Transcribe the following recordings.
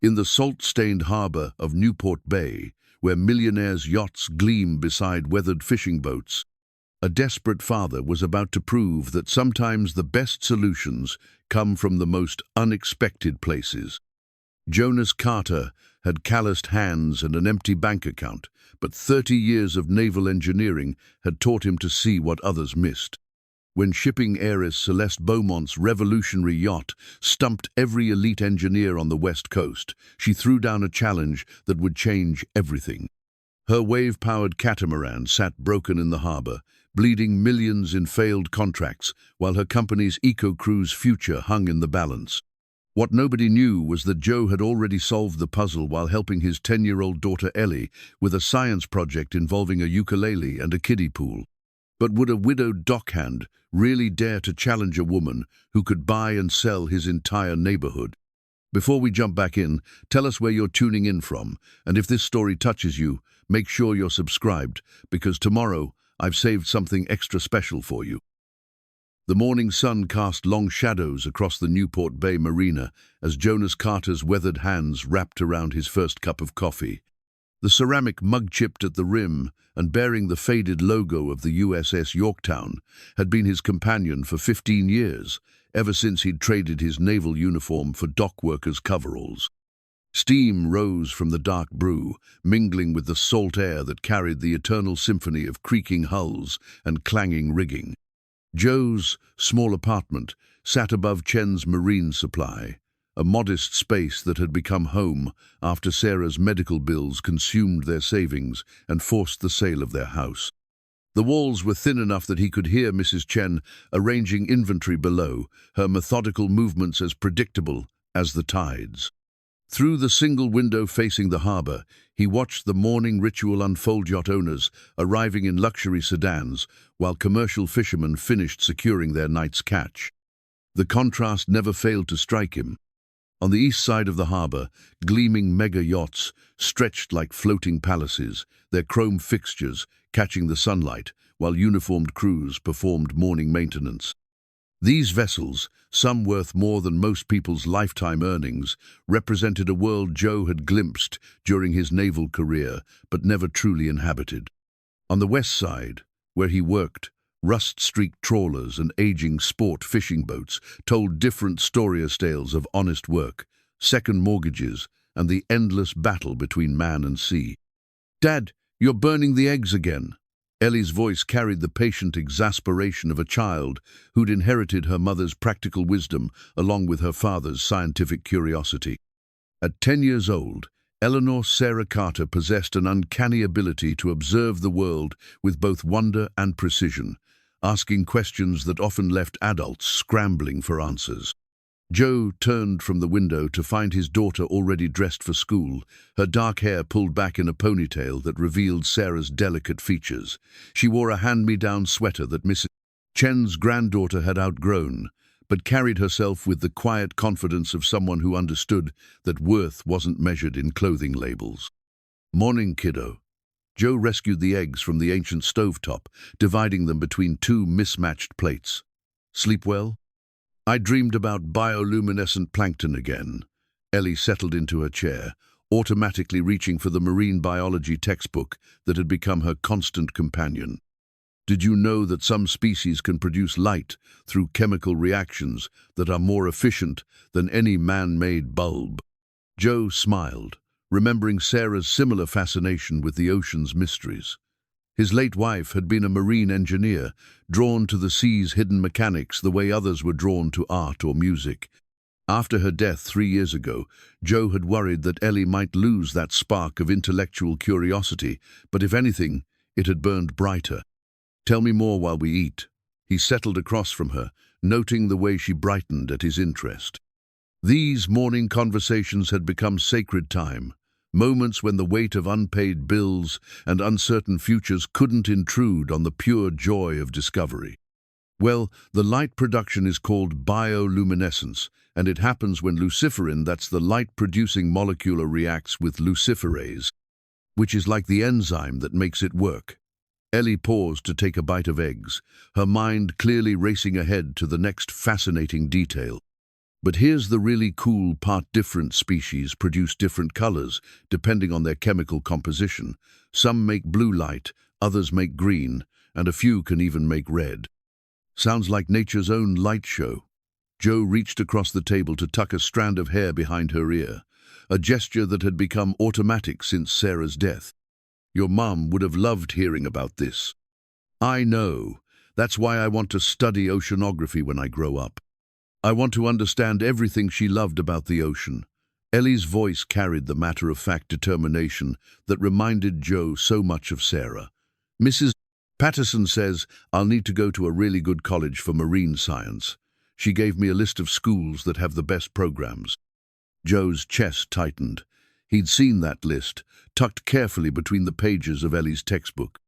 In the salt-stained harbor of Newport Bay, where millionaires' yachts gleam beside weathered fishing boats, a desperate father was about to prove that sometimes the best solutions come from the most unexpected places. Jonas Carter had calloused hands and an empty bank account, but 30 years of naval engineering had taught him to see what others missed. When shipping heiress Celeste Beaumont's revolutionary yacht stumped every elite engineer on the West Coast, she threw down a challenge that would change everything. Her wave-powered catamaran sat broken in the harbor, bleeding millions in failed contracts, while her company's eco-cruise future hung in the balance. What nobody knew was that Joe had already solved the puzzle while helping his 10-year-old daughter Ellie with a science project involving a ukulele and a kiddie pool. But would a widowed dockhand really dare to challenge a woman who could buy and sell his entire neighborhood? Before we jump back in, tell us where you're tuning in from, and if this story touches you, make sure you're subscribed, because tomorrow I've saved something extra special for you. The morning sun cast long shadows across the Newport Bay marina as Jonas Carter's weathered hands wrapped around his first cup of coffee. The ceramic mug chipped at the rim and bearing the faded logo of the USS Yorktown had been his companion for 15 years, ever since he'd traded his naval uniform for dock workers' coveralls. Steam rose from the dark brew, mingling with the salt air that carried the eternal symphony of creaking hulls and clanging rigging. Joe's small apartment sat above Chen's marine supply, a modest space that had become home after Sarah's medical bills consumed their savings and forced the sale of their house. The walls were thin enough that he could hear Mrs. Chen arranging inventory below, her methodical movements as predictable as the tides. Through the single window facing the harbor, he watched the morning ritual unfold. Yacht owners arriving in luxury sedans, while commercial fishermen finished securing their night's catch. The contrast never failed to strike him. On the east side of the harbor, gleaming mega yachts stretched like floating palaces, their chrome fixtures catching the sunlight, while uniformed crews performed morning maintenance. These vessels, some worth more than most people's lifetime earnings, represented a world Joe had glimpsed during his naval career, but never truly inhabited. On the west side, where he worked, rust-streaked trawlers and aging sport fishing boats told different storious tales of honest work, second mortgages, and the endless battle between man and sea. "Dad, you're burning the eggs again." Ellie's voice carried the patient exasperation of a child who'd inherited her mother's practical wisdom along with her father's scientific curiosity. At 10 years old, Eleanor Sarah Carter possessed an uncanny ability to observe the world with both wonder and precision, asking questions that often left adults scrambling for answers. Joe turned from the window to find his daughter already dressed for school, her dark hair pulled back in a ponytail that revealed Sarah's delicate features. She wore a hand-me-down sweater that Mrs. Chen's granddaughter had outgrown, but carried herself with the quiet confidence of someone who understood that worth wasn't measured in clothing labels. "Morning, kiddo." Joe rescued the eggs from the ancient stovetop, dividing them between two mismatched plates. "Sleep well?" "I dreamed about bioluminescent plankton again." Ellie settled into her chair, automatically reaching for the marine biology textbook that had become her constant companion. "Did you know that some species can produce light through chemical reactions that are more efficient than any man-made bulb?" Joe smiled, remembering Sarah's similar fascination with the ocean's mysteries. His late wife had been a marine engineer, drawn to the sea's hidden mechanics the way others were drawn to art or music. After her death 3 years ago, Joe had worried that Ellie might lose that spark of intellectual curiosity, but if anything, it had burned brighter. "Tell me more while we eat." He settled across from her, noting the way she brightened at his interest. These morning conversations had become sacred time, moments when the weight of unpaid bills and uncertain futures couldn't intrude on the pure joy of discovery. "Well, the light production is called bioluminescence, and it happens when luciferin, that's the light-producing molecule, reacts with luciferase, which is like the enzyme that makes it work." Ellie paused to take a bite of eggs, her mind clearly racing ahead to the next fascinating detail. But here's the really cool part: different species produce different colors depending on their chemical composition. Some make blue light, others make green, and a few can even make red. Sounds like nature's own light show. Joe reached across the table to tuck a strand of hair behind her ear, a gesture that had become automatic since Sarah's death. Your mum would have loved hearing about this. I know. That's why I want to study oceanography when I grow up. I want to understand everything she loved about the ocean. Ellie's voice carried the matter-of-fact determination that reminded Joe so much of Sarah. Mrs. Patterson says I'll need to go to a really good college for marine science. She gave me a list of schools that have the best programs. Joe's chest tightened. He'd seen that list, tucked carefully between the pages of Ellie's textbook.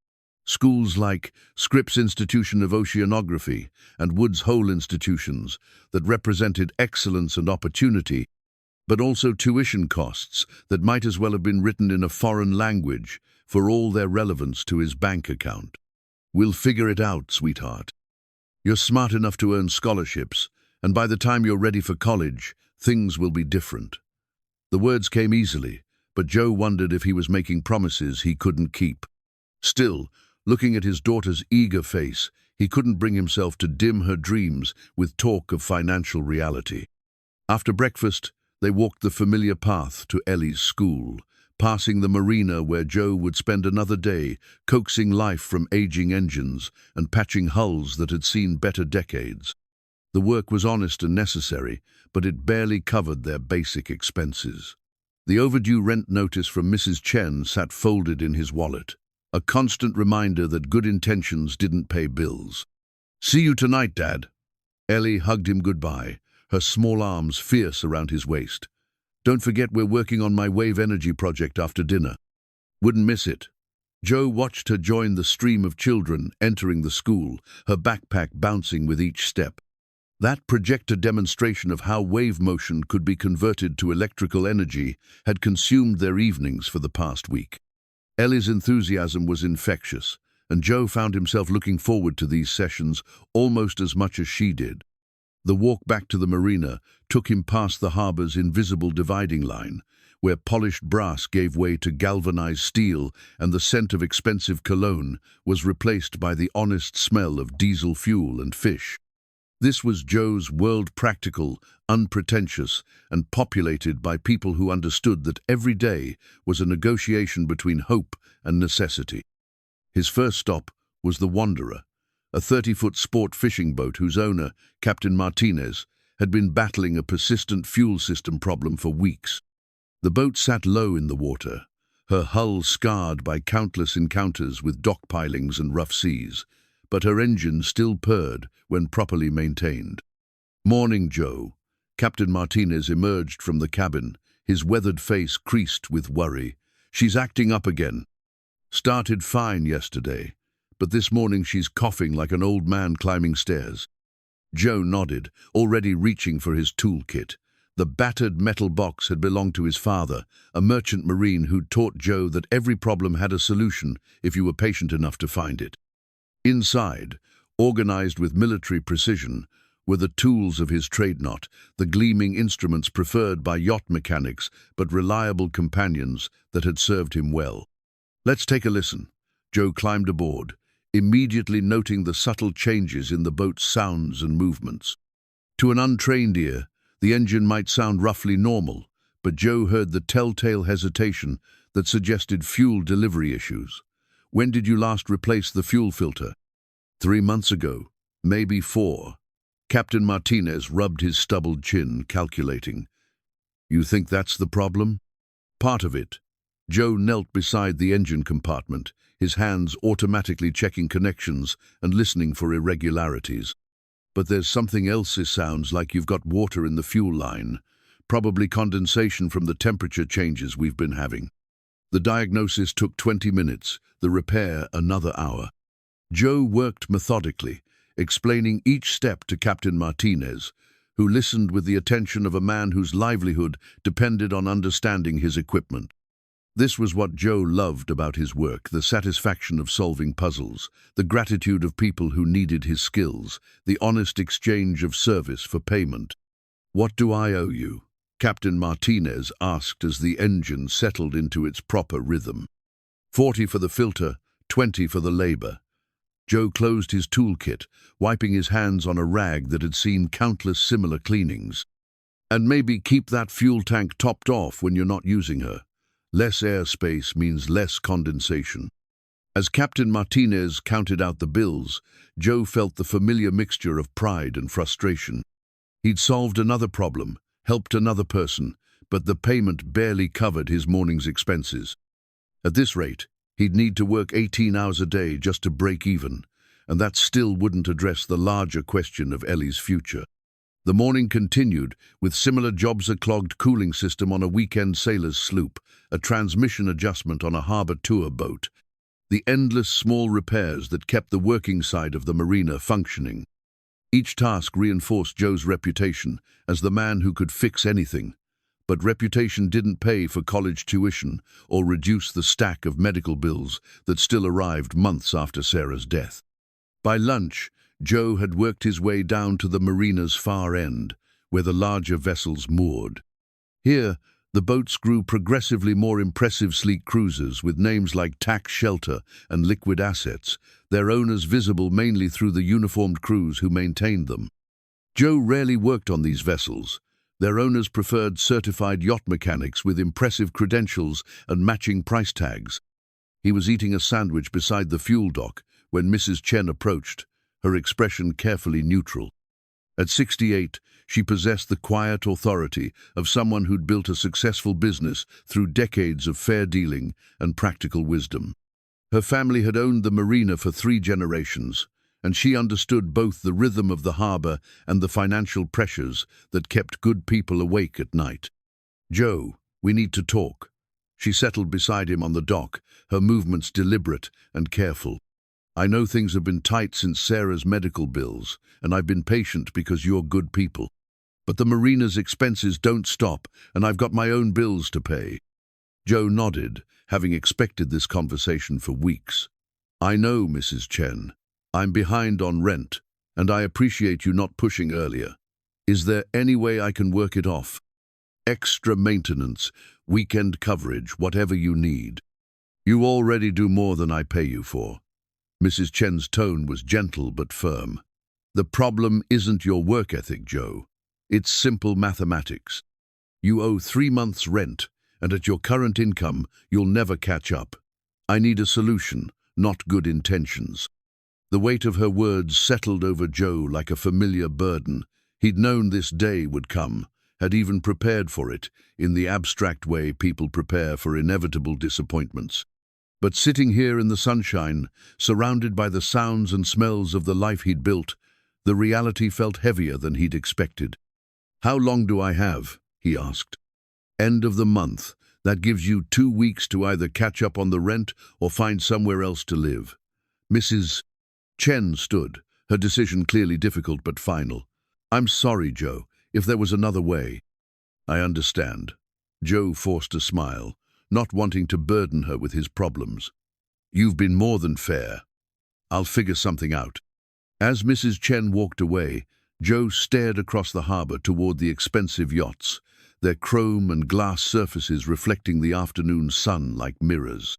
Schools like Scripps Institution of Oceanography and Woods Hole institutions that represented excellence and opportunity, but also tuition costs that might as well have been written in a foreign language for all their relevance to his bank account. We'll figure it out, sweetheart. You're smart enough to earn scholarships, and by the time you're ready for college, things will be different. The words came easily, but Joe wondered if he was making promises he couldn't keep. Still, looking at his daughter's eager face, he couldn't bring himself to dim her dreams with talk of financial reality. After breakfast, they walked the familiar path to Ellie's school, passing the marina where Joe would spend another day coaxing life from aging engines and patching hulls that had seen better decades. The work was honest and necessary, but it barely covered their basic expenses. The overdue rent notice from Mrs. Chen sat folded in his wallet, a constant reminder that good intentions didn't pay bills. "See you tonight, Dad." Ellie hugged him goodbye, her small arms fierce around his waist. "Don't forget we're working on my wave energy project after dinner." "Wouldn't miss it." Joe watched her join the stream of children entering the school, her backpack bouncing with each step. That projector demonstration of how wave motion could be converted to electrical energy had consumed their evenings for the past week. Ellie's enthusiasm was infectious, and Joe found himself looking forward to these sessions almost as much as she did. The walk back to the marina took him past the harbor's invisible dividing line, where polished brass gave way to galvanized steel and the scent of expensive cologne was replaced by the honest smell of diesel fuel and fish. This was Joe's world, practical, unpretentious, and populated by people who understood that every day was a negotiation between hope and necessity. His first stop was the Wanderer, a 30-foot sport fishing boat whose owner, Captain Martinez, had been battling a persistent fuel system problem for weeks. The boat sat low in the water, her hull scarred by countless encounters with dock pilings and rough seas, but her engine still purred when properly maintained. "Morning, Joe." Captain Martinez emerged from the cabin, his weathered face creased with worry. "She's acting up again. Started fine yesterday, but this morning she's coughing like an old man climbing stairs." Joe nodded, already reaching for his toolkit. The battered metal box had belonged to his father, a merchant marine who'd taught Joe that every problem had a solution if you were patient enough to find it. Inside, organized with military precision, were the tools of his trade knot, the gleaming instruments preferred by yacht mechanics but reliable companions that had served him well. "Let's take a listen." Joe climbed aboard, immediately noting the subtle changes in the boat's sounds and movements. To an untrained ear, the engine might sound roughly normal, but Joe heard the telltale hesitation that suggested fuel delivery issues. "When did you last replace the fuel filter?" 3 months ago, maybe 4. Captain Martinez rubbed his stubbled chin, calculating. "You think that's the problem?" "Part of it." Joe knelt beside the engine compartment, his hands automatically checking connections and listening for irregularities. "But there's something else. It sounds like you've got water in the fuel line, probably condensation from the temperature changes we've been having." The diagnosis took 20 minutes, the repair another hour. Joe worked methodically, explaining each step to Captain Martinez, who listened with the attention of a man whose livelihood depended on understanding his equipment. This was what Joe loved about his work, the satisfaction of solving puzzles, the gratitude of people who needed his skills, the honest exchange of service for payment. "What do I owe you?" Captain Martinez asked as the engine settled into its proper rhythm. 40 for the filter, 20 for the labor. Joe closed his toolkit, wiping his hands on a rag that had seen countless similar cleanings. "And maybe keep that fuel tank topped off when you're not using her. Less airspace means less condensation." As Captain Martinez counted out the bills, Joe felt the familiar mixture of pride and frustration. He'd solved another problem, helped another person, but the payment barely covered his morning's expenses. At this rate, he'd need to work 18 hours a day just to break even, and that still wouldn't address the larger question of Ellie's future. The morning continued, with similar jobs: a clogged cooling system on a weekend sailor's sloop, a transmission adjustment on a harbor tour boat, the endless small repairs that kept the working side of the marina functioning. Each task reinforced Joe's reputation as the man who could fix anything, but reputation didn't pay for college tuition or reduce the stack of medical bills that still arrived months after Sarah's death. By lunch, Joe had worked his way down to the marina's far end, where the larger vessels moored. Here, the boats grew progressively more impressive, sleek cruisers with names like Tax Shelter and Liquid Assets, their owners visible mainly through the uniformed crews who maintained them. Joe rarely worked on these vessels. Their owners preferred certified yacht mechanics with impressive credentials and matching price tags. He was eating a sandwich beside the fuel dock when Mrs. Chen approached, her expression carefully neutral. At 68, she possessed the quiet authority of someone who'd built a successful business through decades of fair dealing and practical wisdom. Her family had owned the marina for 3 generations, and she understood both the rhythm of the harbor and the financial pressures that kept good people awake at night. "Joe, we need to talk." She settled beside him on the dock, her movements deliberate and careful. "I know things have been tight since Sarah's medical bills, and I've been patient because you're good people. But the marina's expenses don't stop, and I've got my own bills to pay." Joe nodded, having expected this conversation for weeks. "I know, Mrs. Chen. I'm behind on rent, and I appreciate you not pushing earlier. Is there any way I can work it off? Extra maintenance, weekend coverage, whatever you need. You already do more than I pay you for." Mrs. Chen's tone was gentle but firm. "The problem isn't your work ethic, Joe. It's simple mathematics. You owe 3 months' rent, and at your current income, you'll never catch up. I need a solution, not good intentions." The weight of her words settled over Joe like a familiar burden. He'd known this day would come, had even prepared for it, in the abstract way people prepare for inevitable disappointments. But sitting here in the sunshine, surrounded by the sounds and smells of the life he'd built, the reality felt heavier than he'd expected. "How long do I have?" he asked. "End of the month. That gives you 2 weeks to either catch up on the rent or find somewhere else to live." Mrs. Chen stood, her decision clearly difficult but final. "I'm sorry, Joe, if there was another way." "I understand." Joe forced a smile, not wanting to burden her with his problems. "You've been more than fair. I'll figure something out." As Mrs. Chen walked away, Joe stared across the harbor toward the expensive yachts, their chrome and glass surfaces reflecting the afternoon sun like mirrors.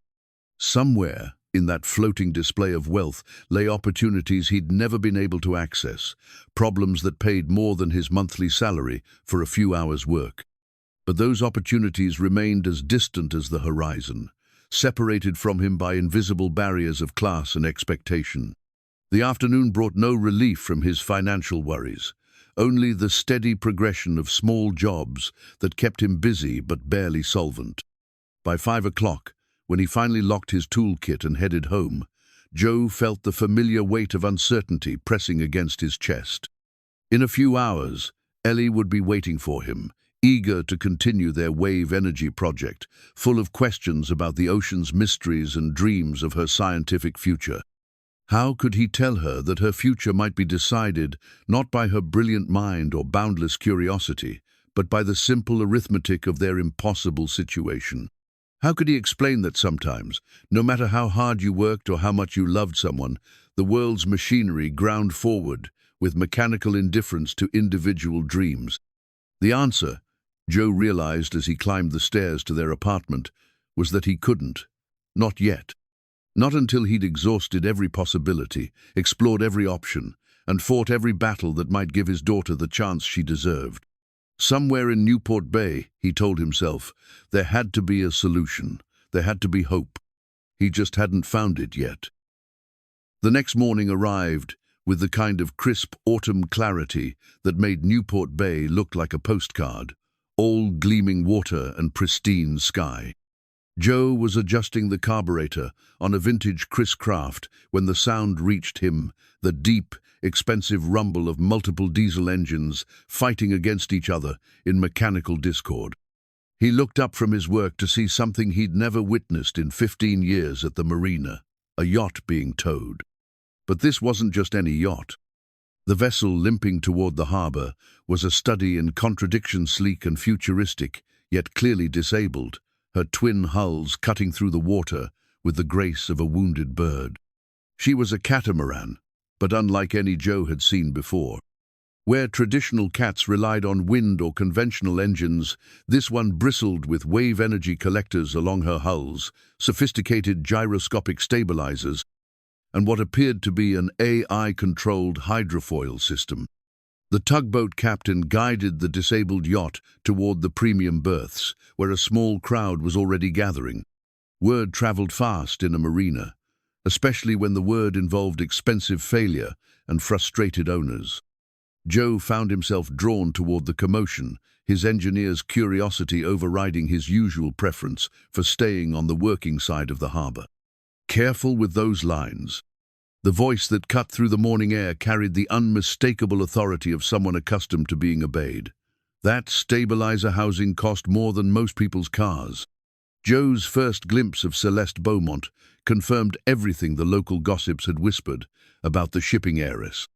Somewhere, in that floating display of wealth, lay opportunities he'd never been able to access, problems that paid more than his monthly salary for a few hours' work. But those opportunities remained as distant as the horizon, separated from him by invisible barriers of class and expectation. The afternoon brought no relief from his financial worries, only the steady progression of small jobs that kept him busy but barely solvent. By 5 o'clock, when he finally locked his toolkit and headed home, Joe felt the familiar weight of uncertainty pressing against his chest. In a few hours, Ellie would be waiting for him, eager to continue their wave energy project, full of questions about the ocean's mysteries and dreams of her scientific future. How could he tell her that her future might be decided not by her brilliant mind or boundless curiosity, but by the simple arithmetic of their impossible situation? How could he explain that sometimes, no matter how hard you worked or how much you loved someone, the world's machinery ground forward with mechanical indifference to individual dreams? The answer, Joe realized as he climbed the stairs to their apartment, was that he couldn't. Not yet. Not until he'd exhausted every possibility, explored every option, and fought every battle that might give his daughter the chance she deserved. Somewhere in Newport Bay, he told himself, there had to be a solution. There had to be hope. He just hadn't found it yet. The next morning arrived with the kind of crisp autumn clarity that made Newport Bay look like a postcard, all gleaming water and pristine sky. Joe was adjusting the carburetor on a vintage Chris Craft when the sound reached him, the deep, expensive rumble of multiple diesel engines fighting against each other in mechanical discord. He looked up from his work to see something he'd never witnessed in 15 years at the marina, a yacht being towed. But this wasn't just any yacht. The vessel limping toward the harbor was a study in contradiction, sleek and futuristic, yet clearly disabled, her twin hulls cutting through the water with the grace of a wounded bird. She was a catamaran, but unlike any Joe had seen before. Where traditional cats relied on wind or conventional engines, this one bristled with wave energy collectors along her hulls, sophisticated gyroscopic stabilizers, and what appeared to be an AI-controlled hydrofoil system. The tugboat captain guided the disabled yacht toward the premium berths, where a small crowd was already gathering. Word traveled fast in a marina, especially when the word involved expensive failure and frustrated owners. Joe found himself drawn toward the commotion, his engineer's curiosity overriding his usual preference for staying on the working side of the harbor. Careful with those lines. The voice that cut through the morning air carried the unmistakable authority of someone accustomed to being obeyed. That stabilizer housing cost more than most people's cars. Joe's first glimpse of Celeste Beaumont confirmed everything the local gossips had whispered about the shipping heiress.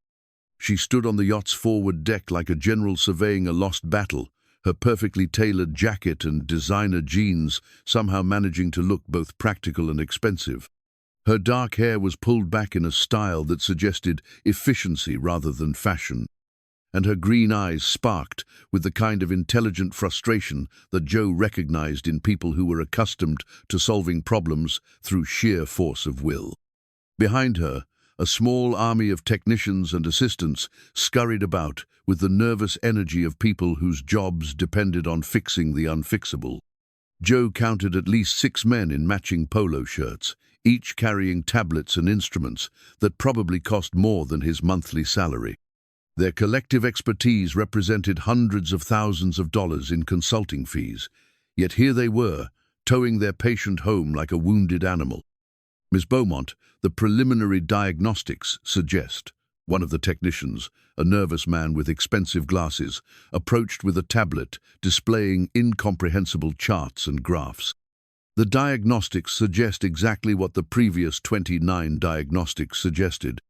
She stood on the yacht's forward deck like a general surveying a lost battle, her perfectly tailored jacket and designer jeans somehow managing to look both practical and expensive. Her dark hair was pulled back in a style that suggested efficiency rather than fashion, and her green eyes sparked with the kind of intelligent frustration that Joe recognized in people who were accustomed to solving problems through sheer force of will. Behind her, a small army of technicians and assistants scurried about with the nervous energy of people whose jobs depended on fixing the unfixable. Joe counted at least 6 men in matching polo shirts, each carrying tablets and instruments that probably cost more than his monthly salary. Their collective expertise represented hundreds of thousands of dollars in consulting fees, yet here they were, towing their patient home like a wounded animal. Ms. Beaumont, the preliminary diagnostics suggest, one of the technicians, a nervous man with expensive glasses, approached with a tablet displaying incomprehensible charts and graphs. The diagnostics suggest exactly what the previous 29 diagnostics suggested.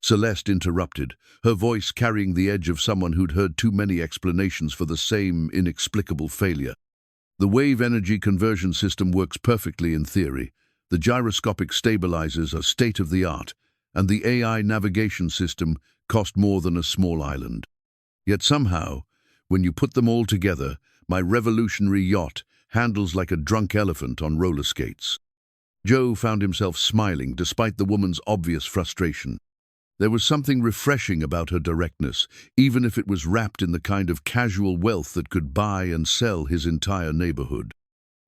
Celeste interrupted, her voice carrying the edge of someone who'd heard too many explanations for the same inexplicable failure. The wave energy conversion system works perfectly in theory. The gyroscopic stabilizers are state-of-the-art, and the AI navigation system cost more than a small island. Yet somehow, when you put them all together, my revolutionary yacht handles like a drunk elephant on roller skates. Joe found himself smiling despite the woman's obvious frustration. There was something refreshing about her directness, even if it was wrapped in the kind of casual wealth that could buy and sell his entire neighborhood.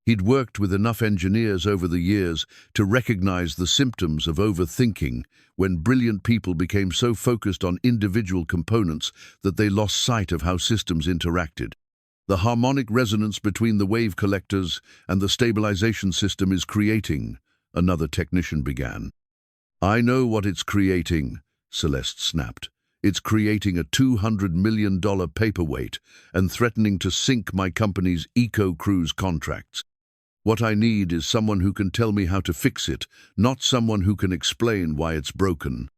He'd worked with enough engineers over the years to recognize the symptoms of overthinking when brilliant people became so focused on individual components that they lost sight of how systems interacted. The harmonic resonance between the wave collectors and the stabilization system is creating, another technician began. I know what it's creating, Celeste snapped. It's creating a $200 million paperweight and threatening to sink my company's eco-cruise contracts. What I need is someone who can tell me how to fix it, not someone who can explain why it's broken.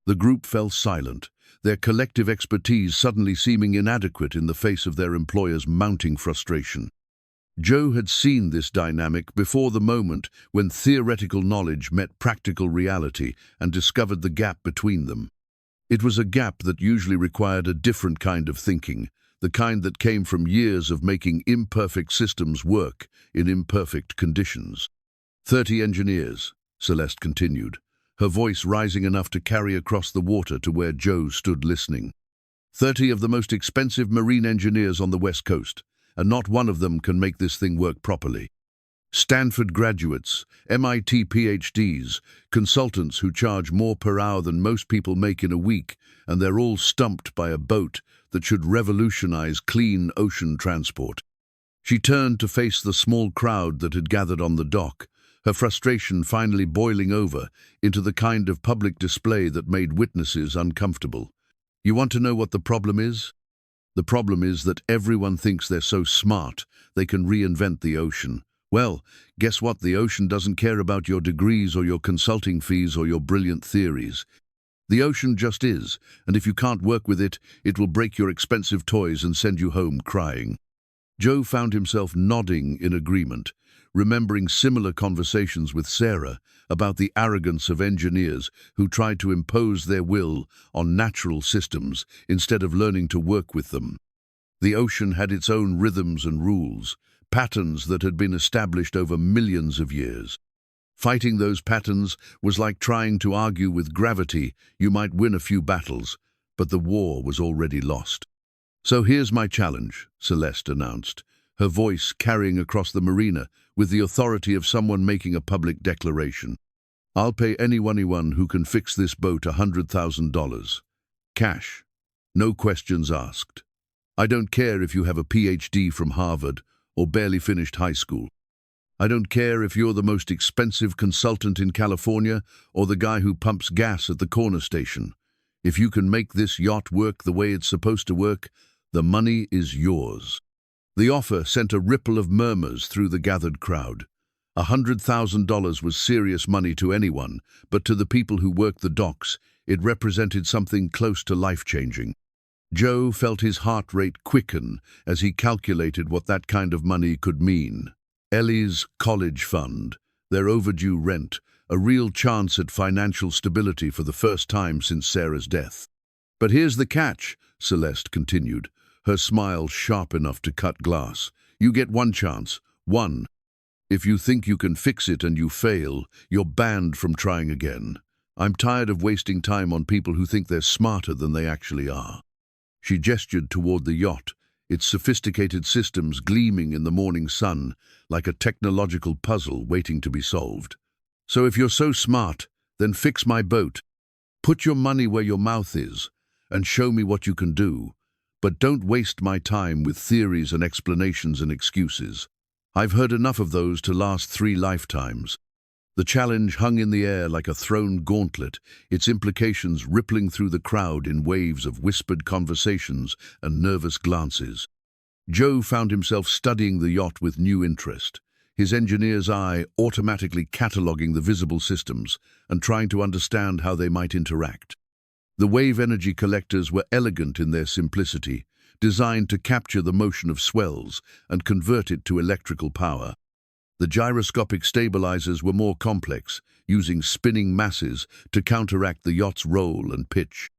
The group fell silent, their collective expertise suddenly seeming inadequate in the face of their employer's mounting frustration. Joe had seen this dynamic before the moment when theoretical knowledge met practical reality and discovered the gap between them. It was a gap that usually required a different kind of thinking, the kind that came from years of making imperfect systems work in imperfect conditions. 30 engineers, Celeste continued, her voice rising enough to carry across the water to where Joe stood listening. 30 of the most expensive marine engineers on the West Coast, and not one of them can make this thing work properly. Stanford graduates, MIT PhDs, consultants who charge more per hour than most people make in a week, and they're all stumped by a boat that should revolutionize clean ocean transport. She turned to face the small crowd that had gathered on the dock, her frustration finally boiling over into the kind of public display that made witnesses uncomfortable. You want to know what the problem is? The problem is that everyone thinks they're so smart they can reinvent the ocean. Well, guess what? The ocean doesn't care about your degrees or your consulting fees or your brilliant theories. The ocean just is, and if you can't work with it, it will break your expensive toys and send you home crying. Joe found himself nodding in agreement, remembering similar conversations with Sarah about the arrogance of engineers who tried to impose their will on natural systems instead of learning to work with them. The ocean had its own rhythms and rules, patterns that had been established over millions of years. Fighting those patterns was like trying to argue with gravity. You might win a few battles, but the war was already lost. So here's my challenge, Celeste announced, her voice carrying across the marina with the authority of someone making a public declaration. I'll pay anyone who can fix this boat $100,000. Cash. No questions asked. I don't care if you have a PhD from Harvard or barely finished high school. I don't care if you're the most expensive consultant in California or the guy who pumps gas at the corner station. If you can make this yacht work the way it's supposed to work, the money is yours. The offer sent a ripple of murmurs through the gathered crowd. $100,000 was serious money to anyone, but to the people who worked the docks, it represented something close to life-changing. Joe felt his heart rate quicken as he calculated what that kind of money could mean. Ellie's college fund, their overdue rent, a real chance at financial stability for the first time since Sarah's death. But here's the catch, Celeste continued, her smile sharp enough to cut glass. You get one chance. One. If you think you can fix it and you fail, you're banned from trying again. I'm tired of wasting time on people who think they're smarter than they actually are. She gestured toward the yacht, its sophisticated systems gleaming in the morning sun like a technological puzzle waiting to be solved. So if you're so smart, then fix my boat. Put your money where your mouth is and show me what you can do. But don't waste my time with theories and explanations and excuses. I've heard enough of those to last 3 lifetimes. The challenge hung in the air like a thrown gauntlet, its implications rippling through the crowd in waves of whispered conversations and nervous glances. Joe found himself studying the yacht with new interest, his engineer's eye automatically cataloguing the visible systems and trying to understand how they might interact. The wave energy collectors were elegant in their simplicity, designed to capture the motion of swells and convert it to electrical power. The gyroscopic stabilizers were more complex, using spinning masses to counteract the yacht's roll and pitch.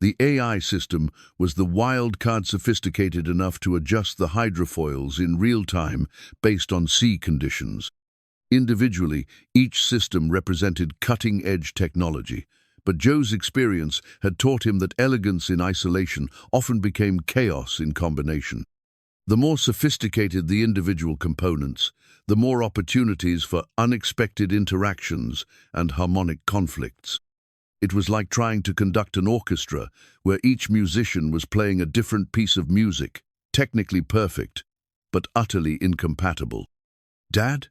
The AI system was the wild card sophisticated enough to adjust the hydrofoils in real time based on sea conditions. Individually, each system represented cutting-edge technology, but Joe's experience had taught him that elegance in isolation often became chaos in combination. The more sophisticated the individual components, the more opportunities for unexpected interactions and harmonic conflicts. It was like trying to conduct an orchestra where each musician was playing a different piece of music, technically perfect, but utterly incompatible. "Dad?"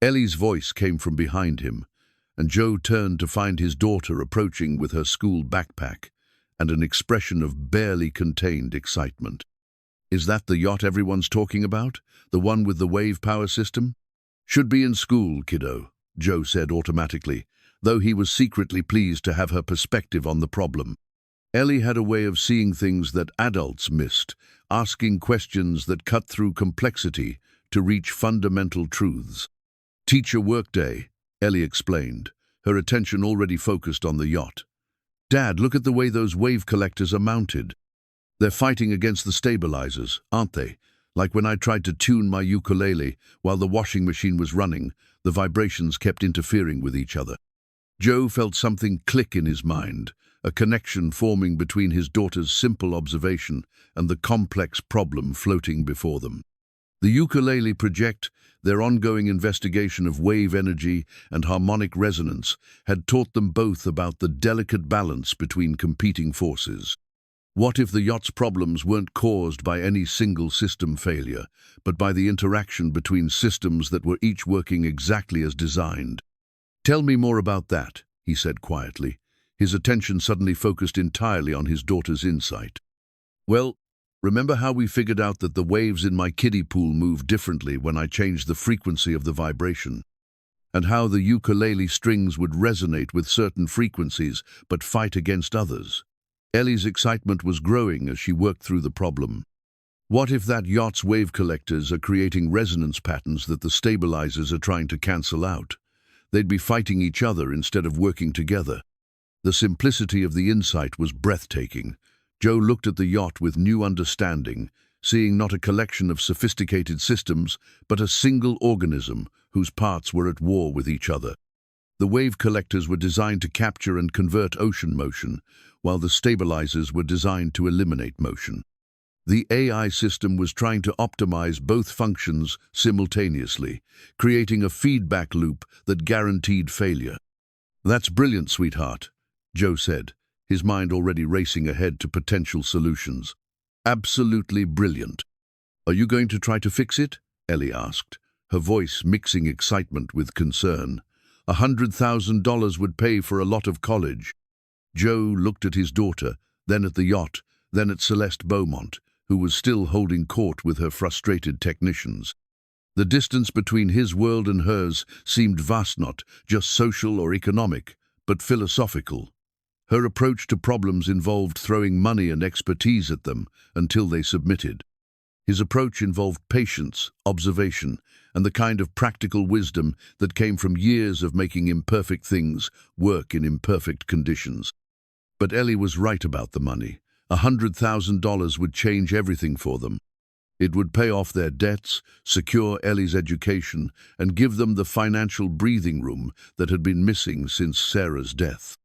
Ellie's voice came from behind him, and Joe turned to find his daughter approaching with her school backpack and an expression of barely contained excitement. "Is that the yacht everyone's talking about? The one with the wave power system?" "Should be in school, kiddo," Joe said automatically, though he was secretly pleased to have her perspective on the problem. Ellie had a way of seeing things that adults missed, asking questions that cut through complexity to reach fundamental truths. "Teacher workday," Ellie explained, her attention already focused on the yacht. "Dad, look at the way those wave collectors are mounted." They're fighting against the stabilizers, aren't they? Like when I tried to tune my ukulele while the washing machine was running, the vibrations kept interfering with each other. Joe felt something click in his mind, a connection forming between his daughter's simple observation and the complex problem floating before them. The ukulele project, their ongoing investigation of wave energy and harmonic resonance, had taught them both about the delicate balance between competing forces. What if the yacht's problems weren't caused by any single system failure, but by the interaction between systems that were each working exactly as designed? "Tell me more about that," he said quietly, his attention suddenly focused entirely on his daughter's insight. "Well, remember how we figured out that the waves in my kiddie pool move differently when I changed the frequency of the vibration? And how the ukulele strings would resonate with certain frequencies but fight against others?" Ellie's excitement was growing as she worked through the problem. What if that yacht's wave collectors are creating resonance patterns that the stabilizers are trying to cancel out? They'd be fighting each other instead of working together. The simplicity of the insight was breathtaking. Joe looked at the yacht with new understanding, seeing not a collection of sophisticated systems, but a single organism whose parts were at war with each other. The wave collectors were designed to capture and convert ocean motion, while the stabilizers were designed to eliminate motion. The AI system was trying to optimize both functions simultaneously, creating a feedback loop that guaranteed failure. "That's brilliant, sweetheart," Joe said, his mind already racing ahead to potential solutions. "Absolutely brilliant." "Are you going to try to fix it?" Ellie asked, her voice mixing excitement with concern. $100,000 would pay for a lot of college. Joe looked at his daughter, then at the yacht, then at Celeste Beaumont, who was still holding court with her frustrated technicians. The distance between his world and hers seemed vast, not just social or economic, but philosophical. Her approach to problems involved throwing money and expertise at them until they submitted. His approach involved patience, observation, and the kind of practical wisdom that came from years of making imperfect things work in imperfect conditions. But Ellie was right about the money. $100,000 would change everything for them. It would pay off their debts, secure Ellie's education, and give them the financial breathing room that had been missing since Sarah's death.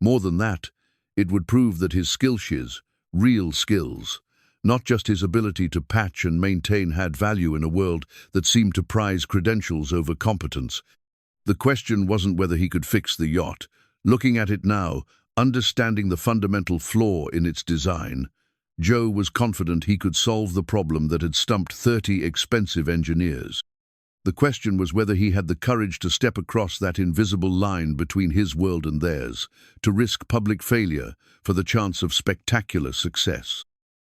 More than that, it would prove that his skills, real skills, not just his ability to patch and maintain, had value in a world that seemed to prize credentials over competence. The question wasn't whether he could fix the yacht. Looking at it now, understanding the fundamental flaw in its design, Joe was confident he could solve the problem that had stumped 30 expensive engineers. The question was whether he had the courage to step across that invisible line between his world and theirs, to risk public failure for the chance of spectacular success.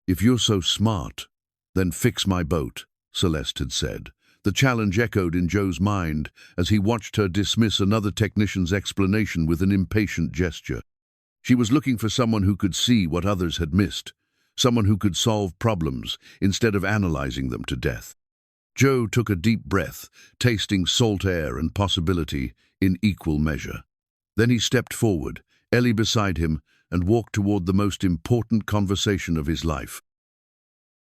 "If you're so smart, then fix my boat," Celeste had said. The challenge echoed in Joe's mind as he watched her dismiss another technician's explanation with an impatient gesture. She was looking for someone who could see what others had missed, someone who could solve problems instead of analyzing them to death. Joe took a deep breath, tasting salt air and possibility in equal measure. Then he stepped forward, Ellie beside him, and walked toward the most important conversation of his life.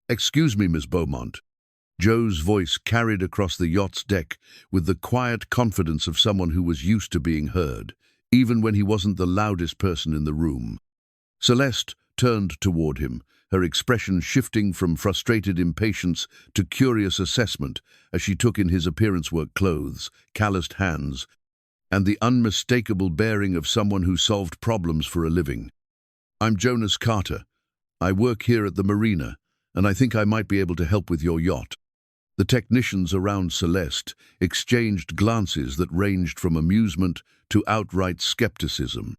"Excuse me, Miss Beaumont." Joe's voice carried across the yacht's deck with the quiet confidence of someone who was used to being heard, even when he wasn't the loudest person in the room. Celeste turned toward him, her expression shifting from frustrated impatience to curious assessment as she took in his appearance-work clothes, calloused hands, and the unmistakable bearing of someone who solved problems for a living. "I'm Jonas Carter. I work here at the marina, and I think I might be able to help with your yacht." The technicians around Celeste exchanged glances that ranged from amusement to outright skepticism.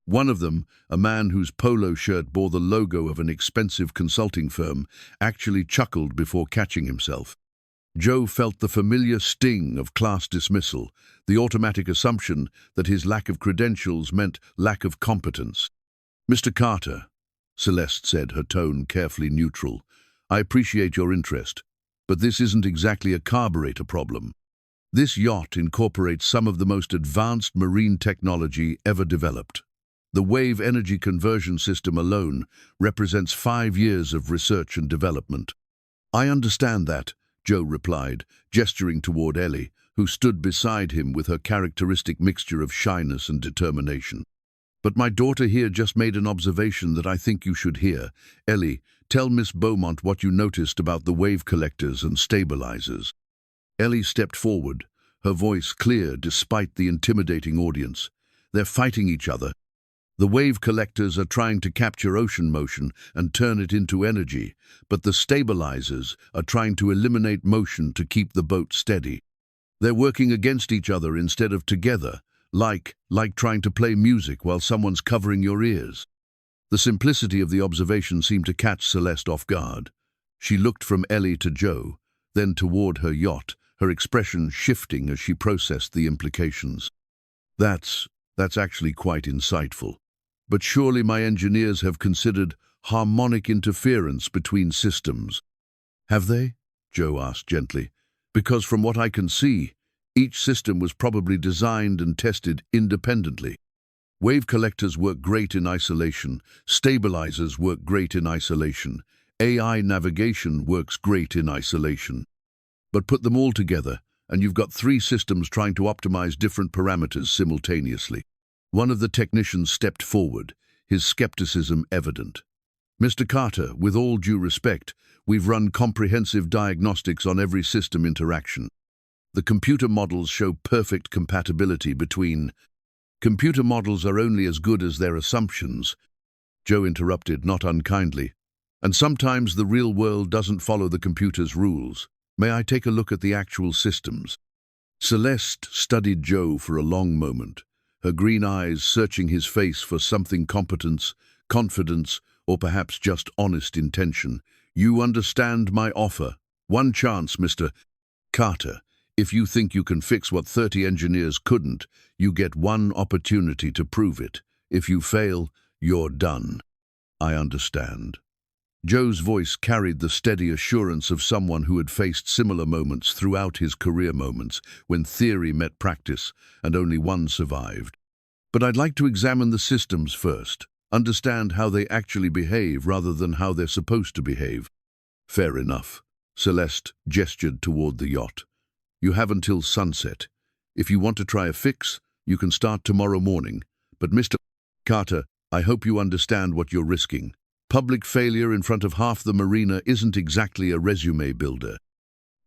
One of them, a man whose polo shirt bore the logo of an expensive consulting firm, actually chuckled before catching himself. Joe felt the familiar sting of class dismissal, the automatic assumption that his lack of credentials meant lack of competence. "Mr. Carter," Celeste said, her tone carefully neutral, "I appreciate your interest, but this isn't exactly a carburetor problem. This yacht incorporates some of the most advanced marine technology ever developed. The wave energy conversion system alone represents 5 years of research and development. I understand that, Joe replied, gesturing toward Ellie, who stood beside him with her characteristic mixture of shyness and determination. But my daughter here just made an observation that I think you should hear. Ellie, tell Miss Beaumont what you noticed about the wave collectors and stabilizers. Ellie stepped forward, her voice clear despite the intimidating audience. They're fighting each other. The wave collectors are trying to capture ocean motion and turn it into energy, but the stabilizers are trying to eliminate motion to keep the boat steady. They're working against each other instead of together, like trying to play music while someone's covering your ears. The simplicity of the observation seemed to catch Celeste off guard. She looked from Ellie to Joe, then toward her yacht, her expression shifting as she processed the implications. That's actually quite insightful. But surely my engineers have considered harmonic interference between systems. Have they? Joe asked gently. Because from what I can see, each system was probably designed and tested independently. Wave collectors work great in isolation, stabilizers work great in isolation, AI navigation works great in isolation. But put them all together, and you've got 3 systems trying to optimize different parameters simultaneously. One of the technicians stepped forward, his skepticism evident. Mr. Carter, with all due respect, we've run comprehensive diagnostics on every system interaction. The computer models show perfect compatibility between... Computer models are only as good as their assumptions, Joe interrupted, not unkindly. And sometimes the real world doesn't follow the computer's rules. May I take a look at the actual systems? Celeste studied Joe for a long moment, her green eyes searching his face for something competence, confidence, or perhaps just honest intention. You understand my offer. One chance, Mr. Carter. If you think you can fix what 30 engineers couldn't, you get one opportunity to prove it. If you fail, you're done. I understand. Joe's voice carried the steady assurance of someone who had faced similar moments throughout his career, moments when theory met practice and only one survived. But I'd like to examine the systems first, understand how they actually behave rather than how they're supposed to behave. Fair enough. Celeste gestured toward the yacht. You have until sunset. If you want to try a fix, you can start tomorrow morning. But Mr. Carter, I hope you understand what you're risking. Public failure in front of half the marina isn't exactly a resume builder.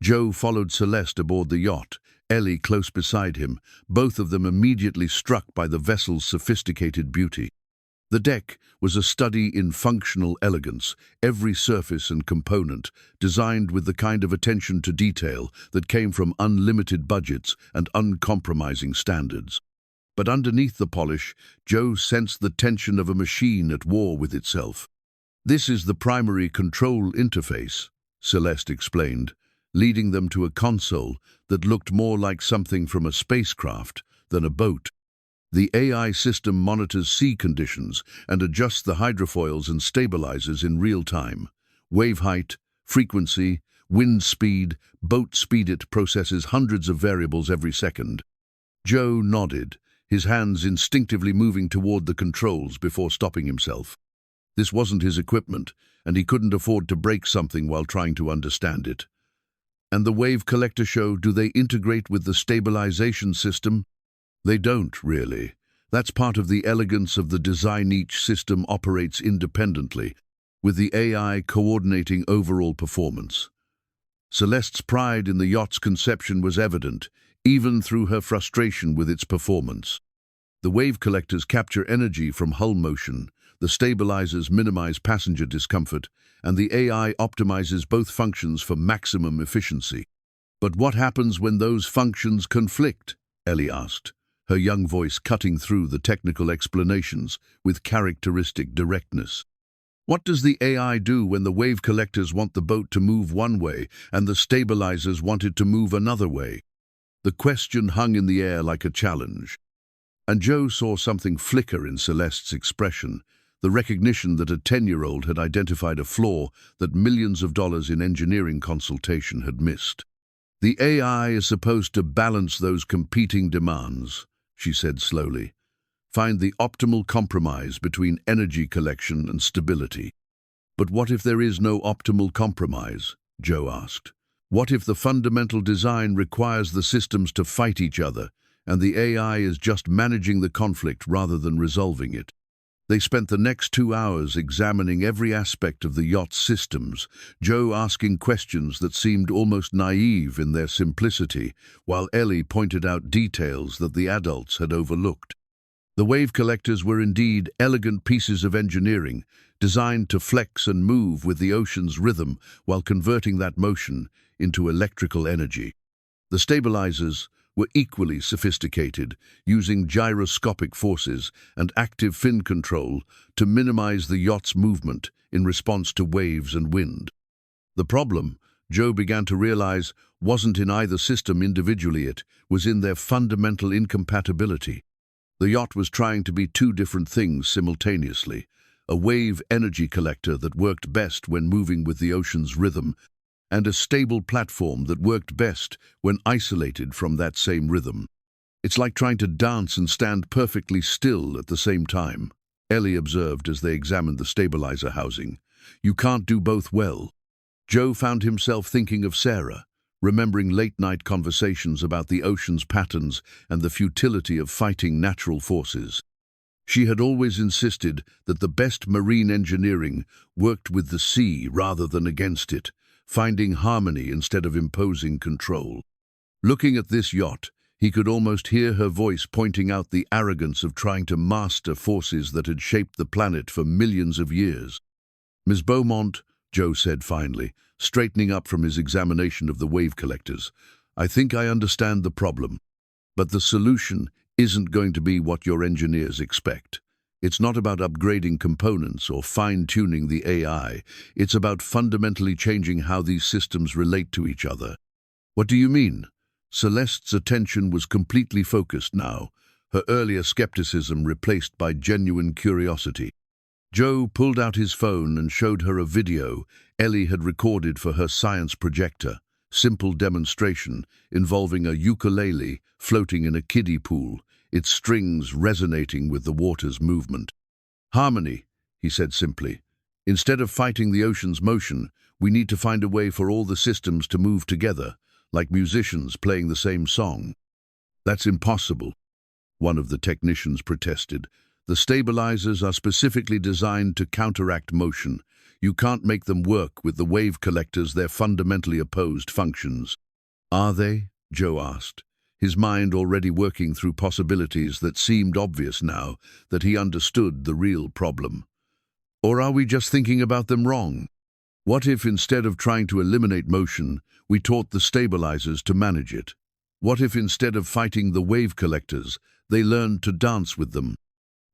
Joe followed Celeste aboard the yacht, Ellie close beside him, both of them immediately struck by the vessel's sophisticated beauty. The deck was a study in functional elegance, every surface and component designed with the kind of attention to detail that came from unlimited budgets and uncompromising standards. But underneath the polish, Joe sensed the tension of a machine at war with itself. This is the primary control interface, Celeste explained, leading them to a console that looked more like something from a spacecraft than a boat. The AI system monitors sea conditions and adjusts the hydrofoils and stabilizers in real time. Wave height, frequency, wind speed, boat speed. It processes hundreds of variables every second. Joe nodded, his hands instinctively moving toward the controls before stopping himself. This wasn't his equipment, and he couldn't afford to break something while trying to understand it. And the wave collector show, do they integrate with the stabilization system? They don't, really. That's part of the elegance of the design. Each system operates independently, with the AI coordinating overall performance. Celeste's pride in the yacht's conception was evident, even through her frustration with its performance. The wave collectors capture energy from hull motion, the stabilizers minimize passenger discomfort, and the AI optimizes both functions for maximum efficiency. But what happens when those functions conflict? Ellie asked, her young voice cutting through the technical explanations with characteristic directness. What does the AI do when the wave collectors want the boat to move one way and the stabilizers want it to move another way? The question hung in the air like a challenge. And Joe saw something flicker in Celeste's expression, the recognition that a 10-year-old had identified a flaw that millions of dollars in engineering consultation had missed. The AI is supposed to balance those competing demands, she said slowly. find the optimal compromise between energy collection and stability. But what if there is no optimal compromise? Joe asked. What if the fundamental design requires the systems to fight each other, and the AI is just managing the conflict rather than resolving it? They spent the next 2 hours examining every aspect of the yacht's systems, Joe asking questions that seemed almost naive in their simplicity, while Ellie pointed out details that the adults had overlooked. The wave collectors were indeed elegant pieces of engineering, designed to flex and move with the ocean's rhythm while converting that motion into electrical energy. The stabilizers were equally sophisticated, using gyroscopic forces and active fin control to minimize the yacht's movement in response to waves and wind. The problem, Joe began to realize, wasn't in either system individually, it was in their fundamental incompatibility. The yacht was trying to be two different things simultaneously, a wave energy collector that worked best when moving with the ocean's rhythm, and a stable platform that worked best when isolated from that same rhythm. It's like trying to dance and stand perfectly still at the same time, Ellie observed as they examined the stabilizer housing. You can't do both well. Joe found himself thinking of Sarah, remembering late-night conversations about the ocean's patterns and the futility of fighting natural forces. She had always insisted that the best marine engineering worked with the sea rather than against it, finding harmony instead of imposing control. Looking at this yacht, he could almost hear her voice pointing out the arrogance of trying to master forces that had shaped the planet for millions of years. Ms. Beaumont, Joe said finally, straightening up from his examination of the wave collectors, I think I understand the problem, but the solution isn't going to be what your engineers expect. It's not about upgrading components or fine-tuning the AI. It's about fundamentally changing how these systems relate to each other. What do you mean? Celeste's attention was completely focused now, her earlier skepticism replaced by genuine curiosity. Joe pulled out his phone and showed her a video Ellie had recorded for her science projector, simple demonstration involving a ukulele floating in a kiddie pool, its strings resonating with the water's movement. Harmony, he said simply. Instead of fighting the ocean's motion, we need to find a way for all the systems to move together, like musicians playing the same song. That's impossible, one of the technicians protested. The stabilizers are specifically designed to counteract motion. You can't make them work with the wave collectors, they're fundamentally opposed functions. Are they? Joe asked, his mind already working through possibilities that seemed obvious now that he understood the real problem. Or are we just thinking about them wrong? What if instead of trying to eliminate motion, we taught the stabilizers to manage it? What if instead of fighting the wave collectors, they learned to dance with them?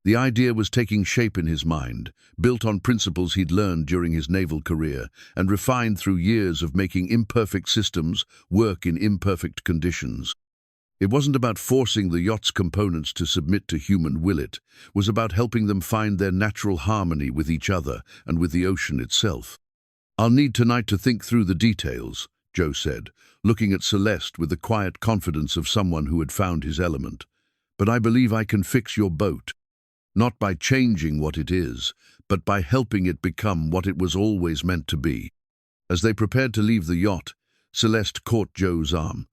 The idea was taking shape in his mind, built on principles he'd learned during his naval career and refined through years of making imperfect systems work in imperfect conditions. It wasn't about forcing the yacht's components to submit to human will, it was about helping them find their natural harmony with each other and with the ocean itself. I'll need tonight to think through the details, Joe said, looking at Celeste with the quiet confidence of someone who had found his element. But I believe I can fix your boat. Not by changing what it is, but by helping it become what it was always meant to be. As they prepared to leave the yacht, Celeste caught Joe's arm.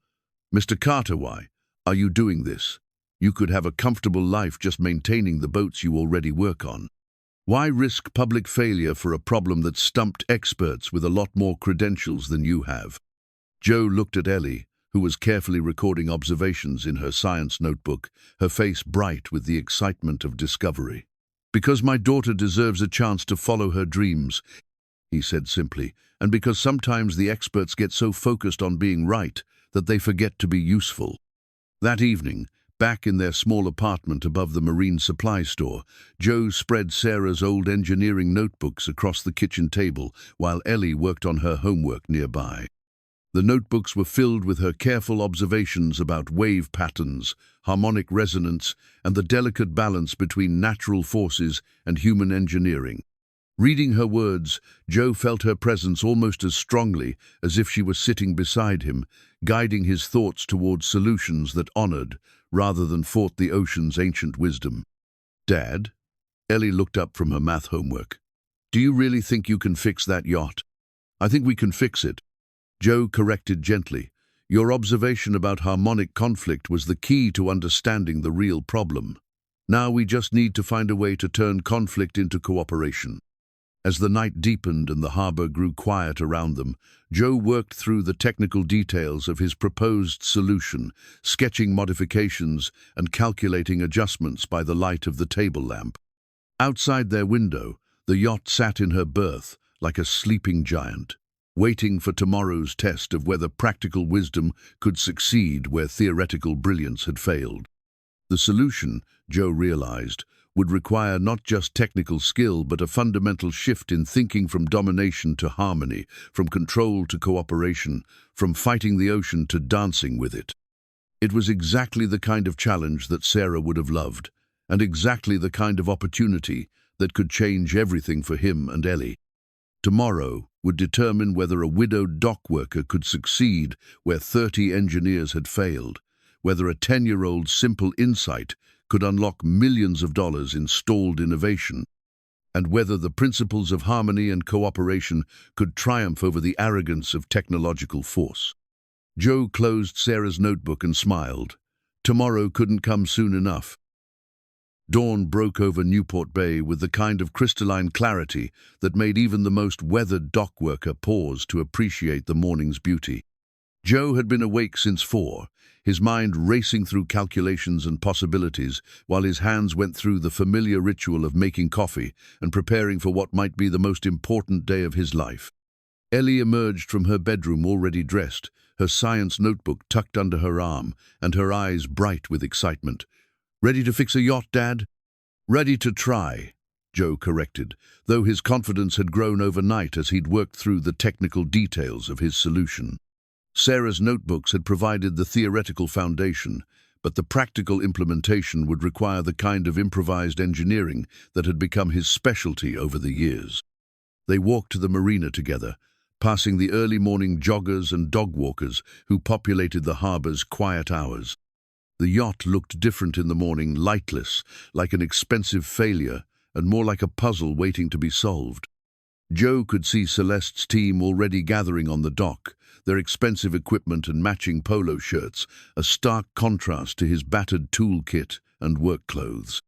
Mr. Carter, why are you doing this? You could have a comfortable life just maintaining the boats you already work on. Why risk public failure for a problem that stumped experts with a lot more credentials than you have? Joe looked at Ellie, who was carefully recording observations in her science notebook, her face bright with the excitement of discovery. Because my daughter deserves a chance to follow her dreams, he said simply, and because sometimes the experts get so focused on being right that they forget to be useful. That evening, back in their small apartment above the marine supply store, Joe spread Sarah's old engineering notebooks across the kitchen table while Ellie worked on her homework nearby. The notebooks were filled with her careful observations about wave patterns, harmonic resonance, and the delicate balance between natural forces and human engineering. Reading her words, Joe felt her presence almost as strongly as if she was sitting beside him, guiding his thoughts towards solutions that honored, rather than fought the ocean's ancient wisdom. Dad? Ellie looked up from her math homework. Do you really think you can fix that yacht? I think we can fix it. Joe corrected gently. Your observation about harmonic conflict was the key to understanding the real problem. Now we just need to find a way to turn conflict into cooperation. As the night deepened and the harbor grew quiet around them, Joe worked through the technical details of his proposed solution, sketching modifications and calculating adjustments by the light of the table lamp. Outside their window, the yacht sat in her berth like a sleeping giant, waiting for tomorrow's test of whether practical wisdom could succeed where theoretical brilliance had failed. The solution, Joe realized, would require not just technical skill but a fundamental shift in thinking from domination to harmony, from control to cooperation, from fighting the ocean to dancing with it. It was exactly the kind of challenge that Sarah would have loved, and exactly the kind of opportunity that could change everything for him and Ellie. Tomorrow would determine whether a widowed dock worker could succeed where 30 engineers had failed, whether a 10-year-old simple insight could unlock millions of dollars in stalled innovation, and whether the principles of harmony and cooperation could triumph over the arrogance of technological force. Joe closed Sarah's notebook and smiled. Tomorrow couldn't come soon enough. Dawn broke over Newport Bay with the kind of crystalline clarity that made even the most weathered dock worker pause to appreciate the morning's beauty. Joe had been awake since 4, his mind racing through calculations and possibilities while his hands went through the familiar ritual of making coffee and preparing for what might be the most important day of his life. Ellie emerged from her bedroom already dressed, her science notebook tucked under her arm and her eyes bright with excitement. Ready to fix a yacht, Dad? Ready to try, Joe corrected, though his confidence had grown overnight as he'd worked through the technical details of his solution. Sarah's notebooks had provided the theoretical foundation, but the practical implementation would require the kind of improvised engineering that had become his specialty over the years. They walked to the marina together, passing the early morning joggers and dog walkers who populated the harbor's quiet hours. The yacht looked different in the morning, lightless, like an expensive failure, and more like a puzzle waiting to be solved. Joe could see Celeste's team already gathering on the dock, their expensive equipment and matching polo shirts, a stark contrast to his battered toolkit and work clothes.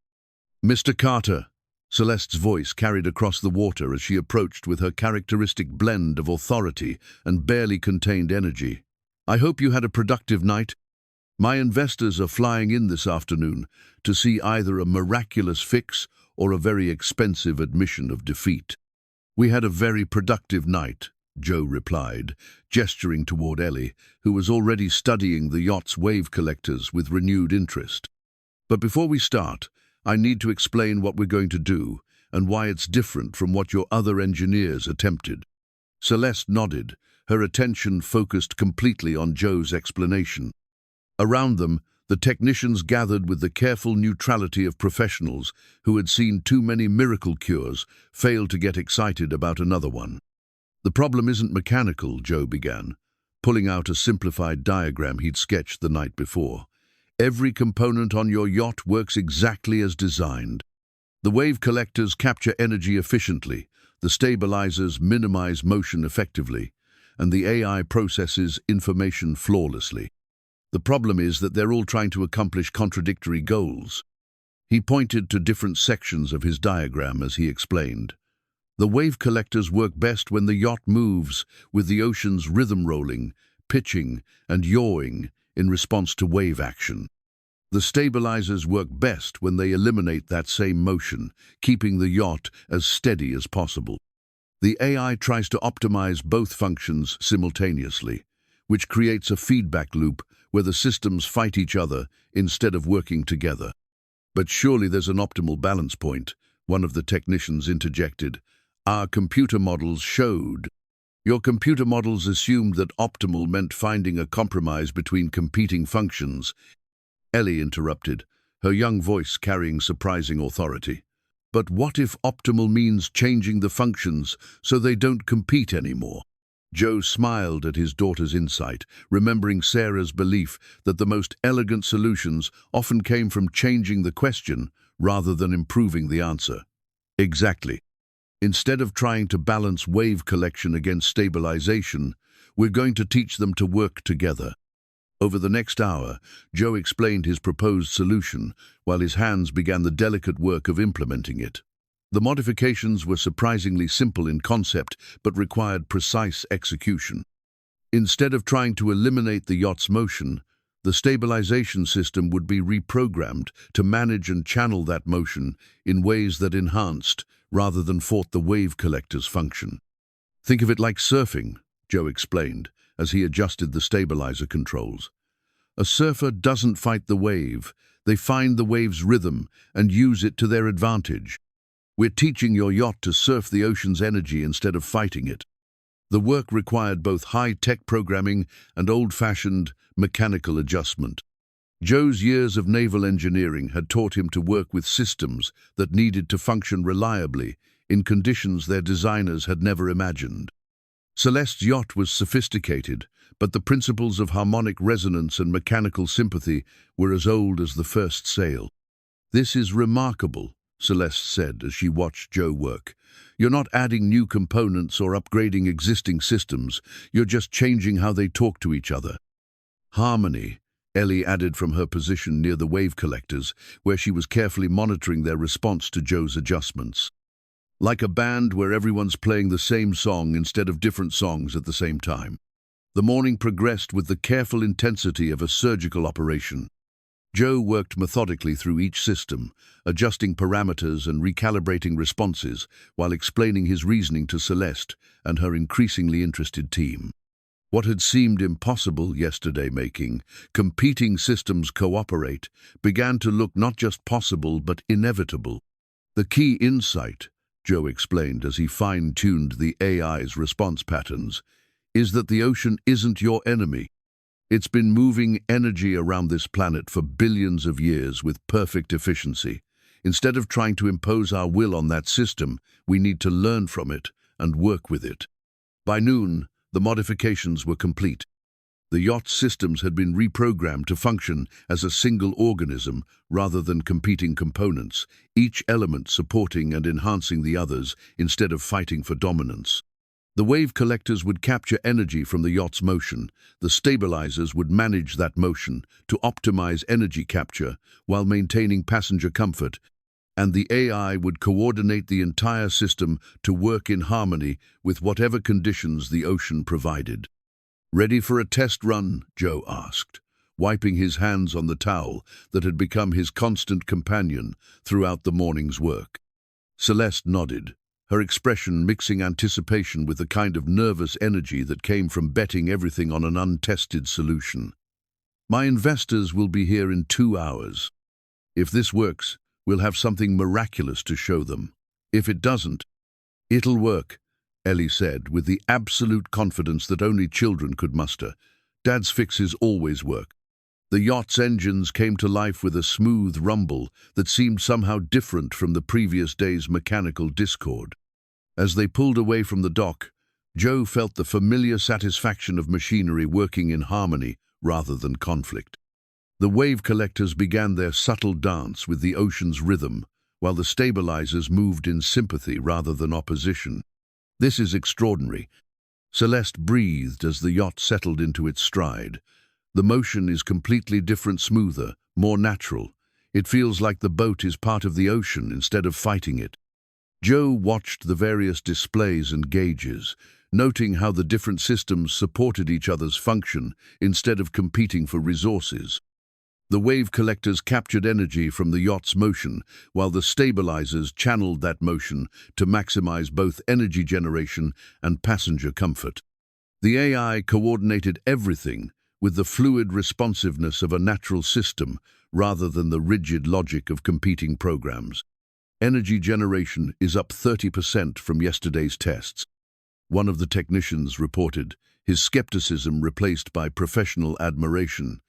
Mr. Carter, Celeste's voice carried across the water as she approached with her characteristic blend of authority and barely contained energy. I hope you had a productive night. My investors are flying in this afternoon to see either a miraculous fix or a very expensive admission of defeat. We had a very productive night, Joe replied, gesturing toward Ellie, who was already studying the yacht's wave collectors with renewed interest. But before we start, I need to explain what we're going to do and why it's different from what your other engineers attempted. Celeste nodded, her attention focused completely on Joe's explanation. Around them, the technicians gathered with the careful neutrality of professionals who had seen too many miracle cures fail to get excited about another one. The problem isn't mechanical, Joe began, pulling out a simplified diagram he'd sketched the night before. Every component on your yacht works exactly as designed. The wave collectors capture energy efficiently, the stabilizers minimize motion effectively, and the AI processes information flawlessly. The problem is that they're all trying to accomplish contradictory goals. He pointed to different sections of his diagram as he explained. The wave collectors work best when the yacht moves, with the ocean's rhythm rolling, pitching, and yawing in response to wave action. The stabilizers work best when they eliminate that same motion, keeping the yacht as steady as possible. The AI tries to optimize both functions simultaneously, which creates a feedback loop where the systems fight each other instead of working together. But surely there's an optimal balance point, one of the technicians interjected. Our computer models showed. Your computer models assumed that optimal meant finding a compromise between competing functions. Ellie interrupted, her young voice carrying surprising authority. But what if optimal means changing the functions so they don't compete anymore? Joe smiled at his daughter's insight, remembering Sarah's belief that the most elegant solutions often came from changing the question rather than improving the answer. Exactly. Instead of trying to balance wave collection against stabilization, we're going to teach them to work together. Over the next hour, Joe explained his proposed solution, while his hands began the delicate work of implementing it. The modifications were surprisingly simple in concept, but required precise execution. Instead of trying to eliminate the yacht's motion, the stabilization system would be reprogrammed to manage and channel that motion in ways that enhanced, rather than fought, the wave collector's function. Think of it like surfing, Joe explained, as he adjusted the stabilizer controls. A surfer doesn't fight the wave, they find the wave's rhythm and use it to their advantage. We're teaching your yacht to surf the ocean's energy instead of fighting it. The work required both high-tech programming and old-fashioned mechanical adjustment. Joe's years of naval engineering had taught him to work with systems that needed to function reliably in conditions their designers had never imagined. Celeste's yacht was sophisticated, but the principles of harmonic resonance and mechanical sympathy were as old as the first sail. "This is remarkable," Celeste said as she watched Joe work. "You're not adding new components or upgrading existing systems, you're just changing how they talk to each other." "Harmony," Ellie added from her position near the wave collectors, where she was carefully monitoring their response to Joe's adjustments. "Like a band where everyone's playing the same song instead of different songs at the same time." The morning progressed with the careful intensity of a surgical operation. Joe worked methodically through each system, adjusting parameters and recalibrating responses while explaining his reasoning to Celeste and her increasingly interested team. What had seemed impossible yesterday, making competing systems cooperate, began to look not just possible but inevitable. "The key insight," Joe explained as he fine-tuned the AI's response patterns, "is that the ocean isn't your enemy. It's been moving energy around this planet for billions of years with perfect efficiency. Instead of trying to impose our will on that system, we need to learn from it and work with it." By noon, the modifications were complete. The yacht's systems had been reprogrammed to function as a single organism rather than competing components, each element supporting and enhancing the others instead of fighting for dominance. The wave collectors would capture energy from the yacht's motion, the stabilizers would manage that motion to optimize energy capture while maintaining passenger comfort, and the AI would coordinate the entire system to work in harmony with whatever conditions the ocean provided. "Ready for a test run?" Joe asked, wiping his hands on the towel that had become his constant companion throughout the morning's work. Celeste nodded, her expression mixing anticipation with the kind of nervous energy that came from betting everything on an untested solution. "My investors will be here in 2 hours. If this works, we'll have something miraculous to show them. If it doesn't, it'll work," Ellie said, with the absolute confidence that only children could muster. "Dad's fixes always work." The yacht's engines came to life with a smooth rumble that seemed somehow different from the previous day's mechanical discord. As they pulled away from the dock, Joe felt the familiar satisfaction of machinery working in harmony rather than conflict. The wave collectors began their subtle dance with the ocean's rhythm, while the stabilizers moved in sympathy rather than opposition. "This is extraordinary." Celeste breathed as the yacht settled into its stride. "The motion is completely different, smoother, more natural. It feels like the boat is part of the ocean instead of fighting it." Joe watched the various displays and gauges, noting how the different systems supported each other's function instead of competing for resources. The wave collectors captured energy from the yacht's motion, while the stabilizers channeled that motion to maximize both energy generation and passenger comfort. The AI coordinated everything with the fluid responsiveness of a natural system rather than the rigid logic of competing programs. Energy generation is up 30% from yesterday's tests. One of the technicians reported, his skepticism replaced by professional admiration.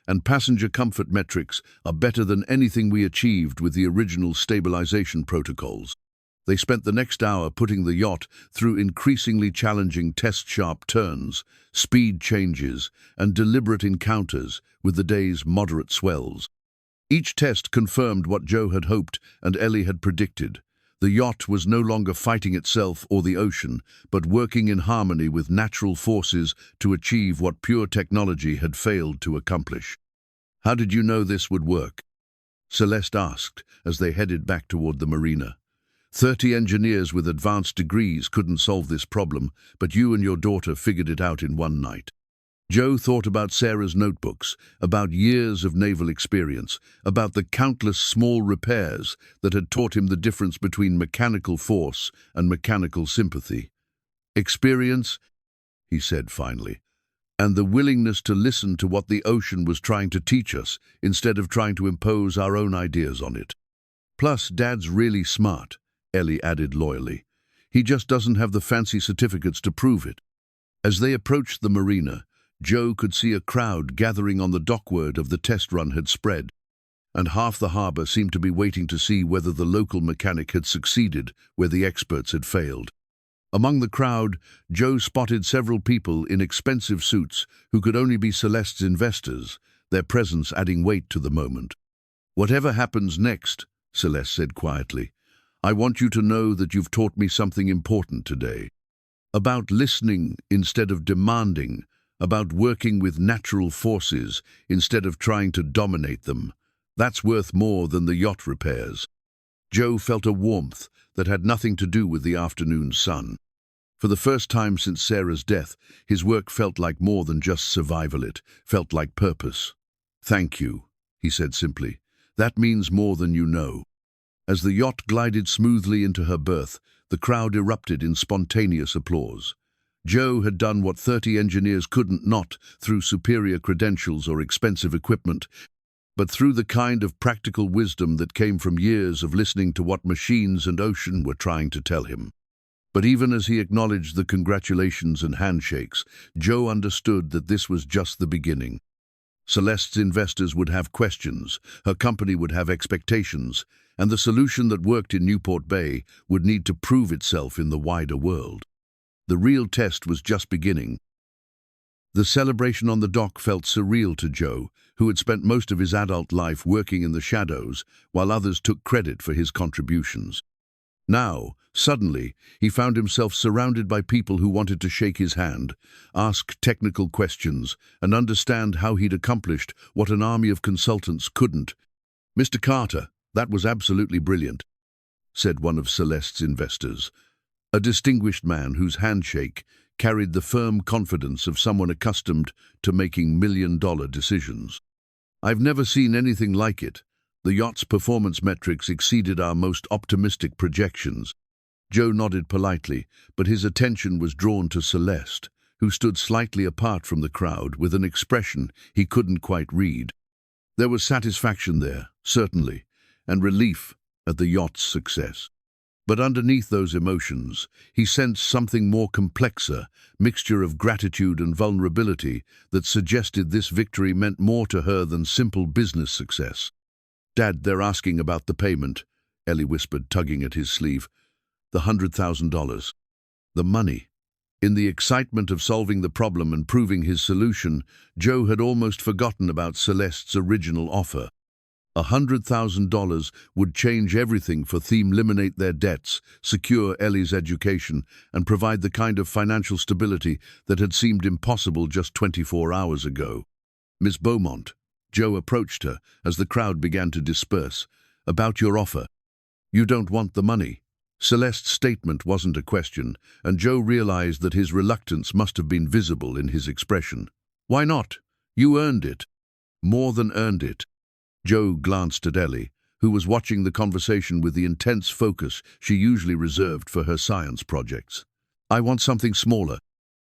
"And passenger comfort metrics are better than anything we achieved with the original stabilization protocols." They spent the next hour putting the yacht through increasingly challenging test-sharp turns, speed changes, and deliberate encounters with the day's moderate swells. Each test confirmed what Joe had hoped and Ellie had predicted. The yacht was no longer fighting itself or the ocean, but working in harmony with natural forces to achieve what pure technology had failed to accomplish. "How did you know this would work?" Celeste asked as they headed back toward the marina. 30 engineers with advanced degrees couldn't solve this problem, but you and your daughter figured it out in one night. Joe thought about Sarah's notebooks, about years of naval experience, about the countless small repairs that had taught him the difference between mechanical force and mechanical sympathy. "Experience," he said finally, "and the willingness to listen to what the ocean was trying to teach us instead of trying to impose our own ideas on it. Plus, Dad's really smart," Ellie added loyally. "He just doesn't have the fancy certificates to prove it." As they approached the marina, Joe could see a crowd gathering on the dockward of the test run had spread, and half the harbor seemed to be waiting to see whether the local mechanic had succeeded where the experts had failed. Among the crowd, Joe spotted several people in expensive suits who could only be Celeste's investors, their presence adding weight to the moment. "Whatever happens next," Celeste said quietly, "I want you to know that you've taught me something important today. About listening instead of demanding, about working with natural forces instead of trying to dominate them. That's worth more than the yacht repairs." Joe felt a warmth that had nothing to do with the afternoon sun. For the first time since Sarah's death, his work felt like more than just survival. It felt like purpose. "Thank you," he said simply. "That means more than you know." As the yacht glided smoothly into her berth, the crowd erupted in spontaneous applause. Joe had done what 30 engineers couldn't, not through superior credentials or expensive equipment, but through the kind of practical wisdom that came from years of listening to what machines and ocean were trying to tell him. But even as he acknowledged the congratulations and handshakes, Joe understood that this was just the beginning. Celeste's investors would have questions, her company would have expectations, and the solution that worked in Newport Bay would need to prove itself in the wider world. The real test was just beginning. The celebration on the dock felt surreal to Joe, who had spent most of his adult life working in the shadows, while others took credit for his contributions. Now, suddenly, he found himself surrounded by people who wanted to shake his hand, ask technical questions, and understand how he'd accomplished what an army of consultants couldn't. "Mr. Carter, that was absolutely brilliant," said one of Celeste's investors, a distinguished man whose handshake carried the firm confidence of someone accustomed to making million-dollar decisions. "I've never seen anything like it. The yacht's performance metrics exceeded our most optimistic projections." Joe nodded politely, but his attention was drawn to Celeste, who stood slightly apart from the crowd with an expression he couldn't quite read. There was satisfaction there, certainly, and relief at the yacht's success. But underneath those emotions, he sensed something more complexer, mixture of gratitude and vulnerability that suggested this victory meant more to her than simple business success. "Dad, they're asking about the payment," Ellie whispered, tugging at his sleeve. "The $100,000. The money." In the excitement of solving the problem and proving his solution, Joe had almost forgotten about Celeste's original offer. $100,000 would change everything for them, eliminate their debts, secure Ellie's education, and provide the kind of financial stability that had seemed impossible just 24 hours ago. "Miss Beaumont," Joe approached her as the crowd began to disperse. "About your offer. You don't want the money." Celeste's statement wasn't a question, and Joe realized that his reluctance must have been visible in his expression. "Why not? You earned it. More than earned it." Joe glanced at Ellie, who was watching the conversation with the intense focus she usually reserved for her science projects. "I want something smaller,"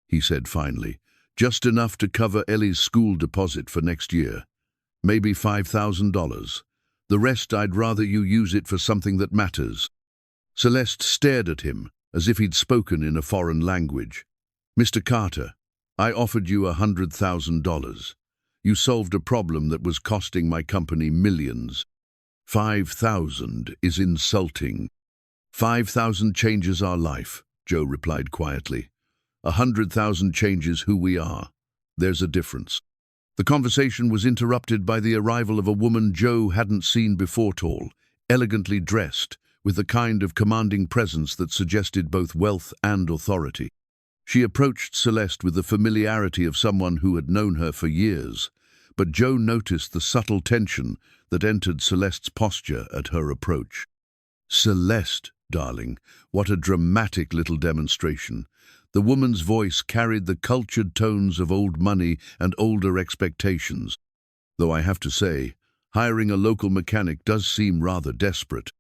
he said finally, "just enough to cover Ellie's school deposit for next year. Maybe $5,000. The rest I'd rather you use it for something that matters." Celeste stared at him, as if he'd spoken in a foreign language. "Mr. Carter, I offered you $100,000. You solved a problem that was costing my company millions. 5,000 is insulting." 5,000 changes our life, Joe replied quietly. 100,000 changes who we are. There's a difference. The conversation was interrupted by the arrival of a woman Joe hadn't seen before, tall, elegantly dressed, with the kind of commanding presence that suggested both wealth and authority. She approached Celeste with the familiarity of someone who had known her for years, but Joe noticed the subtle tension that entered Celeste's posture at her approach. "Celeste, darling, what a dramatic little demonstration." The woman's voice carried the cultured tones of old money and older expectations. "Though I have to say, hiring a local mechanic does seem rather desperate."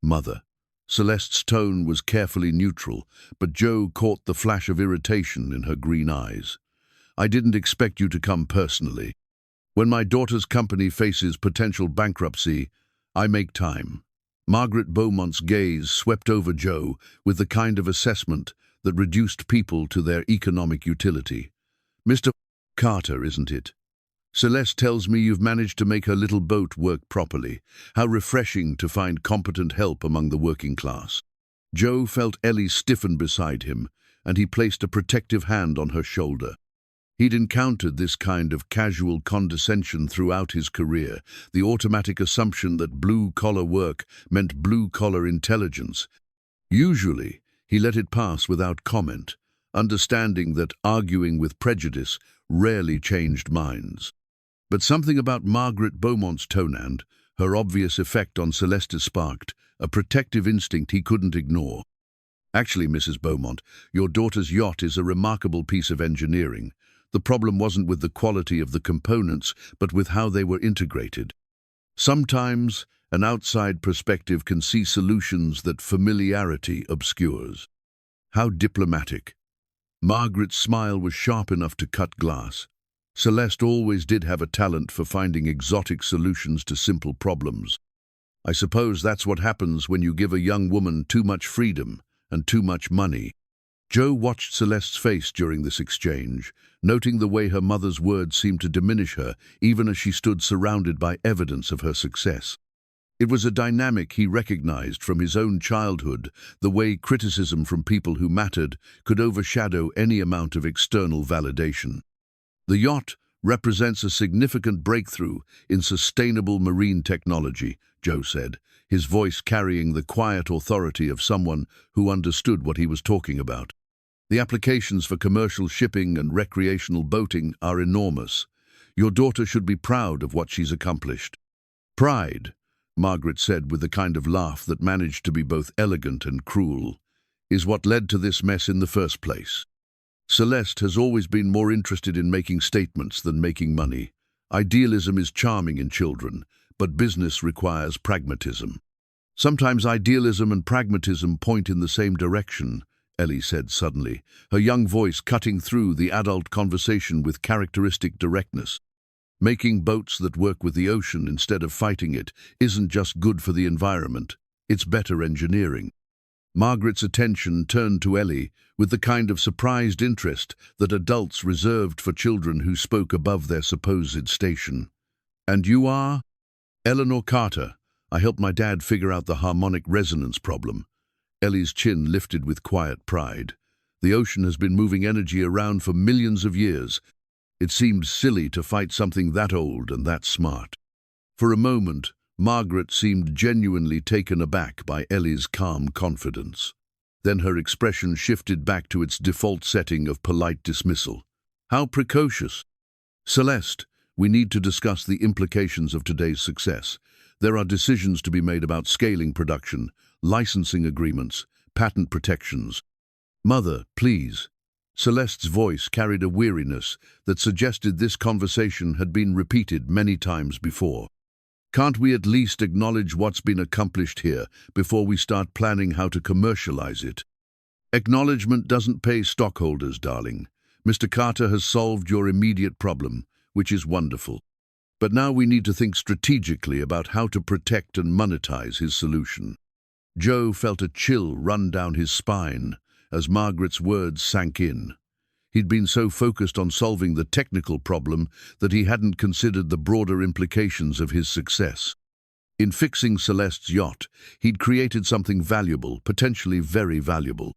"Mother." Celeste's tone was carefully neutral, but Joe caught the flash of irritation in her green eyes. "I didn't expect you to come personally. When my daughter's company faces potential bankruptcy, I make time." Margaret Beaumont's gaze swept over Joe with the kind of assessment that reduced people to their economic utility. "Mr. Carter, isn't it? Celeste tells me you've managed to make her little boat work properly. How refreshing to find competent help among the working class." Joe felt Ellie stiffen beside him, and he placed a protective hand on her shoulder. He'd encountered this kind of casual condescension throughout his career, the automatic assumption that blue-collar work meant blue-collar intelligence. Usually, he let it pass without comment, understanding that arguing with prejudice rarely changed minds. But something about Margaret Beaumont's tone, her obvious effect on Celeste, sparked a protective instinct he couldn't ignore. "Actually, Mrs. Beaumont, your daughter's yacht is a remarkable piece of engineering. The problem wasn't with the quality of the components, but with how they were integrated. Sometimes, an outside perspective can see solutions that familiarity obscures." How diplomatic. Margaret's smile was sharp enough to cut glass. Celeste always did have a talent for finding exotic solutions to simple problems. "I suppose that's what happens when you give a young woman too much freedom and too much money." Joe watched Celeste's face during this exchange, noting the way her mother's words seemed to diminish her, even as she stood surrounded by evidence of her success. It was a dynamic he recognized from his own childhood, the way criticism from people who mattered could overshadow any amount of external validation. "The yacht represents a significant breakthrough in sustainable marine technology," Joe said, his voice carrying the quiet authority of someone who understood what he was talking about. "The applications for commercial shipping and recreational boating are enormous. Your daughter should be proud of what she's accomplished." "Pride," Margaret said with a kind of laugh that managed to be both elegant and cruel, "is what led to this mess in the first place. Celeste has always been more interested in making statements than making money. Idealism is charming in children, but business requires pragmatism." "Sometimes idealism and pragmatism point in the same direction," Ellie said suddenly, her young voice cutting through the adult conversation with characteristic directness. "Making boats that work with the ocean instead of fighting it isn't just good for the environment, it's better engineering." Margaret's attention turned to Ellie with the kind of surprised interest that adults reserved for children who spoke above their supposed station. "And you are?" "Eleanor Carter. I helped my dad figure out the harmonic resonance problem." Ellie's chin lifted with quiet pride. "The ocean has been moving energy around for millions of years. It seemed silly to fight something that old and that smart." For a moment, Margaret seemed genuinely taken aback by Ellie's calm confidence. Then her expression shifted back to its default setting of polite dismissal. "How precocious." "Celeste, we need to discuss the implications of today's success. There are decisions to be made about scaling production, licensing agreements, patent protections." "Mother, please." Celeste's voice carried a weariness that suggested this conversation had been repeated many times before. "Can't we at least acknowledge what's been accomplished here before we start planning how to commercialize it?" "Acknowledgement doesn't pay stockholders, darling. Mr. Carter has solved your immediate problem, which is wonderful. But now we need to think strategically about how to protect and monetize his solution." Joe felt a chill run down his spine as Margaret's words sank in. He'd been so focused on solving the technical problem that he hadn't considered the broader implications of his success. In fixing Celeste's yacht, he'd created something valuable, potentially very valuable.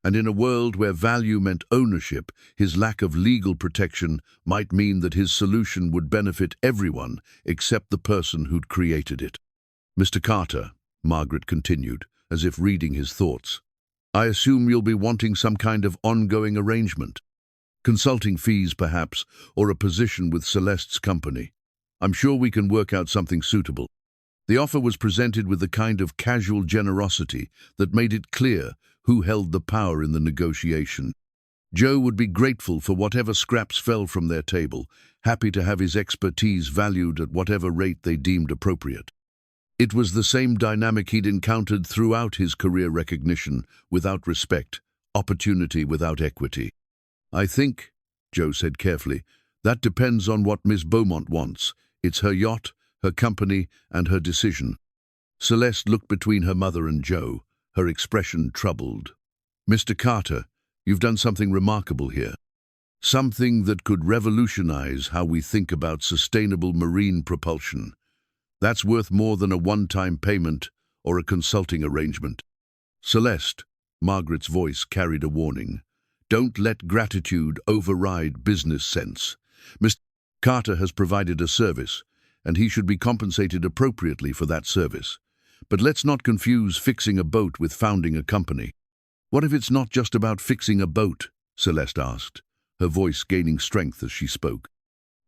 And in a world where value meant ownership, his lack of legal protection might mean that his solution would benefit everyone except the person who'd created it. "Mr. Carter," Margaret continued, as if reading his thoughts, "I assume you'll be wanting some kind of ongoing arrangement. Consulting fees, perhaps, or a position with Celeste's company. I'm sure we can work out something suitable." The offer was presented with the kind of casual generosity that made it clear who held the power in the negotiation. Joe would be grateful for whatever scraps fell from their table, happy to have his expertise valued at whatever rate they deemed appropriate. It was the same dynamic he'd encountered throughout his career: recognition without respect, opportunity without equity. "I think," Joe said carefully, "that depends on what Miss Beaumont wants. It's her yacht, her company, and her decision." Celeste looked between her mother and Joe, her expression troubled. "Mr. Carter, you've done something remarkable here. Something that could revolutionize how we think about sustainable marine propulsion. That's worth more than a one-time payment or a consulting arrangement." "Celeste," Margaret's voice carried a warning, "don't let gratitude override business sense. Mr. Carter has provided a service, and he should be compensated appropriately for that service. But let's not confuse fixing a boat with founding a company." "What if it's not just about fixing a boat?" Celeste asked, her voice gaining strength as she spoke.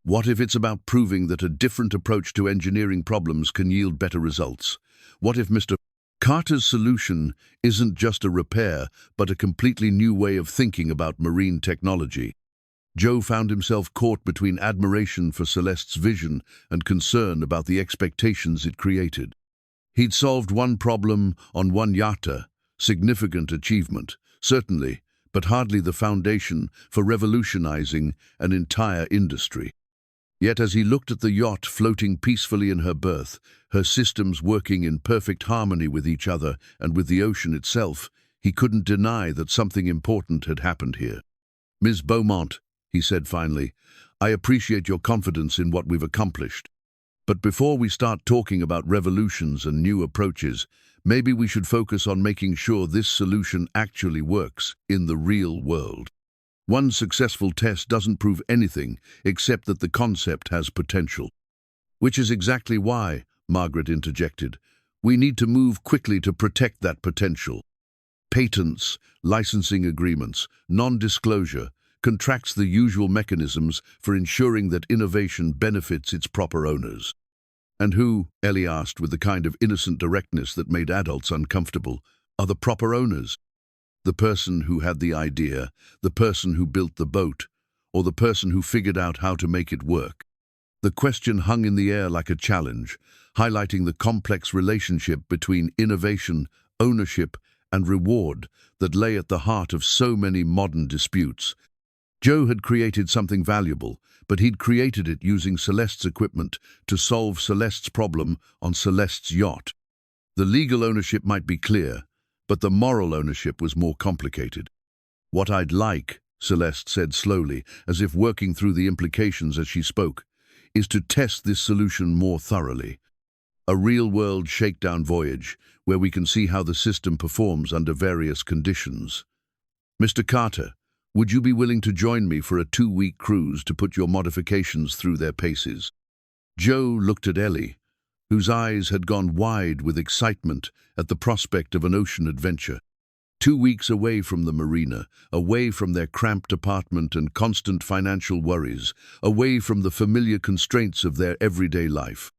"What if it's about proving that a different approach to engineering problems can yield better results? What if Mr. Carter's solution isn't just a repair, but a completely new way of thinking about marine technology?" Joe found himself caught between admiration for Celeste's vision and concern about the expectations it created. He'd solved one problem on one yacht, significant achievement, certainly, but hardly the foundation for revolutionizing an entire industry. Yet as he looked at the yacht floating peacefully in her berth, her systems working in perfect harmony with each other and with the ocean itself, he couldn't deny that something important had happened here. "Ms. Beaumont," he said finally, "I appreciate your confidence in what we've accomplished. But before we start talking about revolutions and new approaches, maybe we should focus on making sure this solution actually works in the real world. One successful test doesn't prove anything except that the concept has potential." "Which is exactly why," Margaret interjected, "we need to move quickly to protect that potential. Patents, licensing agreements, non-disclosure, contracts, the usual mechanisms for ensuring that innovation benefits its proper owners." "And who," Ellie asked with the kind of innocent directness that made adults uncomfortable, "are the proper owners? The person who had the idea, the person who built the boat, or the person who figured out how to make it work?" The question hung in the air like a challenge, highlighting the complex relationship between innovation, ownership, and reward that lay at the heart of so many modern disputes. Joe had created something valuable, but he'd created it using Celeste's equipment to solve Celeste's problem on Celeste's yacht. The legal ownership might be clear, but the moral ownership was more complicated. "What I'd like," Celeste said slowly, as if working through the implications as she spoke, "is to test this solution more thoroughly. A real-world shakedown voyage, where we can see how the system performs under various conditions. Mr. Carter, would you be willing to join me for a 2-week cruise to put your modifications through their paces?" Joe looked at Ellie, whose eyes had gone wide with excitement at the prospect of an ocean adventure. 2 weeks away from the marina, away from their cramped apartment and constant financial worries, away from the familiar constraints of their everyday life.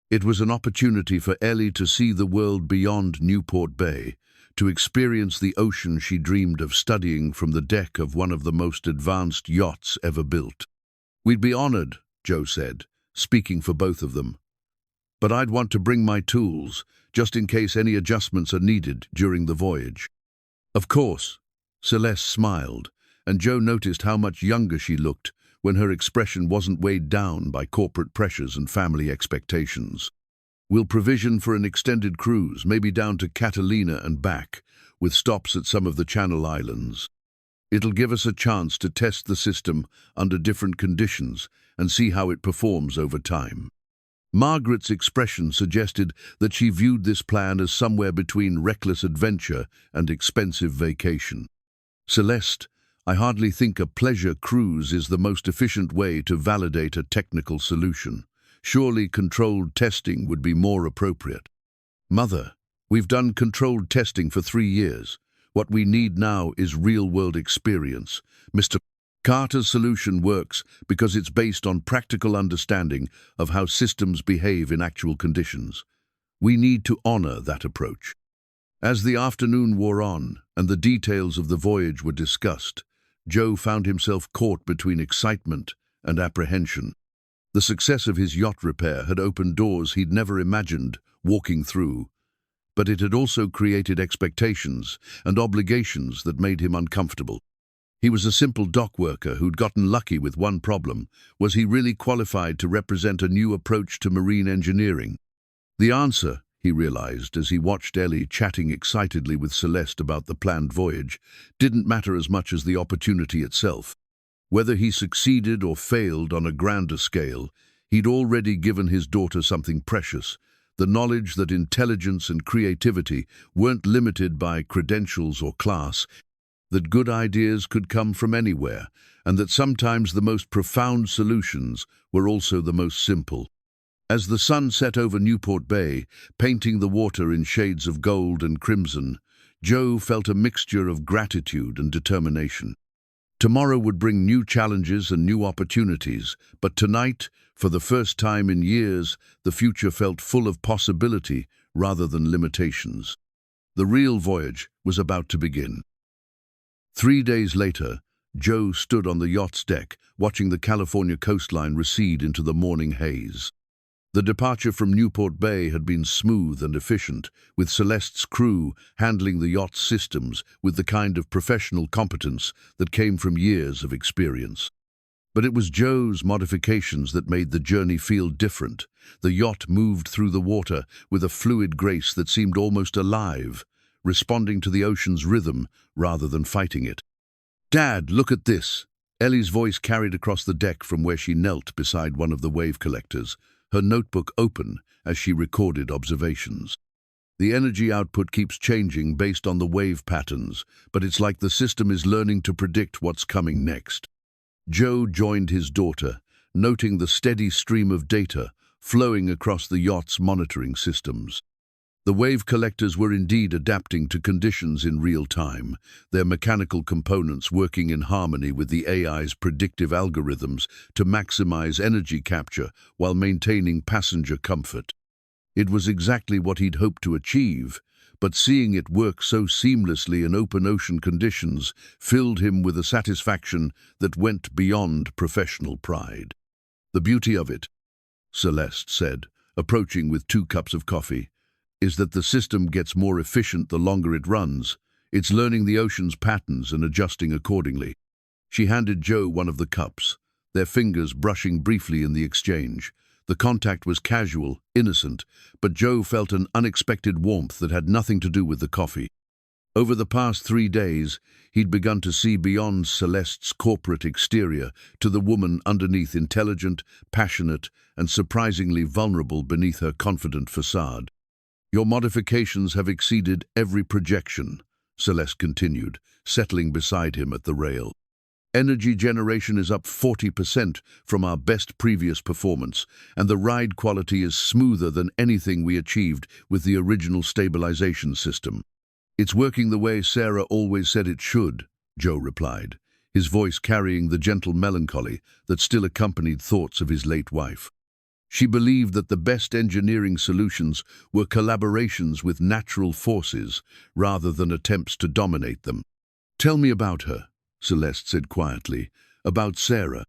It was an opportunity for Ellie to see the world beyond Newport Bay, to experience the ocean she dreamed of studying from the deck of one of the most advanced yachts ever built. "We'd be honored," Joe said, speaking for both of them. "But I'd want to bring my tools, just in case any adjustments are needed during the voyage." "Of course," Celeste smiled, and Joe noticed how much younger she looked when her expression wasn't weighed down by corporate pressures and family expectations. "We'll provision for an extended cruise, maybe down to Catalina and back, with stops at some of the Channel Islands. It'll give us a chance to test the system under different conditions and see how it performs over time." Margaret's expression suggested that she viewed this plan as somewhere between reckless adventure and expensive vacation. Celeste, I hardly think a pleasure cruise is the most efficient way to validate a technical solution. Surely controlled testing would be more appropriate. Mother, we've done controlled testing for 3 years. What we need now is real-world experience. Mr. Carter's solution works because it's based on practical understanding of how systems behave in actual conditions. We need to honor that approach. As the afternoon wore on and the details of the voyage were discussed, Joe found himself caught between excitement and apprehension. The success of his yacht repair had opened doors he'd never imagined walking through, but it had also created expectations and obligations that made him uncomfortable. He was a simple dock worker who'd gotten lucky with one problem. Was he really qualified to represent a new approach to marine engineering? The answer, he realized as he watched Ellie chatting excitedly with Celeste about the planned voyage, didn't matter as much as the opportunity itself. Whether he succeeded or failed on a grander scale, he'd already given his daughter something precious, the knowledge that intelligence and creativity weren't limited by credentials or class, that good ideas could come from anywhere, and that sometimes the most profound solutions were also the most simple. As the sun set over Newport Bay, painting the water in shades of gold and crimson, Joe felt a mixture of gratitude and determination. Tomorrow would bring new challenges and new opportunities, but tonight, for the first time in years, the future felt full of possibility rather than limitations. The real voyage was about to begin. 3 days later, Joe stood on the yacht's deck, watching the California coastline recede into the morning haze. The departure from Newport Bay had been smooth and efficient, with Celeste's crew handling the yacht's systems with the kind of professional competence that came from years of experience. But it was Joe's modifications that made the journey feel different. The yacht moved through the water with a fluid grace that seemed almost alive, responding to the ocean's rhythm rather than fighting it. "Dad, look at this!" Ellie's voice carried across the deck from where she knelt beside one of the wave collectors, her notebook open as she recorded observations. The energy output keeps changing based on the wave patterns, but it's like the system is learning to predict what's coming next. Joe joined his daughter, noting the steady stream of data flowing across the yacht's monitoring systems. The wave collectors were indeed adapting to conditions in real time, their mechanical components working in harmony with the AI's predictive algorithms to maximize energy capture while maintaining passenger comfort. It was exactly what he'd hoped to achieve, but seeing it work so seamlessly in open ocean conditions filled him with a satisfaction that went beyond professional pride. "The beauty of it," Celeste said, approaching with 2 cups of coffee, "is that the system gets more efficient the longer it runs. It's learning the ocean's patterns and adjusting accordingly." She handed Joe one of the cups, their fingers brushing briefly in the exchange. The contact was casual, innocent, but Joe felt an unexpected warmth that had nothing to do with the coffee. Over the past 3 days, he'd begun to see beyond Celeste's corporate exterior to the woman underneath, intelligent, passionate, and surprisingly vulnerable beneath her confident facade. "Your modifications have exceeded every projection," Celeste continued, settling beside him at the rail. "Energy generation is up 40% from our best previous performance, and the ride quality is smoother than anything we achieved with the original stabilization system." "It's working the way Sarah always said it should," Joe replied, his voice carrying the gentle melancholy that still accompanied thoughts of his late wife. She believed that the best engineering solutions were collaborations with natural forces rather than attempts to dominate them. "Tell me about her," Celeste said quietly, "about Sarah."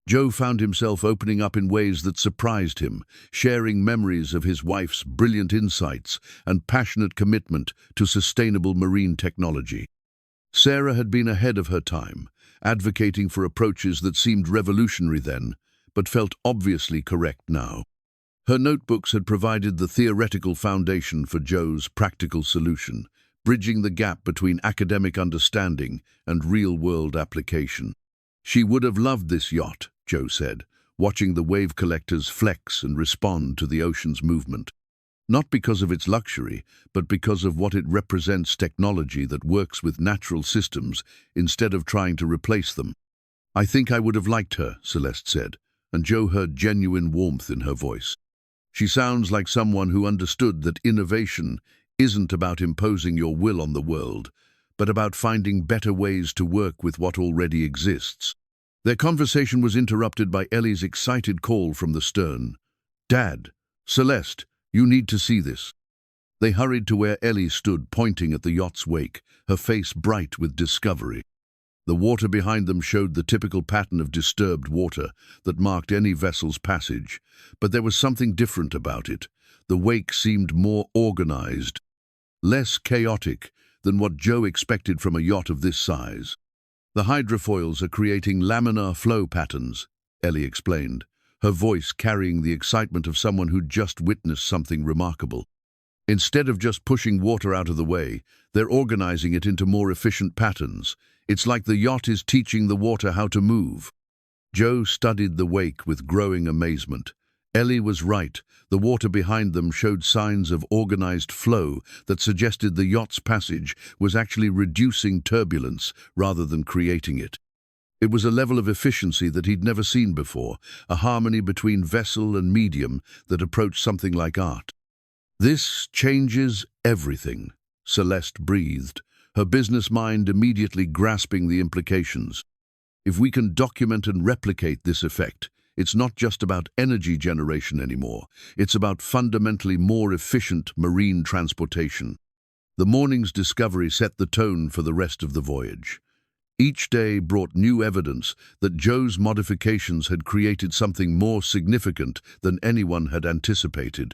Joe found himself opening up in ways that surprised him, sharing memories of his wife's brilliant insights and passionate commitment to sustainable marine technology. Sarah had been ahead of her time, advocating for approaches that seemed revolutionary then, but felt obviously correct now. Her notebooks had provided the theoretical foundation for Joe's practical solution, bridging the gap between academic understanding and real-world application. "She would have loved this yacht," Joe said, watching the wave collectors flex and respond to the ocean's movement. Not because of its luxury, but because of what it represents: technology that works with natural systems instead of trying to replace them. "I think I would have liked her," Celeste said, and Joe heard genuine warmth in her voice. "She sounds like someone who understood that innovation isn't about imposing your will on the world, but about finding better ways to work with what already exists." Their conversation was interrupted by Ellie's excited call from the stern. "Dad, Celeste, you need to see this." They hurried to where Ellie stood, pointing at the yacht's wake, her face bright with discovery. The water behind them showed the typical pattern of disturbed water that marked any vessel's passage, but there was something different about it. The wake seemed more organized, less chaotic than what Joe expected from a yacht of this size. "The hydrofoils are creating laminar flow patterns," Ellie explained, her voice carrying the excitement of someone who'd just witnessed something remarkable. "Instead of just pushing water out of the way, they're organizing it into more efficient patterns. It's like the yacht is teaching the water how to move." Joe studied the wake with growing amazement. Ellie was right. The water behind them showed signs of organized flow that suggested the yacht's passage was actually reducing turbulence rather than creating it. It was a level of efficiency that he'd never seen before, a harmony between vessel and medium that approached something like art. "This changes everything," Celeste breathed, her business mind immediately grasping the implications. "If we can document and replicate this effect, it's not just about energy generation anymore. It's about fundamentally more efficient marine transportation." The morning's discovery set the tone for the rest of the voyage. Each day brought new evidence that Joe's modifications had created something more significant than anyone had anticipated.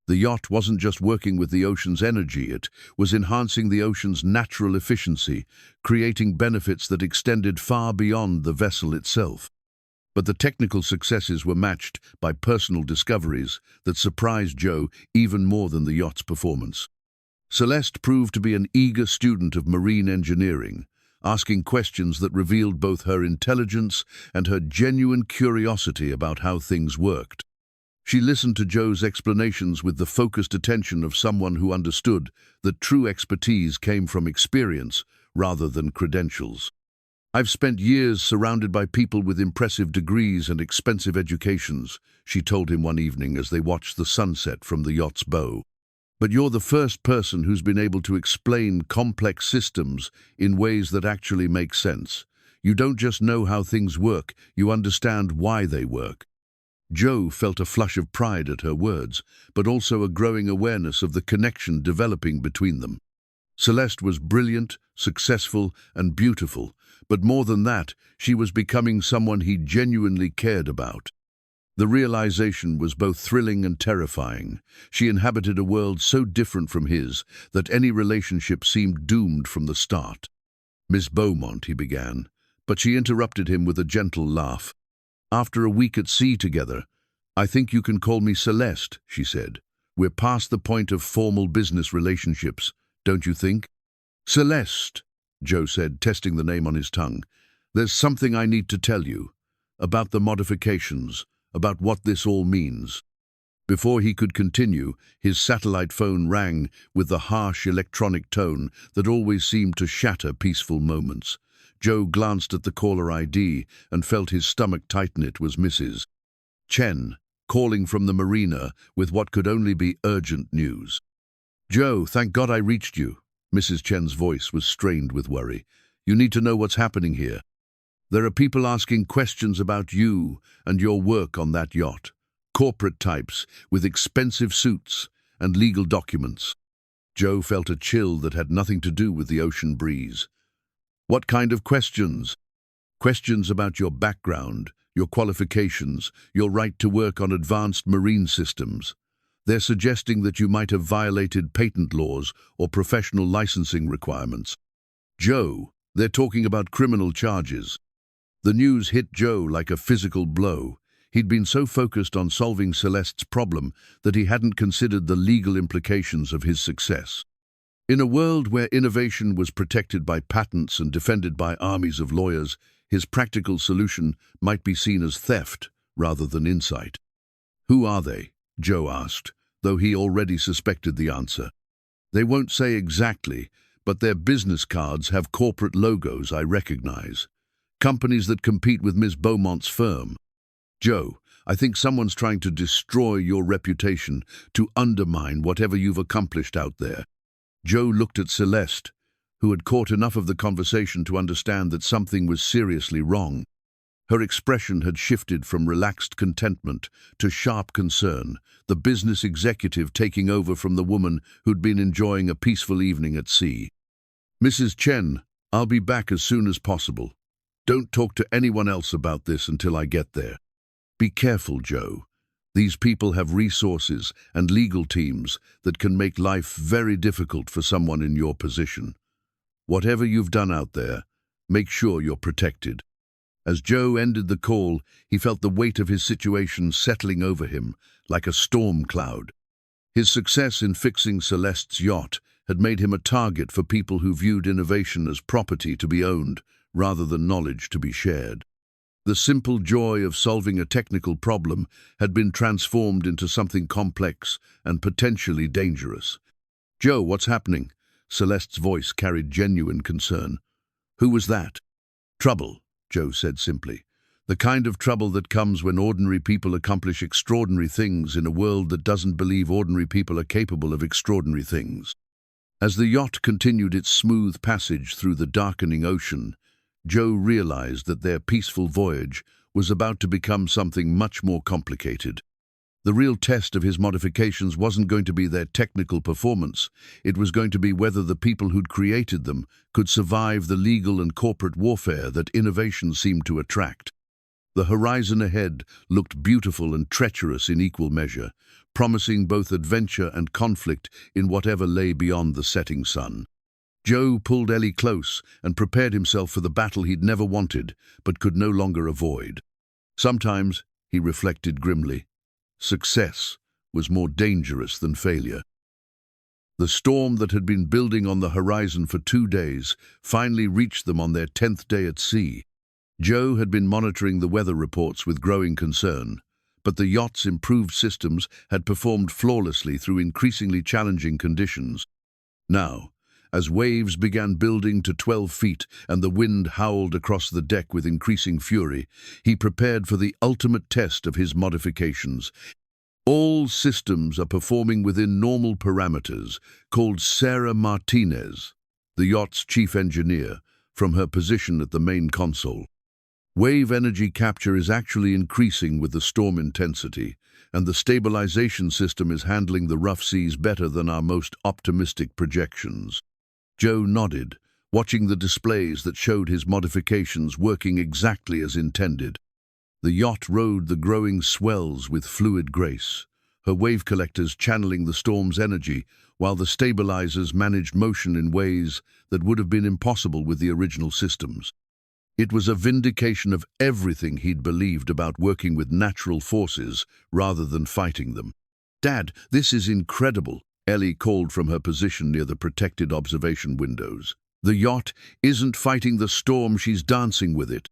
The yacht wasn't just working with the ocean's energy, it was enhancing the ocean's natural efficiency, creating benefits that extended far beyond the vessel itself. But the technical successes were matched by personal discoveries that surprised Joe even more than the yacht's performance. Celeste proved to be an eager student of marine engineering, asking questions that revealed both her intelligence and her genuine curiosity about how things worked. She listened to Joe's explanations with the focused attention of someone who understood that true expertise came from experience rather than credentials. "I've spent years surrounded by people with impressive degrees and expensive educations," she told him one evening as they watched the sunset from the yacht's bow. "But you're the first person who's been able to explain complex systems in ways that actually make sense. You don't just know how things work, you understand why they work." Joe felt a flush of pride at her words, but also a growing awareness of the connection developing between them. Celeste was brilliant, successful, and beautiful, but more than that, she was becoming someone he genuinely cared about. The realization was both thrilling and terrifying. She inhabited a world so different from his that any relationship seemed doomed from the start. "Miss Beaumont," he began, but she interrupted him with a gentle laugh. "After a week at sea together, I think you can call me Celeste," she said. "We're past the point of formal business relationships, don't you think?" "Celeste," Joe said, testing the name on his tongue. "There's something I need to tell you. About the modifications, about what this all means." Before he could continue, his satellite phone rang with the harsh electronic tone that always seemed to shatter peaceful moments. Joe glanced at the caller ID and felt his stomach tighten. It was Mrs. Chen, calling from the marina with what could only be urgent news. "Joe, thank God I reached you." Mrs. Chen's voice was strained with worry. "You need to know what's happening here. There are people asking questions about you and your work on that yacht. Corporate types with expensive suits and legal documents." Joe felt a chill that had nothing to do with the ocean breeze. "What kind of questions?" "Questions about your background, your qualifications, your right to work on advanced marine systems. They're suggesting that you might have violated patent laws or professional licensing requirements." "Joe, they're talking about criminal charges." The news hit Joe like a physical blow. He'd been so focused on solving Celeste's problem that he hadn't considered the legal implications of his success. In a world where innovation was protected by patents and defended by armies of lawyers, his practical solution might be seen as theft rather than insight. "Who are they?" Joe asked, though he already suspected the answer. "They won't say exactly, but their business cards have corporate logos I recognize. Companies that compete with Miss Beaumont's firm. Joe, I think someone's trying to destroy your reputation, to undermine whatever you've accomplished out there." Joe looked at Celeste, who had caught enough of the conversation to understand that something was seriously wrong. Her expression had shifted from relaxed contentment to sharp concern, the business executive taking over from the woman who'd been enjoying a peaceful evening at sea. "Mrs. Chen, I'll be back as soon as possible. Don't talk to anyone else about this until I get there. Be careful, Joe. These people have resources and legal teams that can make life very difficult for someone in your position. Whatever you've done out there, make sure you're protected." As Joe ended the call, he felt the weight of his situation settling over him like a storm cloud. His success in fixing Celeste's yacht had made him a target for people who viewed innovation as property to be owned rather than knowledge to be shared. The simple joy of solving a technical problem had been transformed into something complex and potentially dangerous. "Joe, what's happening?" Celeste's voice carried genuine concern. "Who was that?" "Trouble," Joe said simply. "The kind of trouble that comes when ordinary people accomplish extraordinary things in a world that doesn't believe ordinary people are capable of extraordinary things." As the yacht continued its smooth passage through the darkening ocean, Joe realized that their peaceful voyage was about to become something much more complicated. The real test of his modifications wasn't going to be their technical performance. It was going to be whether the people who'd created them could survive the legal and corporate warfare that innovation seemed to attract. The horizon ahead looked beautiful and treacherous in equal measure, promising both adventure and conflict in whatever lay beyond the setting sun. Joe pulled Ellie close and prepared himself for the battle he'd never wanted, but could no longer avoid. Sometimes, he reflected grimly, success was more dangerous than failure. The storm that had been building on the horizon for 2 days finally reached them on their 10th day at sea. Joe had been monitoring the weather reports with growing concern, but the yacht's improved systems had performed flawlessly through increasingly challenging conditions. Now, as waves began building to 12 feet and the wind howled across the deck with increasing fury, he prepared for the ultimate test of his modifications. "All systems are performing within normal parameters," called Sarah Martinez, the yacht's chief engineer, from her position at the main console. "Wave energy capture is actually increasing with the storm intensity, and the stabilization system is handling the rough seas better than our most optimistic projections." Joe nodded, watching the displays that showed his modifications working exactly as intended. The yacht rode the growing swells with fluid grace, her wave collectors channeling the storm's energy, while the stabilizers managed motion in ways that would have been impossible with the original systems. It was a vindication of everything he'd believed about working with natural forces rather than fighting them. "Dad, this is incredible," Ellie called from her position near the protected observation windows. "The yacht isn't fighting the storm, she's dancing with it."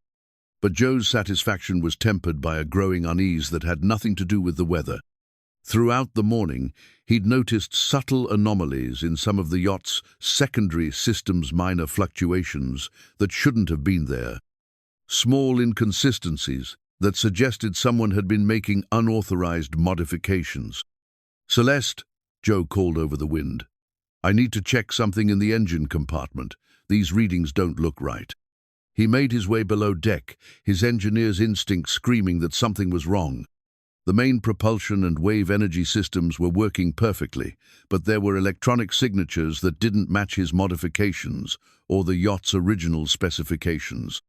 But Joe's satisfaction was tempered by a growing unease that had nothing to do with the weather. Throughout the morning, he'd noticed subtle anomalies in some of the yacht's secondary systems, minor fluctuations that shouldn't have been there. Small inconsistencies that suggested someone had been making unauthorized modifications. "Celeste," Joe called over the wind, "I need to check something in the engine compartment. These readings don't look right." He made his way below deck, his engineer's instinct screaming that something was wrong. The main propulsion and wave energy systems were working perfectly, but there were electronic signatures that didn't match his modifications or the yacht's original specifications.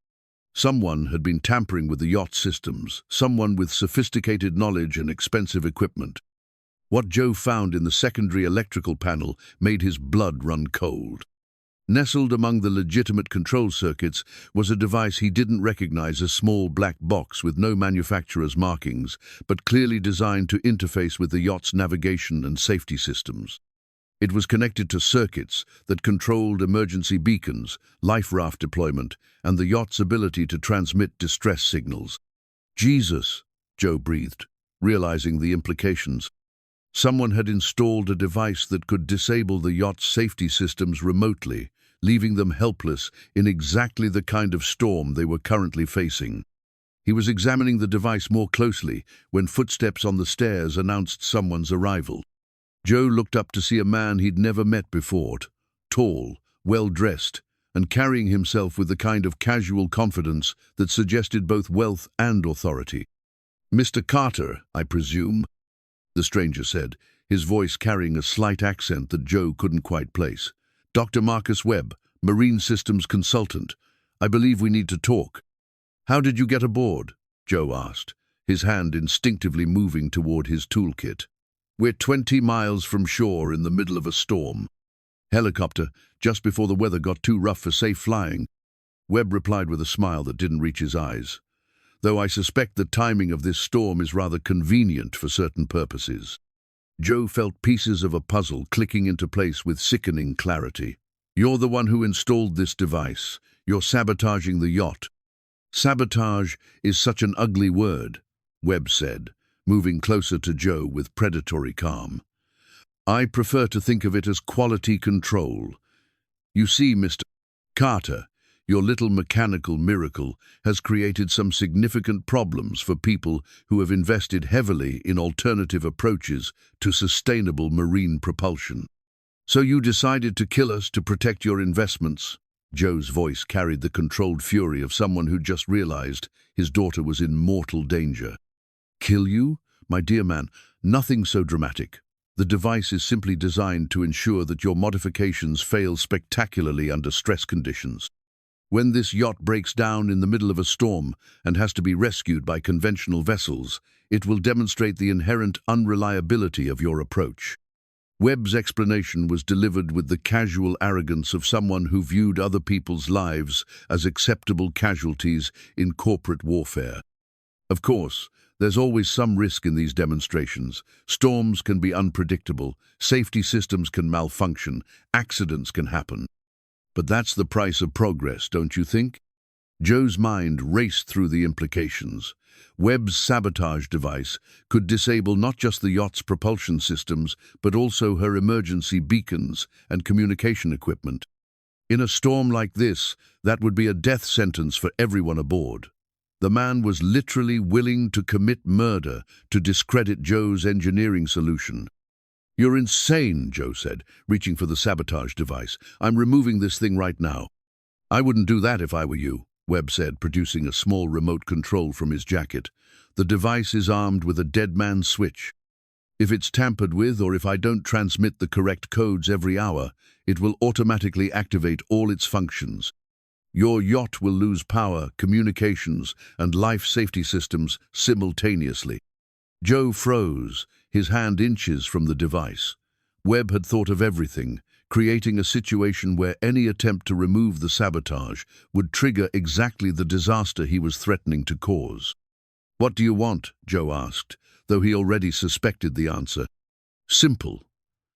Someone had been tampering with the yacht systems, someone with sophisticated knowledge and expensive equipment. What Joe found in the secondary electrical panel made his blood run cold. Nestled among the legitimate control circuits was a device he didn't recognize, a small black box with no manufacturer's markings, but clearly designed to interface with the yacht's navigation and safety systems. It was connected to circuits that controlled emergency beacons, life raft deployment, and the yacht's ability to transmit distress signals. "Jesus," Joe breathed, realizing the implications. Someone had installed a device that could disable the yacht's safety systems remotely, leaving them helpless in exactly the kind of storm they were currently facing. He was examining the device more closely when footsteps on the stairs announced someone's arrival. Joe looked up to see a man he'd never met before, tall, well-dressed, and carrying himself with the kind of casual confidence that suggested both wealth and authority. "Mr. Carter, I presume?" the stranger said, his voice carrying a slight accent that Joe couldn't quite place. "Dr. Marcus Webb, Marine Systems Consultant. I believe we need to talk." "How did you get aboard?" Joe asked, his hand instinctively moving toward his toolkit. "We're 20 miles from shore in the middle of a storm. Helicopter, just before the weather got too rough for safe flying." Webb replied with a smile that didn't reach his eyes. "Though I suspect the timing of this storm is rather convenient for certain purposes." Joe felt pieces of a puzzle clicking into place with sickening clarity. "You're the one who installed this device. You're sabotaging the yacht." "Sabotage is such an ugly word," Webb said, moving closer to Joe with predatory calm. "I prefer to think of it as quality control. You see, Mr. Carter, your little mechanical miracle has created some significant problems for people who have invested heavily in alternative approaches to sustainable marine propulsion. So you decided to kill us to protect your investments?" Joe's voice carried the controlled fury of someone who just realized his daughter was in mortal danger. "Kill you? My dear man, nothing so dramatic. The device is simply designed to ensure that your modifications fail spectacularly under stress conditions. When this yacht breaks down in the middle of a storm and has to be rescued by conventional vessels, it will demonstrate the inherent unreliability of your approach." Webb's explanation was delivered with the casual arrogance of someone who viewed other people's lives as acceptable casualties in corporate warfare. "Of course, there's always some risk in these demonstrations. Storms can be unpredictable, safety systems can malfunction, accidents can happen. But that's the price of progress, don't you think?" Joe's mind raced through the implications. Webb's sabotage device could disable not just the yacht's propulsion systems, but also her emergency beacons and communication equipment. In a storm like this, that would be a death sentence for everyone aboard. The man was literally willing to commit murder to discredit Joe's engineering solution. "You're insane," Joe said, reaching for the sabotage device. "I'm removing this thing right now." "I wouldn't do that if I were you," Webb said, producing a small remote control from his jacket. "The device is armed with a dead man's switch. If it's tampered with or if I don't transmit the correct codes every hour, it will automatically activate all its functions. Your yacht will lose power, communications, and life safety systems simultaneously." Joe froze, his hand inches from the device. Webb had thought of everything, creating a situation where any attempt to remove the sabotage would trigger exactly the disaster he was threatening to cause. "What do you want?" Joe asked, though he already suspected the answer. "Simple.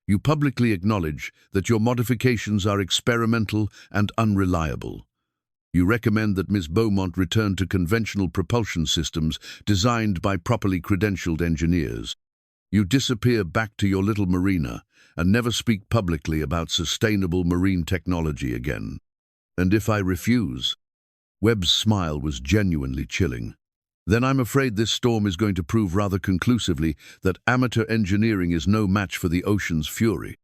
You publicly acknowledge that your modifications are experimental and unreliable. You recommend that Ms. Beaumont return to conventional propulsion systems designed by properly credentialed engineers. You disappear back to your little marina and never speak publicly about sustainable marine technology again. And if I refuse?" Webb's smile was genuinely chilling. "Then I'm afraid this storm is going to prove rather conclusively that amateur engineering is no match for the ocean's fury.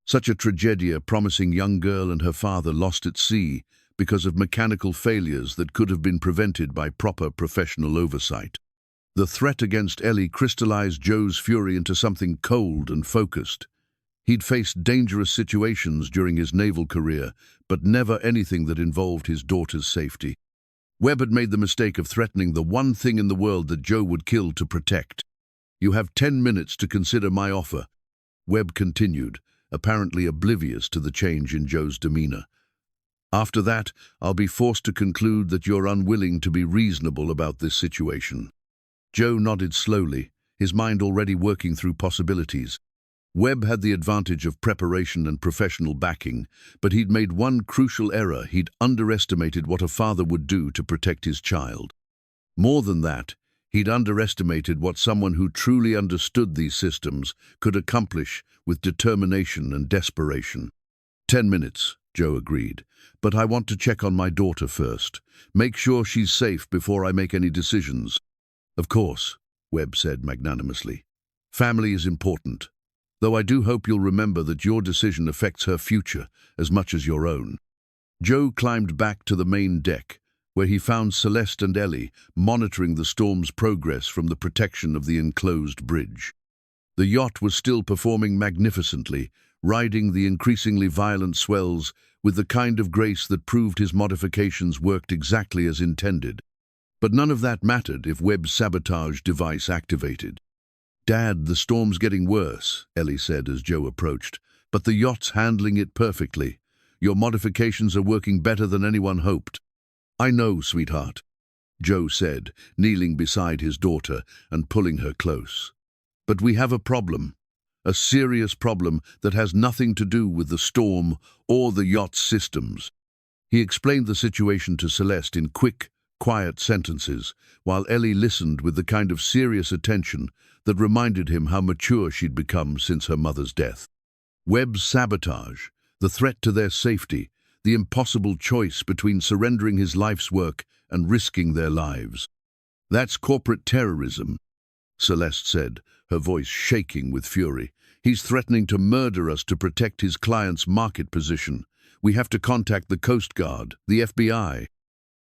Such a tragedia promising young girl and her father lost at sea because of mechanical failures that could have been prevented by proper professional oversight." The threat against Ellie crystallized Joe's fury into something cold and focused. He'd faced dangerous situations during his naval career, but never anything that involved his daughter's safety. Webb had made the mistake of threatening the one thing in the world that Joe would kill to protect. "You have 10 minutes to consider my offer," Webb continued, apparently oblivious to the change in Joe's demeanor. "After that, I'll be forced to conclude that you're unwilling to be reasonable about this situation." Joe nodded slowly, his mind already working through possibilities. Webb had the advantage of preparation and professional backing, but he'd made one crucial error. He'd underestimated what a father would do to protect his child. More than that, He'd underestimated what someone who truly understood these systems could accomplish with determination and desperation. 10 minutes, Joe agreed, but I want to check on my daughter first. Make sure she's safe before I make any decisions. Of course, Webb said magnanimously. Family is important, though I do hope you'll remember that your decision affects her future as much as your own. Joe climbed back to the main deck, where he found Celeste and Ellie monitoring the storm's progress from the protection of the enclosed bridge. The yacht was still performing magnificently, riding the increasingly violent swells with the kind of grace that proved his modifications worked exactly as intended. But none of that mattered if Webb's sabotage device activated. "Dad, the storm's getting worse," Ellie said as Joe approached, "but the yacht's handling it perfectly. Your modifications are working better than anyone hoped." "I know, sweetheart," Joe said, kneeling beside his daughter and pulling her close. "But we have a problem. A serious problem that has nothing to do with the storm or the yacht's systems." He explained the situation to Celeste in quick, quiet sentences, while Ellie listened with the kind of serious attention that reminded him how mature she'd become since her mother's death. Webb's sabotage, the threat to their safety, the impossible choice between surrendering his life's work and risking their lives. "That's corporate terrorism," Celeste said, her voice shaking with fury. "He's threatening to murder us to protect his client's market position. We have to contact the Coast Guard, the FBI."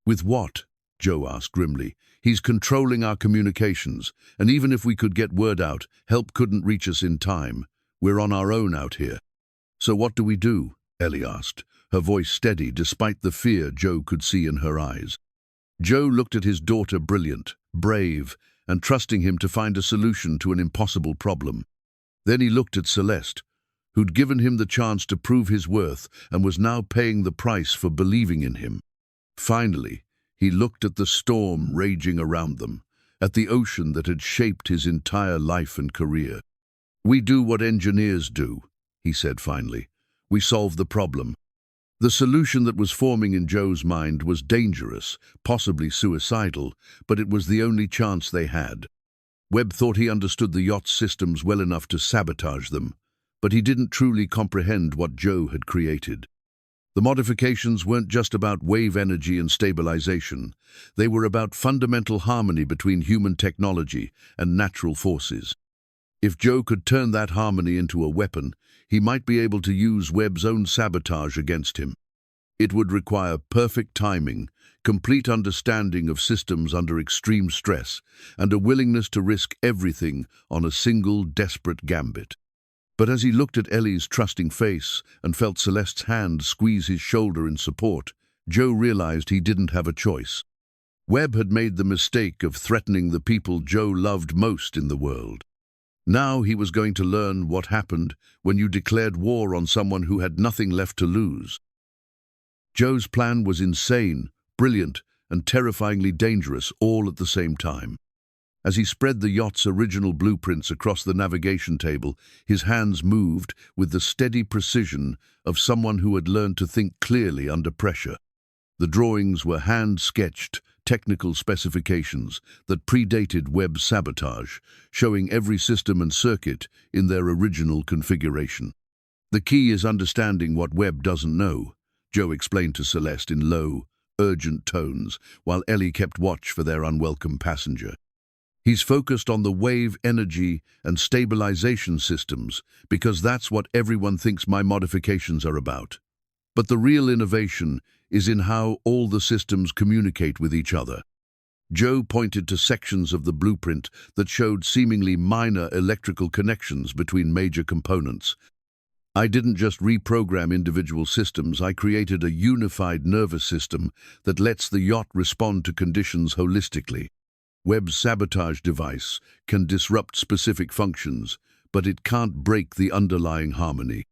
"With what?" Joe asked grimly. "He's controlling our communications, and even if we could get word out, help couldn't reach us in time. We're on our own out here." "So what do we do?" Ellie asked, her voice steady despite the fear Joe could see in her eyes. Joe looked at his daughter, brilliant, brave, and trusting him to find a solution to an impossible problem. Then he looked at Celeste, who'd given him the chance to prove his worth and was now paying the price for believing in him. Finally, he looked at the storm raging around them, at the ocean that had shaped his entire life and career. "We do what engineers do," he said finally. "We solve the problem." The solution that was forming in Joe's mind was dangerous, possibly suicidal, but it was the only chance they had. Webb thought he understood the yacht's systems well enough to sabotage them, but he didn't truly comprehend what Joe had created. The modifications weren't just about wave energy and stabilization. They were about fundamental harmony between human technology and natural forces. If Joe could turn that harmony into a weapon, he might be able to use Webb's own sabotage against him. It would require perfect timing, complete understanding of systems under extreme stress, and a willingness to risk everything on a single desperate gambit. But as he looked at Ellie's trusting face and felt Celeste's hand squeeze his shoulder in support, Joe realized he didn't have a choice. Webb had made the mistake of threatening the people Joe loved most in the world. Now he was going to learn what happened when you declared war on someone who had nothing left to lose. Joe's plan was insane, brilliant, and terrifyingly dangerous all at the same time. As he spread the yacht's original blueprints across the navigation table, his hands moved with the steady precision of someone who had learned to think clearly under pressure. The drawings were hand-sketched, technical specifications that predated Webb's sabotage, showing every system and circuit in their original configuration. "The key is understanding what Webb doesn't know," Joe explained to Celeste in low, urgent tones, while Ellie kept watch for their unwelcome passenger. "He's focused on the wave energy and stabilization systems because that's what everyone thinks my modifications are about. But the real innovation is in how all the systems communicate with each other." Joe pointed to sections of the blueprint that showed seemingly minor electrical connections between major components. "I didn't just reprogram individual systems, I created a unified nervous system that lets the yacht respond to conditions holistically. Webb's sabotage device can disrupt specific functions, but it can't break the underlying harmony."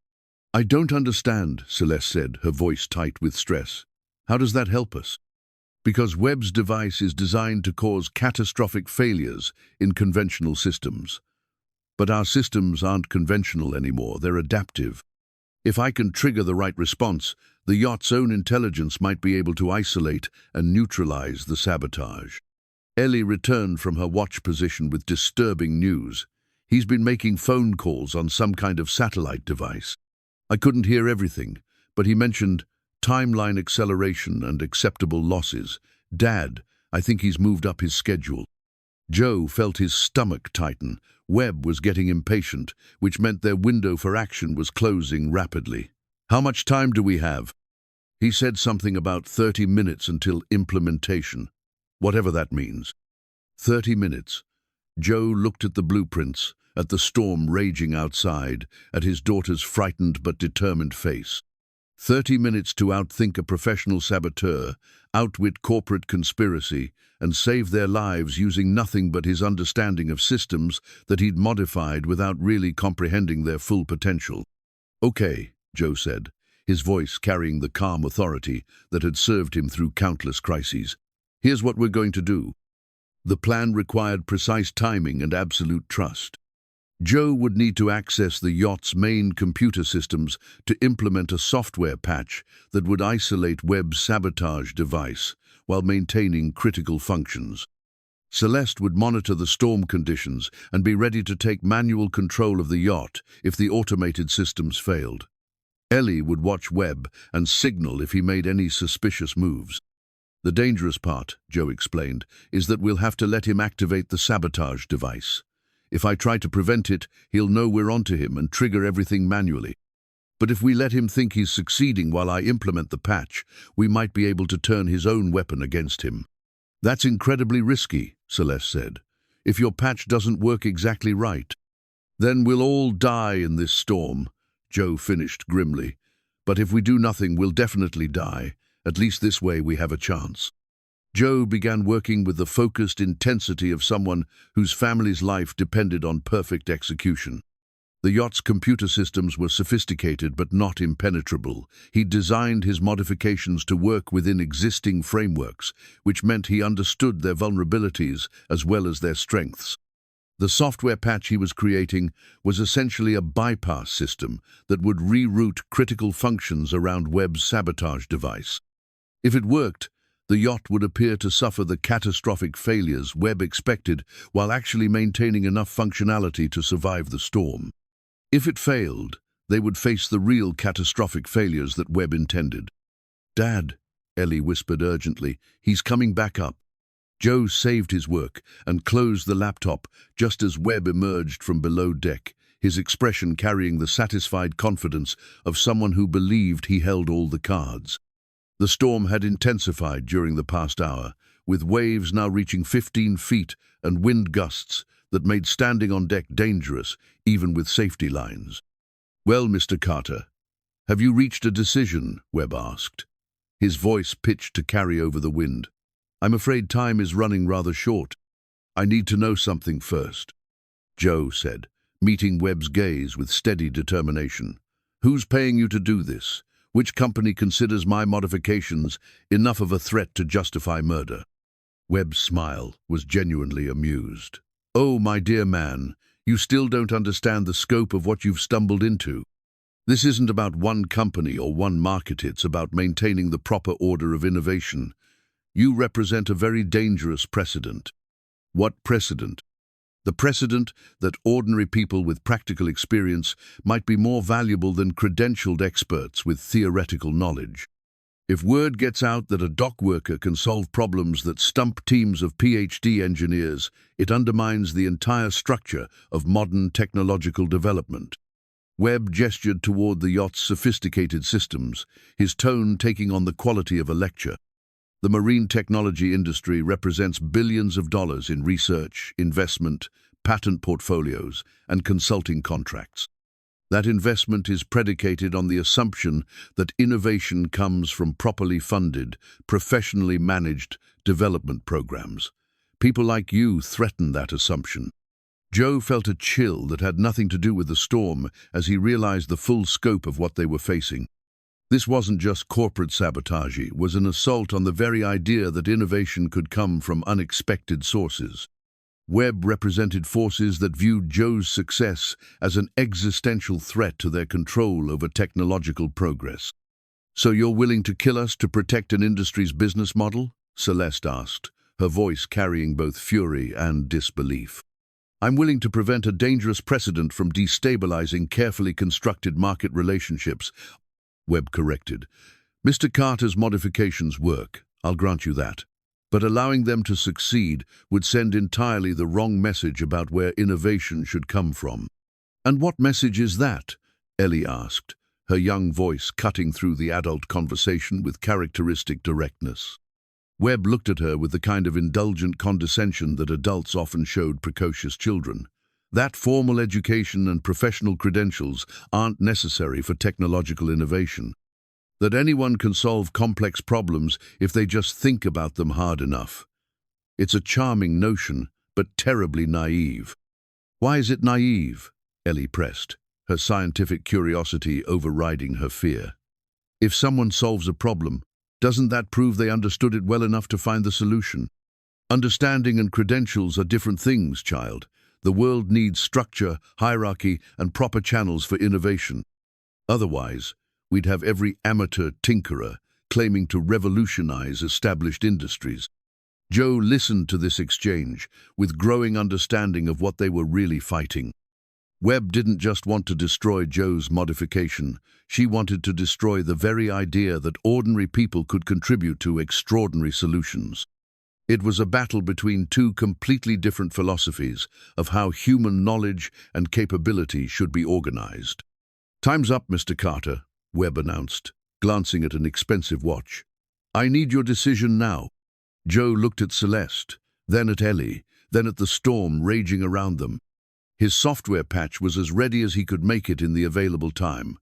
"I don't understand," Celeste said, her voice tight with stress. "How does that help us?" "Because Webb's device is designed to cause catastrophic failures in conventional systems. But our systems aren't conventional anymore, they're adaptive. If I can trigger the right response, the yacht's own intelligence might be able to isolate and neutralize the sabotage." Ellie returned from her watch position with disturbing news. He's been making phone calls on some kind of satellite device. I couldn't hear everything, but he mentioned timeline acceleration and acceptable losses. Dad, I think he's moved up his schedule. Joe felt his stomach tighten. Webb was getting impatient, which meant their window for action was closing rapidly. How much time do we have? He said something about 30 minutes until implementation, whatever that means. 30 minutes. Joe looked at the blueprints, at the storm raging outside, at his daughter's frightened but determined face. 30 minutes to outthink a professional saboteur, outwit corporate conspiracy, and save their lives using nothing but his understanding of systems that he'd modified without really comprehending their full potential. Okay, Joe said, his voice carrying the calm authority that had served him through countless crises. Here's what we're going to do. The plan required precise timing and absolute trust. Joe would need to access the yacht's main computer systems to implement a software patch that would isolate Webb's sabotage device while maintaining critical functions. Celeste would monitor the storm conditions and be ready to take manual control of the yacht if the automated systems failed. Ellie would watch Webb and signal if he made any suspicious moves. The dangerous part, Joe explained, is that we'll have to let him activate the sabotage device. If I try to prevent it, he'll know we're onto him and trigger everything manually. But if we let him think he's succeeding while I implement the patch, we might be able to turn his own weapon against him. That's incredibly risky, Celeste said. If your patch doesn't work exactly right, then we'll all die in this storm, Joe finished grimly. But if we do nothing, we'll definitely die. At least this way we have a chance. Joe began working with the focused intensity of someone whose family's life depended on perfect execution. The yacht's computer systems were sophisticated but not impenetrable. He designed his modifications to work within existing frameworks, which meant he understood their vulnerabilities as well as their strengths. The software patch he was creating was essentially a bypass system that would reroute critical functions around Webb's sabotage device. If it worked, the yacht would appear to suffer the catastrophic failures Webb expected while actually maintaining enough functionality to survive the storm. If it failed, they would face the real catastrophic failures that Webb intended. Dad, Ellie whispered urgently, he's coming back up. Joe saved his work and closed the laptop just as Webb emerged from below deck, his expression carrying the satisfied confidence of someone who believed he held all the cards. The storm had intensified during the past hour, with waves now reaching 15 feet and wind gusts that made standing on deck dangerous, even with safety lines. Well, Mr. Carter, have you reached a decision? Webb asked, his voice pitched to carry over the wind. I'm afraid time is running rather short. I need to know something first. Joe said, meeting Webb's gaze with steady determination. Who's paying you to do this? Which company considers my modifications enough of a threat to justify murder? Webb's smile was genuinely amused. Oh, my dear man, you still don't understand the scope of what you've stumbled into. This isn't about one company or one market, it's about maintaining the proper order of innovation. You represent a very dangerous precedent. What precedent? The precedent that ordinary people with practical experience might be more valuable than credentialed experts with theoretical knowledge. If word gets out that a dock worker can solve problems that stump teams of PhD engineers, it undermines the entire structure of modern technological development. Webb gestured toward the yacht's sophisticated systems, his tone taking on the quality of a lecture. The marine technology industry represents billions of dollars in research, investment, patent portfolios, and consulting contracts. That investment is predicated on the assumption that innovation comes from properly funded, professionally managed development programs. People like you threaten that assumption. Joe felt a chill that had nothing to do with the storm as he realized the full scope of what they were facing. This wasn't just corporate sabotage, it was an assault on the very idea that innovation could come from unexpected sources. Webb represented forces that viewed Joe's success as an existential threat to their control over technological progress. So you're willing to kill us to protect an industry's business model? Celeste asked, her voice carrying both fury and disbelief. "I'm willing to prevent a dangerous precedent from destabilizing carefully constructed market relationships," Webb corrected. "Mr. Carter's modifications work, I'll grant you that. But allowing them to succeed would send entirely the wrong message about where innovation should come from." "And what message is that?" Ellie asked, her young voice cutting through the adult conversation with characteristic directness. Webb looked at her with the kind of indulgent condescension that adults often showed precocious children. "That formal education and professional credentials aren't necessary for technological innovation. That anyone can solve complex problems if they just think about them hard enough. It's a charming notion, but terribly naive." "Why is it naive?" Ellie pressed, her scientific curiosity overriding her fear. "If someone solves a problem, doesn't that prove they understood it well enough to find the solution? Understanding and credentials are different things, child. The world needs structure, hierarchy, and proper channels for innovation. Otherwise, we'd have every amateur tinkerer claiming to revolutionize established industries." Joe listened to this exchange with growing understanding of what they were really fighting. Webb didn't just want to destroy Joe's modification. She wanted to destroy the very idea that ordinary people could contribute to extraordinary solutions. It was a battle between two completely different philosophies of how human knowledge and capability should be organized. "Time's up, Mr. Carter," Webb announced, glancing at an expensive watch. "I need your decision now." Joe looked at Celeste, then at Ellie, then at the storm raging around them. His software patch was as ready as he could make it in the available time,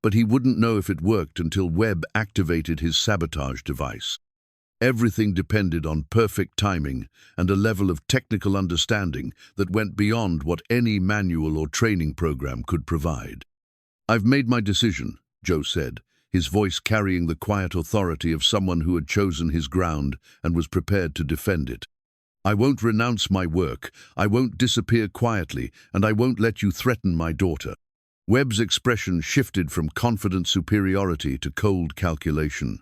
but he wouldn't know if it worked until Webb activated his sabotage device. Everything depended on perfect timing and a level of technical understanding that went beyond what any manual or training program could provide. "I've made my decision," Joe said, his voice carrying the quiet authority of someone who had chosen his ground and was prepared to defend it. "I won't renounce my work, I won't disappear quietly, and I won't let you threaten my daughter." Webb's expression shifted from confident superiority to cold calculation.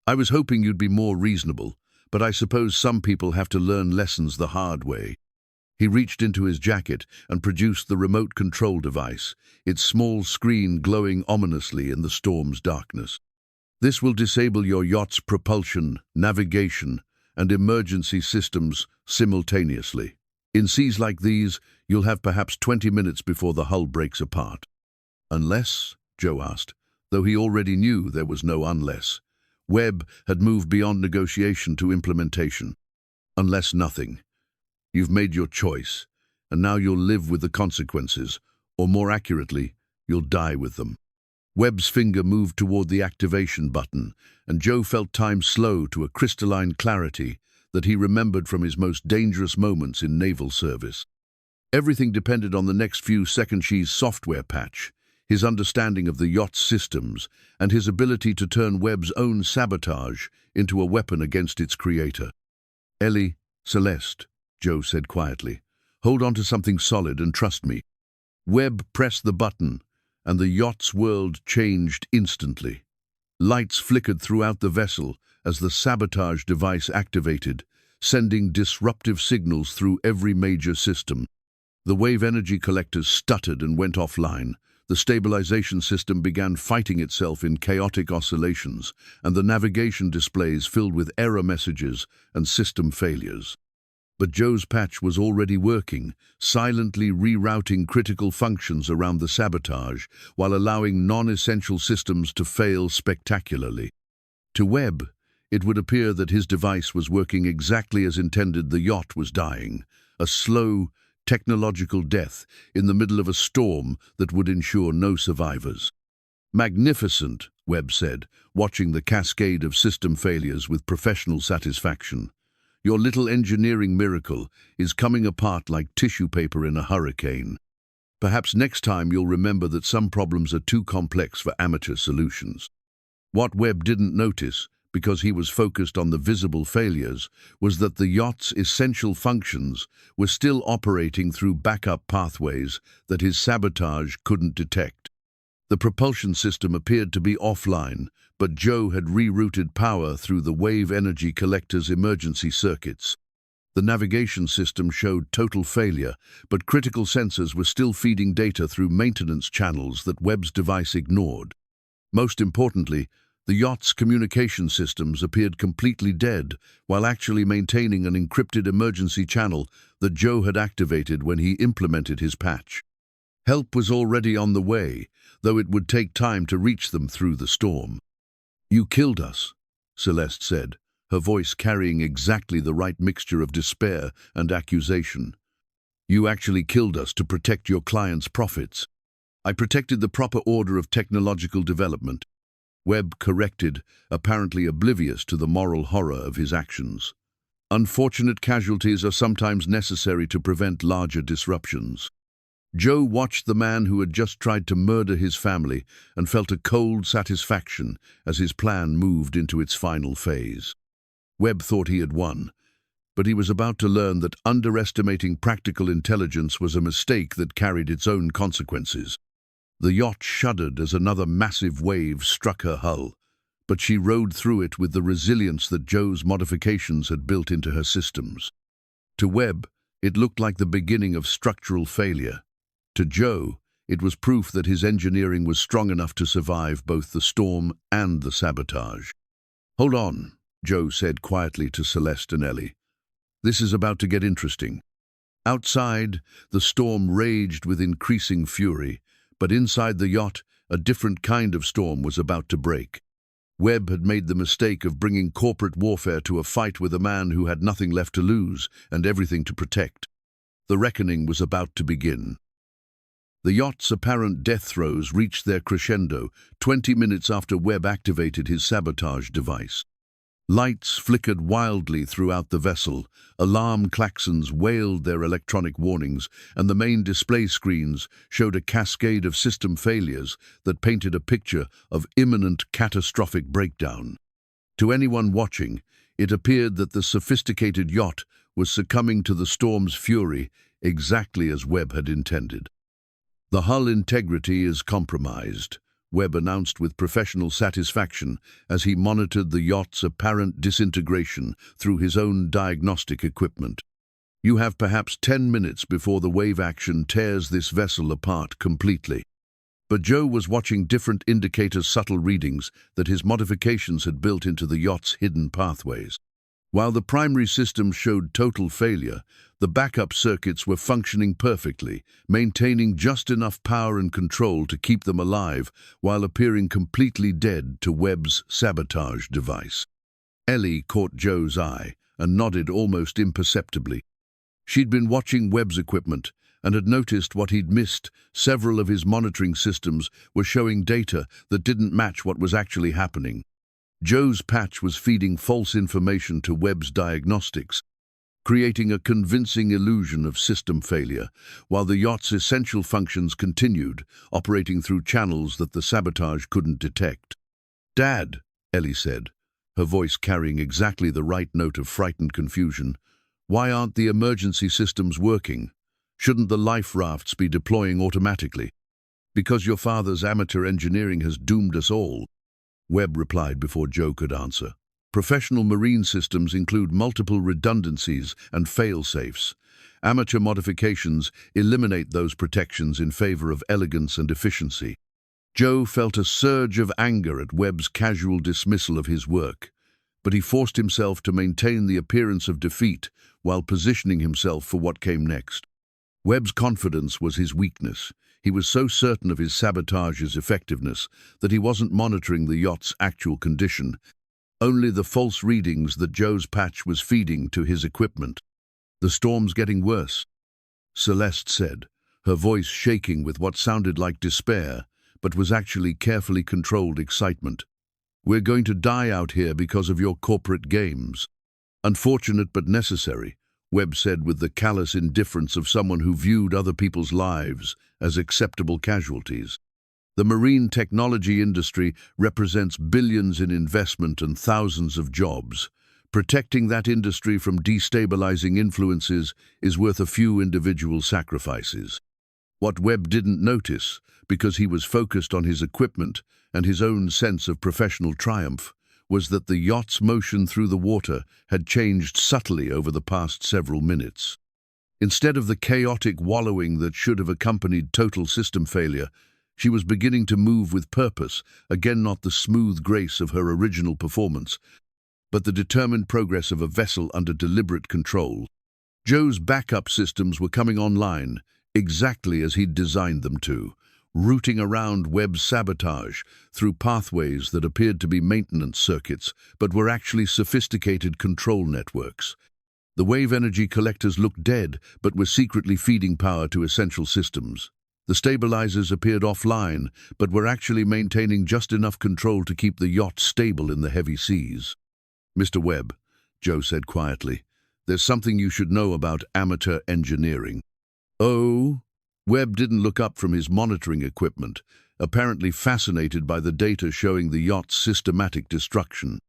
"I was hoping you'd be more reasonable, but I suppose some people have to learn lessons the hard way." He reached into his jacket and produced the remote control device, its small screen glowing ominously in the storm's darkness. "This will disable your yacht's propulsion, navigation, and emergency systems simultaneously. In seas like these, you'll have perhaps 20 minutes before the hull breaks apart." "Unless?" Joe asked, though he already knew there was no unless. Webb had moved beyond negotiation to implementation. "Unless nothing. You've made your choice, and now you'll live with the consequences, or more accurately, you'll die with them." Webb's finger moved toward the activation button, and Joe felt time slow to a crystalline clarity that he remembered from his most dangerous moments in naval service. Everything depended on the next few seconds. She's software patch, his understanding of the yacht's systems, and his ability to turn Webb's own sabotage into a weapon against its creator. "Ellie, Celeste," Joe said quietly, "hold on to something solid and trust me." Webb pressed the button, and the yacht's world changed instantly. Lights flickered throughout the vessel as the sabotage device activated, sending disruptive signals through every major system. The wave energy collectors stuttered and went offline. The stabilization system began fighting itself in chaotic oscillations, and the navigation displays filled with error messages and system failures. But Joe's patch was already working, silently rerouting critical functions around the sabotage while allowing non-essential systems to fail spectacularly. To Webb, it would appear that his device was working exactly as intended. The yacht was dying, a slow, technological death in the middle of a storm that would ensure no survivors. "Magnificent," Webb said, watching the cascade of system failures with professional satisfaction. "Your little engineering miracle is coming apart like tissue paper in a hurricane. Perhaps next time you'll remember that some problems are too complex for amateur solutions." What Webb didn't notice, because he was focused on the visible failures, was that the yacht's essential functions were still operating through backup pathways that his sabotage couldn't detect. The propulsion system appeared to be offline, but Joe had rerouted power through the wave energy collector's emergency circuits. The navigation system showed total failure, but critical sensors were still feeding data through maintenance channels that Webb's device ignored. Most importantly, the yacht's communication systems appeared completely dead, while actually maintaining an encrypted emergency channel that Joe had activated when he implemented his patch. Help was already on the way, though it would take time to reach them through the storm. "You killed us," Celeste said, her voice carrying exactly the right mixture of despair and accusation. "You actually killed us to protect your client's profits." "I protected the proper order of technological development," Webb corrected, apparently oblivious to the moral horror of his actions. "Unfortunate casualties are sometimes necessary to prevent larger disruptions." Joe watched the man who had just tried to murder his family and felt a cold satisfaction as his plan moved into its final phase. Webb thought he had won, but he was about to learn that underestimating practical intelligence was a mistake that carried its own consequences. The yacht shuddered as another massive wave struck her hull, but she rode through it with the resilience that Joe's modifications had built into her systems. To Webb, it looked like the beginning of structural failure. To Joe, it was proof that his engineering was strong enough to survive both the storm and the sabotage. "Hold on," Joe said quietly to Celeste and Ellie. "This is about to get interesting." Outside, the storm raged with increasing fury, but inside the yacht, a different kind of storm was about to break. Webb had made the mistake of bringing corporate warfare to a fight with a man who had nothing left to lose and everything to protect. The reckoning was about to begin. The yacht's apparent death throes reached their crescendo 20 minutes after Webb activated his sabotage device. Lights flickered wildly throughout the vessel, alarm klaxons wailed their electronic warnings, and the main display screens showed a cascade of system failures that painted a picture of imminent catastrophic breakdown. To anyone watching, it appeared that the sophisticated yacht was succumbing to the storm's fury exactly as Webb had intended. "The hull integrity is compromised," Webb announced with professional satisfaction as he monitored the yacht's apparent disintegration through his own diagnostic equipment. "You have perhaps 10 minutes before the wave action tears this vessel apart completely." But Joe was watching different indicators' subtle readings that his modifications had built into the yacht's hidden pathways. While the primary systems showed total failure, the backup circuits were functioning perfectly, maintaining just enough power and control to keep them alive while appearing completely dead to Webb's sabotage device. Ellie caught Joe's eye and nodded almost imperceptibly. She'd been watching Webb's equipment and had noticed what he'd missed. Several of his monitoring systems were showing data that didn't match what was actually happening. Joe's patch was feeding false information to Webb's diagnostics, creating a convincing illusion of system failure, while the yacht's essential functions continued, operating through channels that the sabotage couldn't detect. "Dad," Ellie said, her voice carrying exactly the right note of frightened confusion, "why aren't the emergency systems working? Shouldn't the life rafts be deploying automatically?" "Because your father's amateur engineering has doomed us all," Webb replied before Joe could answer. "Professional marine systems include multiple redundancies and fail-safes. Amateur modifications eliminate those protections in favor of elegance and efficiency." Joe felt a surge of anger at Webb's casual dismissal of his work, but he forced himself to maintain the appearance of defeat while positioning himself for what came next. Webb's confidence was his weakness. He was so certain of his sabotage's effectiveness that he wasn't monitoring the yacht's actual condition, only the false readings that Joe's patch was feeding to his equipment. "The storm's getting worse," Celeste said, her voice shaking with what sounded like despair, but was actually carefully controlled excitement. "We're going to die out here because of your corporate games." "Unfortunate but necessary," Webb said with the callous indifference of someone who viewed other people's lives as acceptable casualties. "The marine technology industry represents billions in investment and thousands of jobs. Protecting that industry from destabilizing influences is worth a few individual sacrifices." What Webb didn't notice, because he was focused on his equipment and his own sense of professional triumph, was that the yacht's motion through the water had changed subtly over the past several minutes. Instead of the chaotic wallowing that should have accompanied total system failure, she was beginning to move with purpose, again not the smooth grace of her original performance, but the determined progress of a vessel under deliberate control. Joe's backup systems were coming online, exactly as he'd designed them to, routing around Webb's sabotage through pathways that appeared to be maintenance circuits, but were actually sophisticated control networks. The wave energy collectors looked dead, but were secretly feeding power to essential systems. The stabilizers appeared offline, but were actually maintaining just enough control to keep the yacht stable in the heavy seas. "Mr. Webb," Joe said quietly, "there's something you should know about amateur engineering." "Oh?" Webb didn't look up from his monitoring equipment, apparently fascinated by the data showing the yacht's systematic destruction.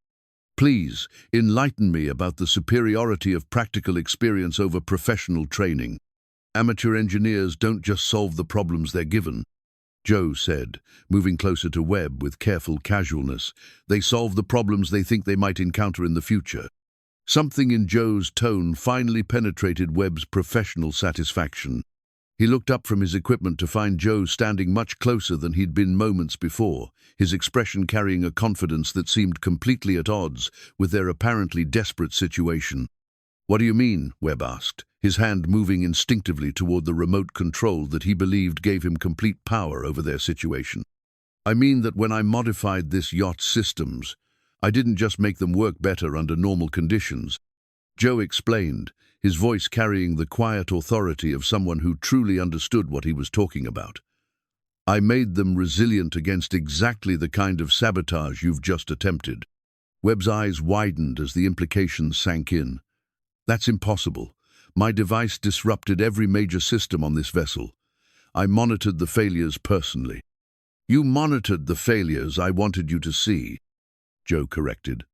"Please, enlighten me about the superiority of practical experience over professional training. Amateur engineers don't just solve the problems they're given," Joe said, moving closer to Webb with careful casualness. "They solve the problems they think they might encounter in the future." Something in Joe's tone finally penetrated Webb's professional satisfaction. He looked up from his equipment to find Joe standing much closer than he'd been moments before, his expression carrying a confidence that seemed completely at odds with their apparently desperate situation. "What do you mean?" Webb asked, his hand moving instinctively toward the remote control that he believed gave him complete power over their situation. "I mean that when I modified this yacht's systems, I didn't just make them work better under normal conditions." Joe explained, his voice carrying the quiet authority of someone who truly understood what he was talking about. "I made them resilient against exactly the kind of sabotage you've just attempted." Webb's eyes widened as the implications sank in. "That's impossible. My device disrupted every major system on this vessel. I monitored the failures personally." "You monitored the failures I wanted you to see," Joe corrected.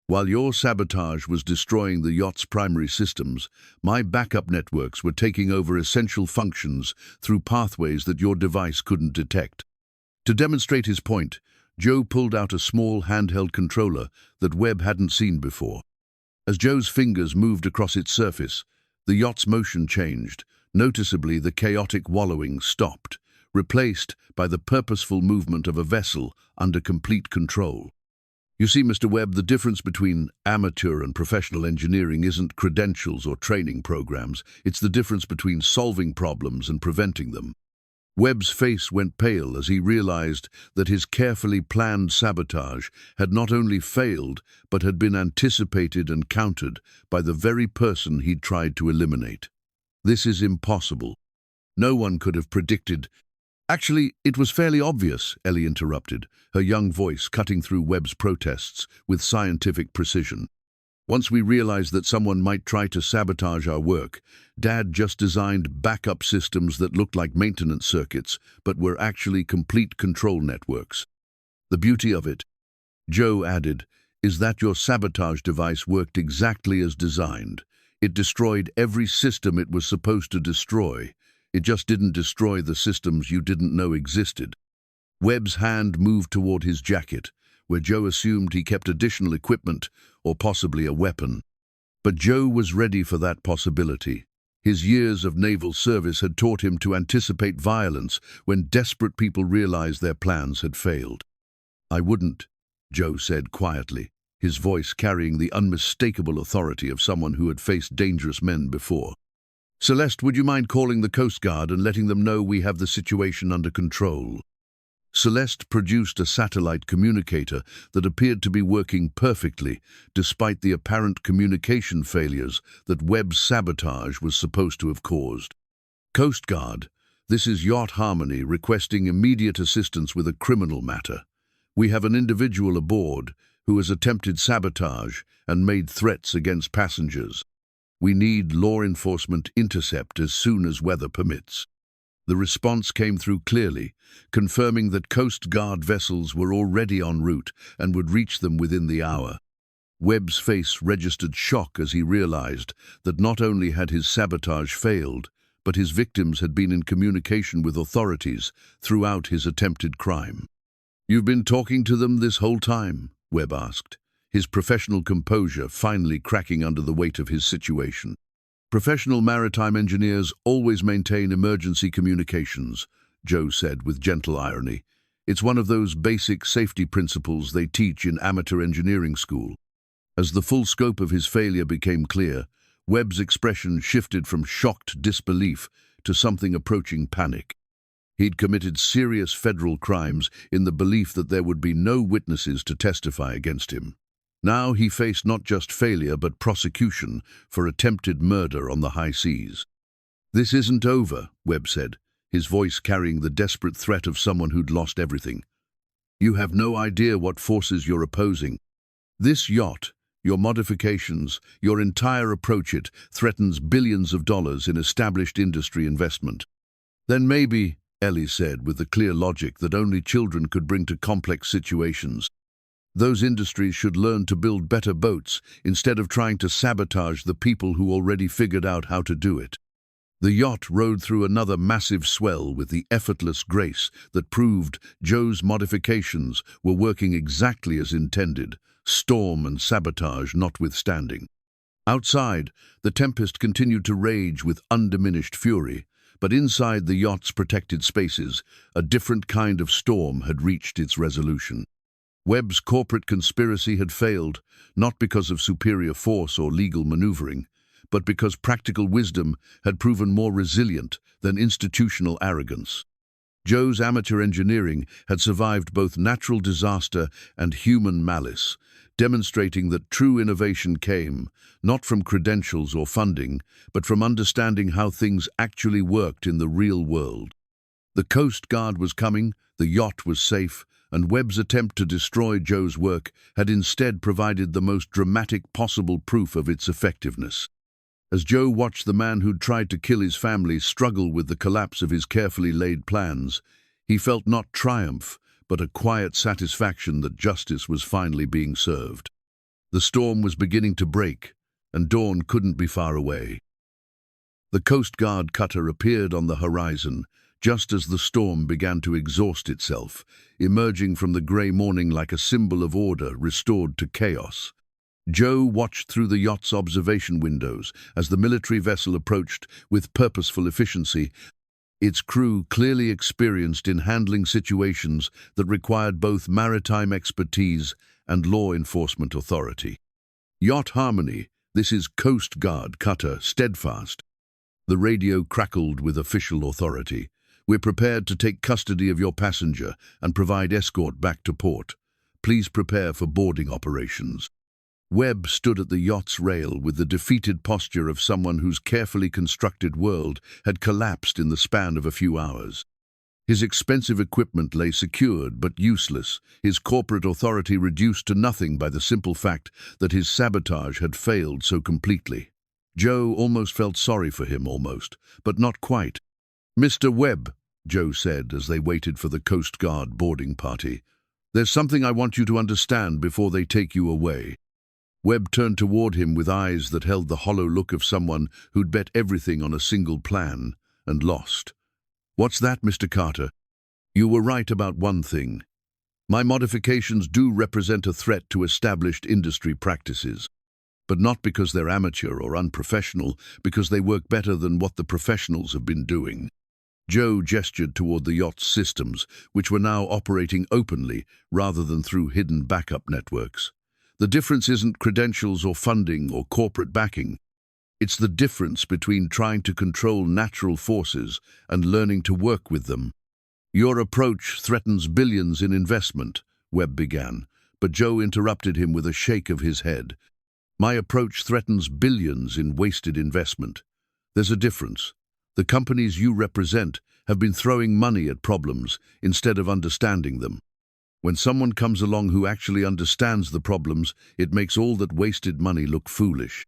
"While your sabotage was destroying the yacht's primary systems, my backup networks were taking over essential functions through pathways that your device couldn't detect." To demonstrate his point, Joe pulled out a small handheld controller that Webb hadn't seen before. As Joe's fingers moved across its surface, the yacht's motion changed. Noticeably, the chaotic wallowing stopped, replaced by the purposeful movement of a vessel under complete control. "You see, Mr. Webb, the difference between amateur and professional engineering isn't credentials or training programs. It's the difference between solving problems and preventing them." Webb's face went pale as he realized that his carefully planned sabotage had not only failed, but had been anticipated and countered by the very person he'd tried to eliminate. "This is impossible. No one could have predicted—" "Actually, it was fairly obvious," Ellie interrupted, her young voice cutting through Webb's protests with scientific precision. "Once we realized that someone might try to sabotage our work, Dad just designed backup systems that looked like maintenance circuits, but were actually complete control networks. The beauty of it," Joe added, "is that your sabotage device worked exactly as designed. It destroyed every system it was supposed to destroy. It just didn't destroy the systems you didn't know existed." Webb's hand moved toward his jacket, where Joe assumed he kept additional equipment or possibly a weapon. But Joe was ready for that possibility. His years of naval service had taught him to anticipate violence when desperate people realized their plans had failed. "I wouldn't," Joe said quietly, his voice carrying the unmistakable authority of someone who had faced dangerous men before. "Celeste, would you mind calling the Coast Guard and letting them know we have the situation under control?" Celeste produced a satellite communicator that appeared to be working perfectly, despite the apparent communication failures that Webb's sabotage was supposed to have caused. "Coast Guard, this is Yacht Harmony requesting immediate assistance with a criminal matter. We have an individual aboard who has attempted sabotage and made threats against passengers. We need law enforcement intercept as soon as weather permits." The response came through clearly, confirming that Coast Guard vessels were already en route and would reach them within the hour. Webb's face registered shock as he realized that not only had his sabotage failed, but his victims had been in communication with authorities throughout his attempted crime. "You've been talking to them this whole time?" Webb asked, his professional composure finally cracking under the weight of his situation. "Professional maritime engineers always maintain emergency communications," Joe said with gentle irony. "It's one of those basic safety principles they teach in amateur engineering school." As the full scope of his failure became clear, Webb's expression shifted from shocked disbelief to something approaching panic. He'd committed serious federal crimes in the belief that there would be no witnesses to testify against him. Now he faced not just failure but prosecution for attempted murder on the high seas. "This isn't over," Webb said, his voice carrying the desperate threat of someone who'd lost everything. "You have no idea what forces you're opposing. This yacht, your modifications, your entire approach it threatens billions of dollars in established industry investment." "Then maybe," Ellie said with the clear logic that only children could bring to complex situations, "those industries should learn to build better boats instead of trying to sabotage the people who already figured out how to do it." The yacht rode through another massive swell with the effortless grace that proved Joe's modifications were working exactly as intended, storm and sabotage notwithstanding. Outside, the tempest continued to rage with undiminished fury, but inside the yacht's protected spaces, a different kind of storm had reached its resolution. Webb's corporate conspiracy had failed, not because of superior force or legal maneuvering, but because practical wisdom had proven more resilient than institutional arrogance. Joe's amateur engineering had survived both natural disaster and human malice, demonstrating that true innovation came, not from credentials or funding, but from understanding how things actually worked in the real world. The Coast Guard was coming, the yacht was safe, and Webb's attempt to destroy Joe's work had instead provided the most dramatic possible proof of its effectiveness. As Joe watched the man who'd tried to kill his family struggle with the collapse of his carefully laid plans, he felt not triumph, but a quiet satisfaction that justice was finally being served. The storm was beginning to break, and dawn couldn't be far away. The Coast Guard cutter appeared on the horizon, just as the storm began to exhaust itself, emerging from the grey morning like a symbol of order restored to chaos. Joe watched through the yacht's observation windows as the military vessel approached with purposeful efficiency, its crew clearly experienced in handling situations that required both maritime expertise and law enforcement authority. "Yacht Harmony, this is Coast Guard cutter Steadfast." The radio crackled with official authority. "We're prepared to take custody of your passenger and provide escort back to port. Please prepare for boarding operations." Webb stood at the yacht's rail with the defeated posture of someone whose carefully constructed world had collapsed in the span of a few hours. His expensive equipment lay secured but useless, his corporate authority reduced to nothing by the simple fact that his sabotage had failed so completely. Joe almost felt sorry for him, but not quite. "Mr. Webb," Joe said as they waited for the Coast Guard boarding party, "there's something I want you to understand before they take you away." Webb turned toward him with eyes that held the hollow look of someone who'd bet everything on a single plan and lost. "What's that, Mr. Carter?" "You were right about one thing. My modifications do represent a threat to established industry practices, but not because they're amateur or unprofessional, because they work better than what the professionals have been doing." Joe gestured toward the yacht's systems, which were now operating openly rather than through hidden backup networks. "The difference isn't credentials or funding or corporate backing. It's the difference between trying to control natural forces and learning to work with them." "Your approach threatens billions in investment," Webb began, but Joe interrupted him with a shake of his head. "My approach threatens billions in wasted investment. There's a difference. The companies you represent have been throwing money at problems instead of understanding them. When someone comes along who actually understands the problems, it makes all that wasted money look foolish."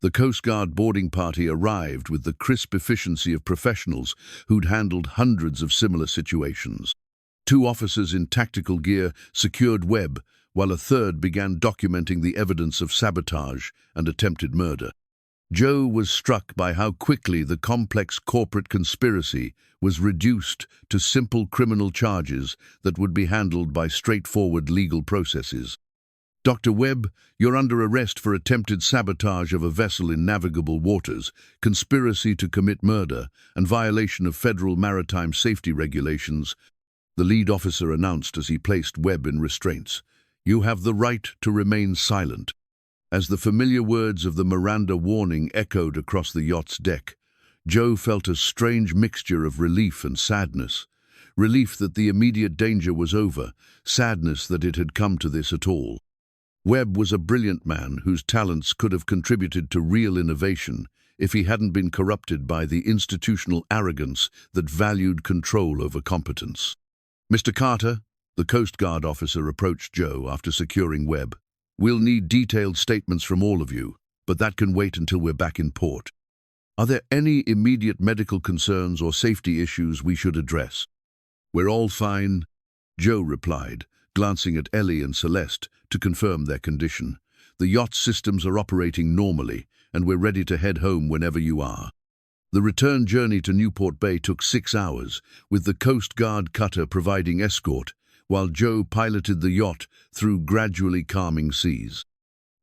The Coast Guard boarding party arrived with the crisp efficiency of professionals who'd handled hundreds of similar situations. Two officers in tactical gear secured Webb, while a third began documenting the evidence of sabotage and attempted murder. Joe was struck by how quickly the complex corporate conspiracy was reduced to simple criminal charges that would be handled by straightforward legal processes. Dr. Webb, you're under arrest for attempted sabotage of a vessel in navigable waters, conspiracy to commit murder, and violation of federal maritime safety regulations, the lead officer announced as he placed Webb in restraints. You have the right to remain silent. As the familiar words of the Miranda warning echoed across the yacht's deck, Joe felt a strange mixture of relief and sadness. Relief that the immediate danger was over, sadness that it had come to this at all. Webb was a brilliant man whose talents could have contributed to real innovation if he hadn't been corrupted by the institutional arrogance that valued control over competence. Mr. Carter, the Coast Guard officer approached Joe after securing Webb. We'll need detailed statements from all of you, but that can wait until we're back in port. Are there any immediate medical concerns or safety issues we should address? We're all fine, Joe replied, glancing at Ellie and Celeste to confirm their condition. The yacht systems are operating normally, and we're ready to head home whenever you are. The return journey to Newport Bay took 6 hours, with the Coast Guard cutter providing escort, while Joe piloted the yacht through gradually calming seas.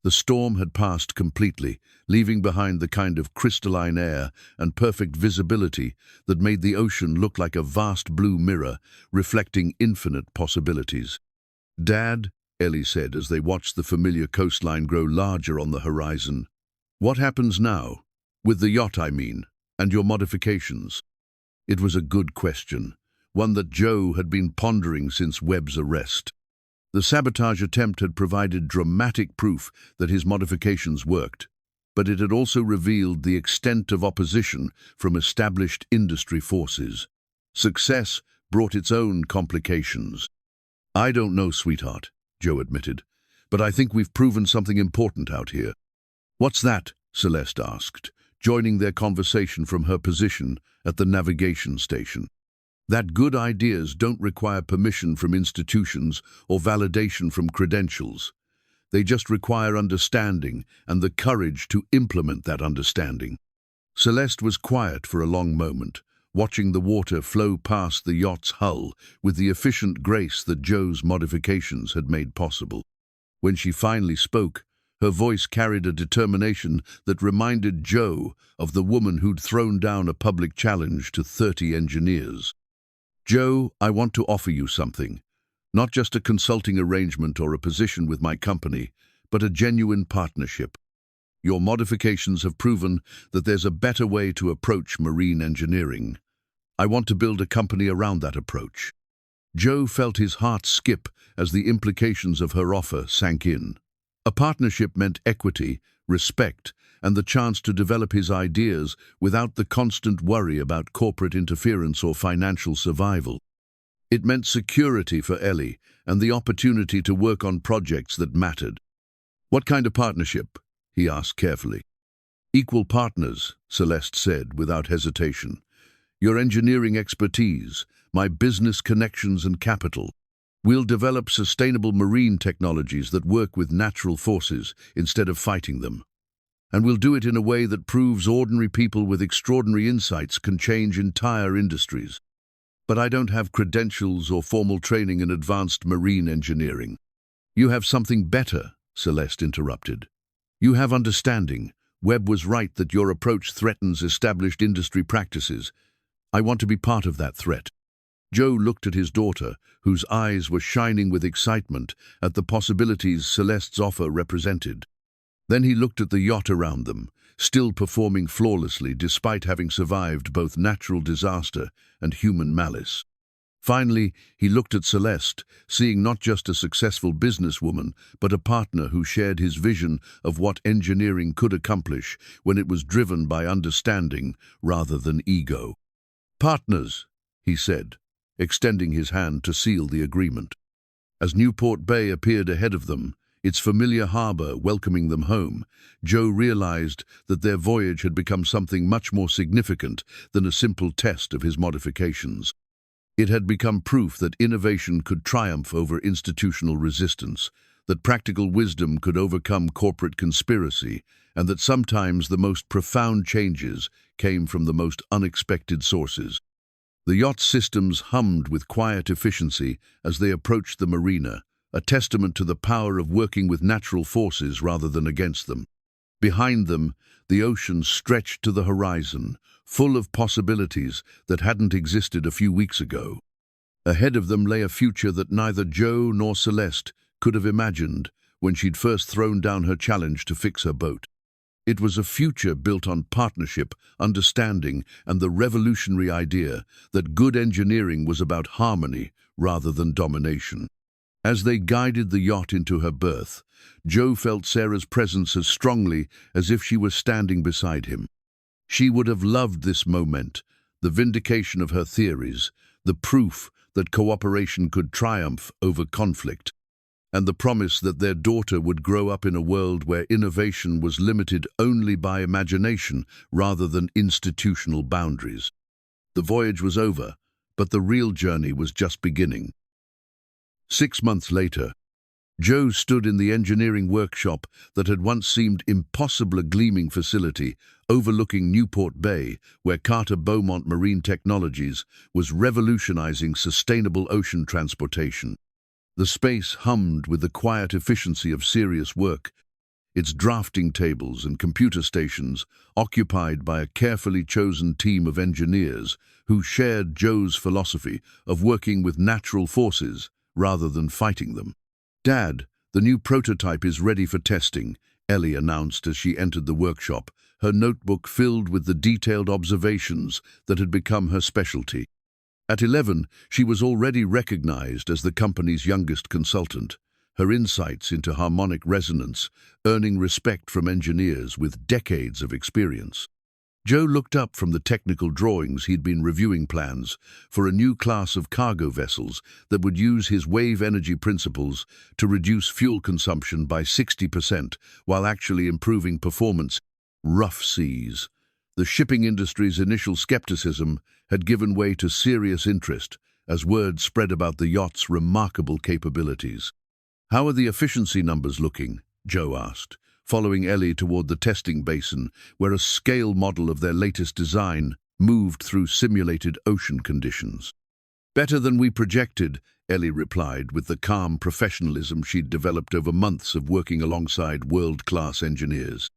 The storm had passed completely, leaving behind the kind of crystalline air and perfect visibility that made the ocean look like a vast blue mirror, reflecting infinite possibilities. "Dad," Ellie said as they watched the familiar coastline grow larger on the horizon. "What happens now? With the yacht, I mean, and your modifications?" It was a good question, one that Joe had been pondering since Webb's arrest. The sabotage attempt had provided dramatic proof that his modifications worked, but it had also revealed the extent of opposition from established industry forces. Success brought its own complications. "I don't know, sweetheart," Joe admitted, "but I think we've proven something important out here." "What's that?" Celeste asked, joining their conversation from her position at the navigation station. "That good ideas don't require permission from institutions or validation from credentials. They just require understanding and the courage to implement that understanding." Celeste was quiet for a long moment, watching the water flow past the yacht's hull with the efficient grace that Joe's modifications had made possible. When she finally spoke, her voice carried a determination that reminded Joe of the woman who'd thrown down a public challenge to 30 engineers. "Joe, I want to offer you something. Not just a consulting arrangement or a position with my company, but a genuine partnership. Your modifications have proven that there's a better way to approach marine engineering. I want to build a company around that approach." Joe felt his heart skip as the implications of her offer sank in. A partnership meant equity, respect, and the chance to develop his ideas without the constant worry about corporate interference or financial survival. It meant security for Ellie and the opportunity to work on projects that mattered. "What kind of partnership?" he asked carefully. "Equal partners," Celeste said without hesitation. "Your engineering expertise, my business connections and capital. We'll develop sustainable marine technologies that work with natural forces instead of fighting them. And we'll do it in a way that proves ordinary people with extraordinary insights can change entire industries. But I don't have credentials or formal training in advanced marine engineering." "You have something better," Celeste interrupted. "You have understanding. Webb was right that your approach threatens established industry practices. I want to be part of that threat." Joe looked at his daughter, whose eyes were shining with excitement at the possibilities Celeste's offer represented. Then he looked at the yacht around them, still performing flawlessly despite having survived both natural disaster and human malice. Finally, he looked at Celeste, seeing not just a successful businesswoman, but a partner who shared his vision of what engineering could accomplish when it was driven by understanding rather than ego. "Partners," he said, extending his hand to seal the agreement. As Newport Bay appeared ahead of them, its familiar harbor welcoming them home, Joe realized that their voyage had become something much more significant than a simple test of his modifications. It had become proof that innovation could triumph over institutional resistance, that practical wisdom could overcome corporate conspiracy, and that sometimes the most profound changes came from the most unexpected sources. The yacht systems hummed with quiet efficiency as they approached the marina, a testament to the power of working with natural forces rather than against them. Behind them, the ocean stretched to the horizon, full of possibilities that hadn't existed a few weeks ago. Ahead of them lay a future that neither Joe nor Celeste could have imagined when she'd first thrown down her challenge to fix her boat. It was a future built on partnership, understanding, and the revolutionary idea that good engineering was about harmony rather than domination. As they guided the yacht into her berth, Joe felt Sarah's presence as strongly as if she were standing beside him. She would have loved this moment, the vindication of her theories, the proof that cooperation could triumph over conflict, and the promise that their daughter would grow up in a world where innovation was limited only by imagination rather than institutional boundaries. The voyage was over, but the real journey was just beginning. 6 months later, Joe stood in the engineering workshop that had once seemed impossible, a gleaming facility overlooking Newport Bay, where Carter Beaumont Marine Technologies was revolutionizing sustainable ocean transportation. The space hummed with the quiet efficiency of serious work, its drafting tables and computer stations occupied by a carefully chosen team of engineers who shared Joe's philosophy of working with natural forces rather than fighting them. "Dad, the new prototype is ready for testing," Ellie announced as she entered the workshop, her notebook filled with the detailed observations that had become her specialty. At 11, she was already recognized as the company's youngest consultant, her insights into harmonic resonance earning respect from engineers with decades of experience. Joe looked up from the technical drawings he'd been reviewing, plans for a new class of cargo vessels that would use his wave energy principles to reduce fuel consumption by 60% while actually improving performance. Rough seas. The shipping industry's initial skepticism had given way to serious interest as word spread about the yacht's remarkable capabilities. "How are the efficiency numbers looking?" Joe asked, following Ellie toward the testing basin where a scale model of their latest design moved through simulated ocean conditions. "Better than we projected," Ellie replied with the calm professionalism she'd developed over months of working alongside world-class engineers.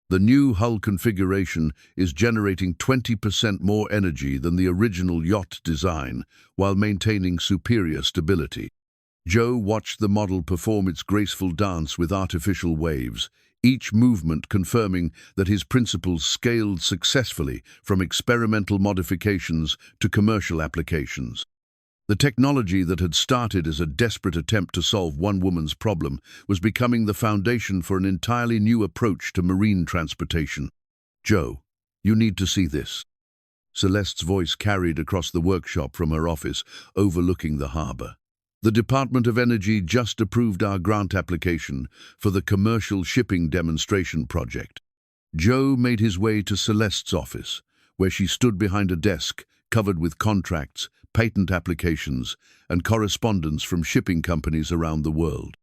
"The new hull configuration is generating 20% more energy than the original yacht design while maintaining superior stability." Joe watched the model perform its graceful dance with artificial waves, each movement confirming that his principles scaled successfully from experimental modifications to commercial applications. The technology that had started as a desperate attempt to solve one woman's problem was becoming the foundation for an entirely new approach to marine transportation. "Joe, you need to see this." Celeste's voice carried across the workshop from her office overlooking the harbor. "The Department of Energy just approved our grant application for the commercial shipping demonstration project." Joe made his way to Celeste's office, where she stood behind a desk covered with contracts, patent applications, and correspondence from shipping companies around the world.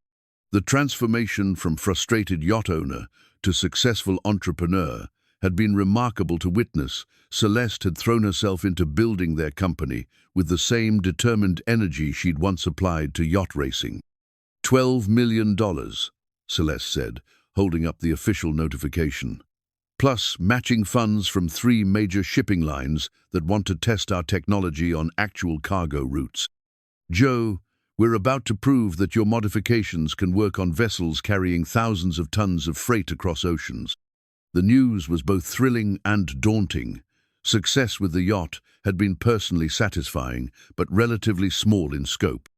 The transformation from frustrated yacht owner to successful entrepreneur had been remarkable to witness. Celeste had thrown herself into building their company with the same determined energy she'd once applied to yacht racing. $12 million, Celeste said, holding up the official notification. "Plus matching funds from 3 major shipping lines that want to test our technology on actual cargo routes. Joe, we're about to prove that your modifications can work on vessels carrying thousands of tons of freight across oceans." The news was both thrilling and daunting. Success with the yacht had been personally satisfying, but relatively small in scope.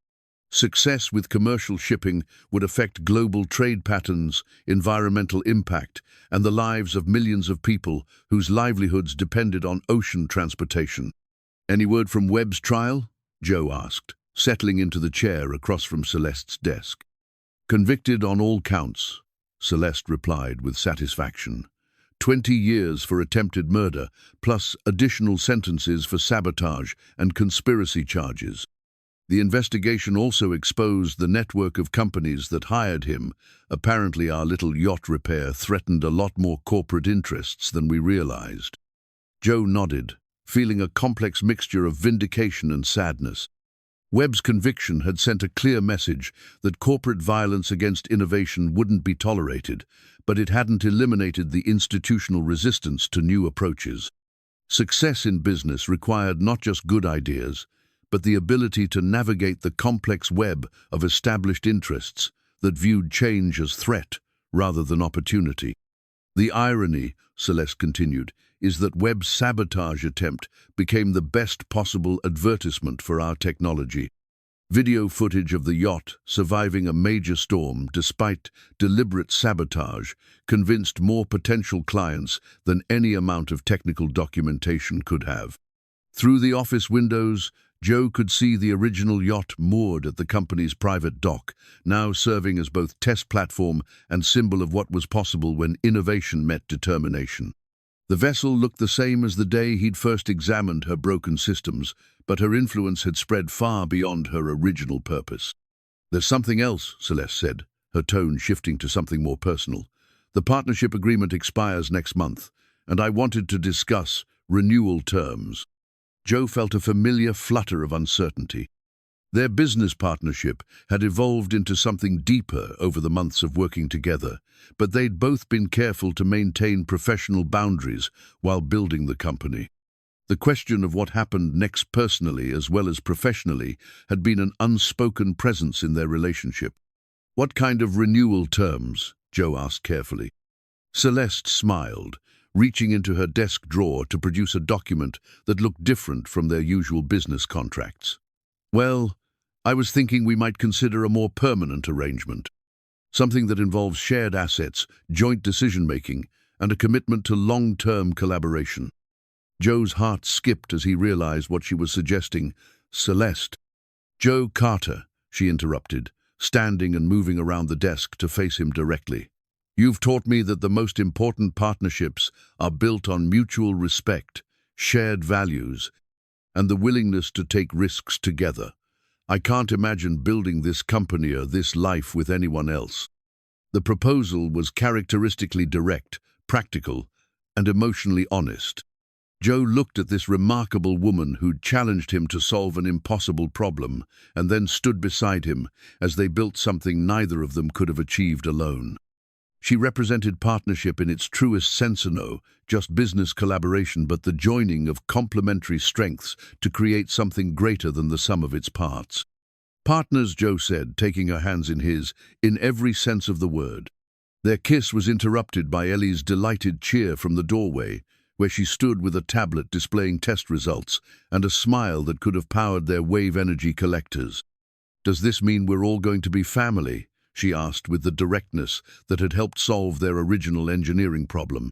Success with commercial shipping would affect global trade patterns, environmental impact, and the lives of millions of people whose livelihoods depended on ocean transportation. "Any word from Webb's trial?" Joe asked, settling into the chair across from Celeste's desk. "Convicted on all counts," Celeste replied with satisfaction. 20 years for attempted murder, plus additional sentences for sabotage and conspiracy charges. The investigation also exposed the network of companies that hired him. Apparently our little yacht repair threatened a lot more corporate interests than we realized. Joe nodded, feeling a complex mixture of vindication and sadness. Webb's conviction had sent a clear message that corporate violence against innovation wouldn't be tolerated, but it hadn't eliminated the institutional resistance to new approaches. Success in business required not just good ideas, but the ability to navigate the complex web of established interests that viewed change as threat rather than opportunity. The irony, Celeste continued, is that Webb's sabotage attempt became the best possible advertisement for our technology. Video footage of the yacht surviving a major storm despite deliberate sabotage convinced more potential clients than any amount of technical documentation could have. Through the office windows, Joe could see the original yacht moored at the company's private dock, now serving as both test platform and symbol of what was possible when innovation met determination. The vessel looked the same as the day he'd first examined her broken systems, but her influence had spread far beyond her original purpose. "There's something else," Celeste said, her tone shifting to something more personal. "The partnership agreement expires next month, and I wanted to discuss renewal terms." Joe felt a familiar flutter of uncertainty. Their business partnership had evolved into something deeper over the months of working together, but they'd both been careful to maintain professional boundaries while building the company. The question of what happened next personally as well as professionally had been an unspoken presence in their relationship. "What kind of renewal terms?" Joe asked carefully. Celeste smiled, reaching into her desk drawer to produce a document that looked different from their usual business contracts. "Well, I was thinking we might consider a more permanent arrangement. Something that involves shared assets, joint decision-making, and a commitment to long-term collaboration." Joe's heart skipped as he realized what she was suggesting. "Celeste." "Joe Carter," she interrupted, standing and moving around the desk to face him directly. "You've taught me that the most important partnerships are built on mutual respect, shared values, and the willingness to take risks together. I can't imagine building this company or this life with anyone else." The proposal was characteristically direct, practical, and emotionally honest. Joe looked at this remarkable woman who'd challenged him to solve an impossible problem, and then stood beside him as they built something neither of them could have achieved alone. She represented partnership in its truest sense, no just business collaboration, but the joining of complementary strengths to create something greater than the sum of its parts. "Partners," Joe said, taking her hands in his, in every sense of the word. Their kiss was interrupted by Ellie's delighted cheer from the doorway, where she stood with a tablet displaying test results and a smile that could have powered their wave energy collectors. "Does this mean we're all going to be family?" she asked with the directness that had helped solve their original engineering problem.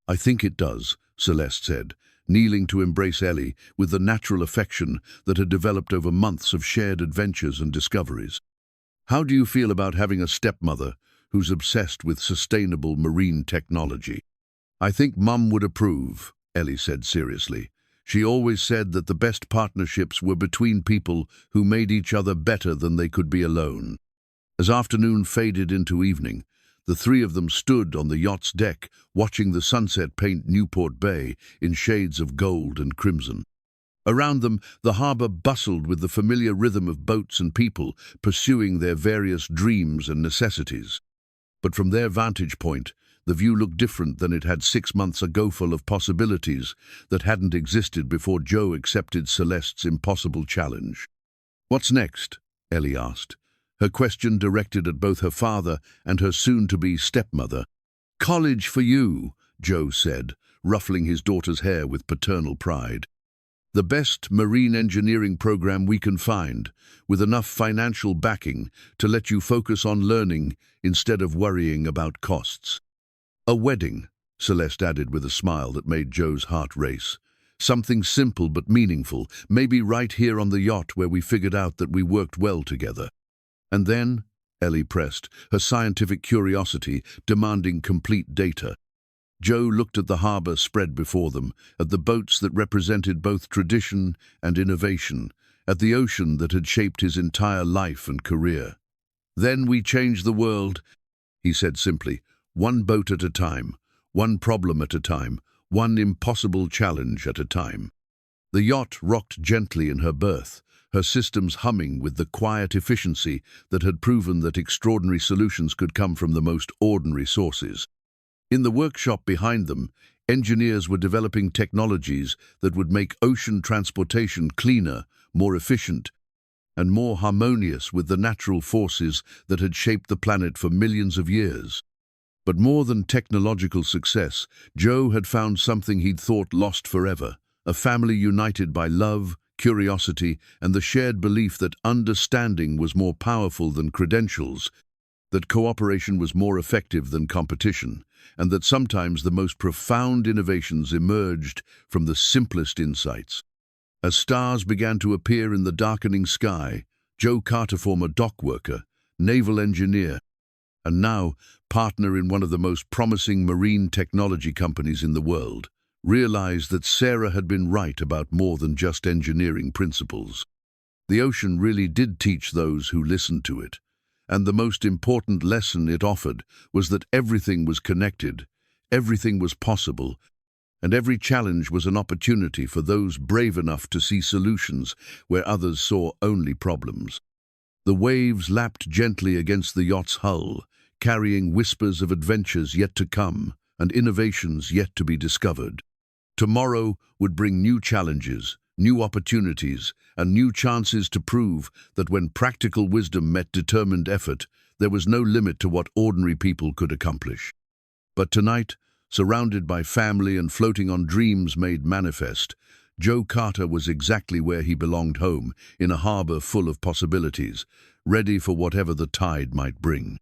"I think it does," Celeste said, kneeling to embrace Ellie with the natural affection that had developed over months of shared adventures and discoveries. "How do you feel about having a stepmother who's obsessed with sustainable marine technology?" "I think Mum would approve," Ellie said seriously. "She always said that the best partnerships were between people who made each other better than they could be alone." As afternoon faded into evening, the three of them stood on the yacht's deck, watching the sunset paint Newport Bay in shades of gold and crimson. Around them, the harbor bustled with the familiar rhythm of boats and people pursuing their various dreams and necessities. But from their vantage point, the view looked different than it had 6 months ago, full of possibilities that hadn't existed before Joe accepted Celeste's impossible challenge. "What's next?" Ellie asked, her question directed at both her father and her soon-to-be stepmother. "College for you," Joe said, ruffling his daughter's hair with paternal pride. "The best marine engineering program we can find, with enough financial backing to let you focus on learning instead of worrying about costs." "A wedding," Celeste added with a smile that made Joe's heart race. "Something simple but meaningful, maybe right here on the yacht where we figured out that we worked well together." "And then?" Ellie pressed, her scientific curiosity demanding complete data. Joe looked at the harbor spread before them, at the boats that represented both tradition and innovation, at the ocean that had shaped his entire life and career. "Then we change the world," he said simply, "one boat at a time, one problem at a time, one impossible challenge at a time." The yacht rocked gently in her berth, her systems humming with the quiet efficiency that had proven that extraordinary solutions could come from the most ordinary sources. In the workshop behind them, engineers were developing technologies that would make ocean transportation cleaner, more efficient, and more harmonious with the natural forces that had shaped the planet for millions of years. But more than technological success, Joe had found something he'd thought lost forever, a family united by love, curiosity, and the shared belief that understanding was more powerful than credentials, that cooperation was more effective than competition, and that sometimes the most profound innovations emerged from the simplest insights. As stars began to appear in the darkening sky, Joe Carter, former dock worker, naval engineer, and now partner in one of the most promising marine technology companies in the world, realized that Sarah had been right about more than just engineering principles. The ocean really did teach those who listened to it, and the most important lesson it offered was that everything was connected, everything was possible, and every challenge was an opportunity for those brave enough to see solutions where others saw only problems. The waves lapped gently against the yacht's hull, carrying whispers of adventures yet to come and innovations yet to be discovered. Tomorrow would bring new challenges, new opportunities, and new chances to prove that when practical wisdom met determined effort, there was no limit to what ordinary people could accomplish. But tonight, surrounded by family and floating on dreams made manifest, Joe Carter was exactly where he belonged, home, in a harbor full of possibilities, ready for whatever the tide might bring.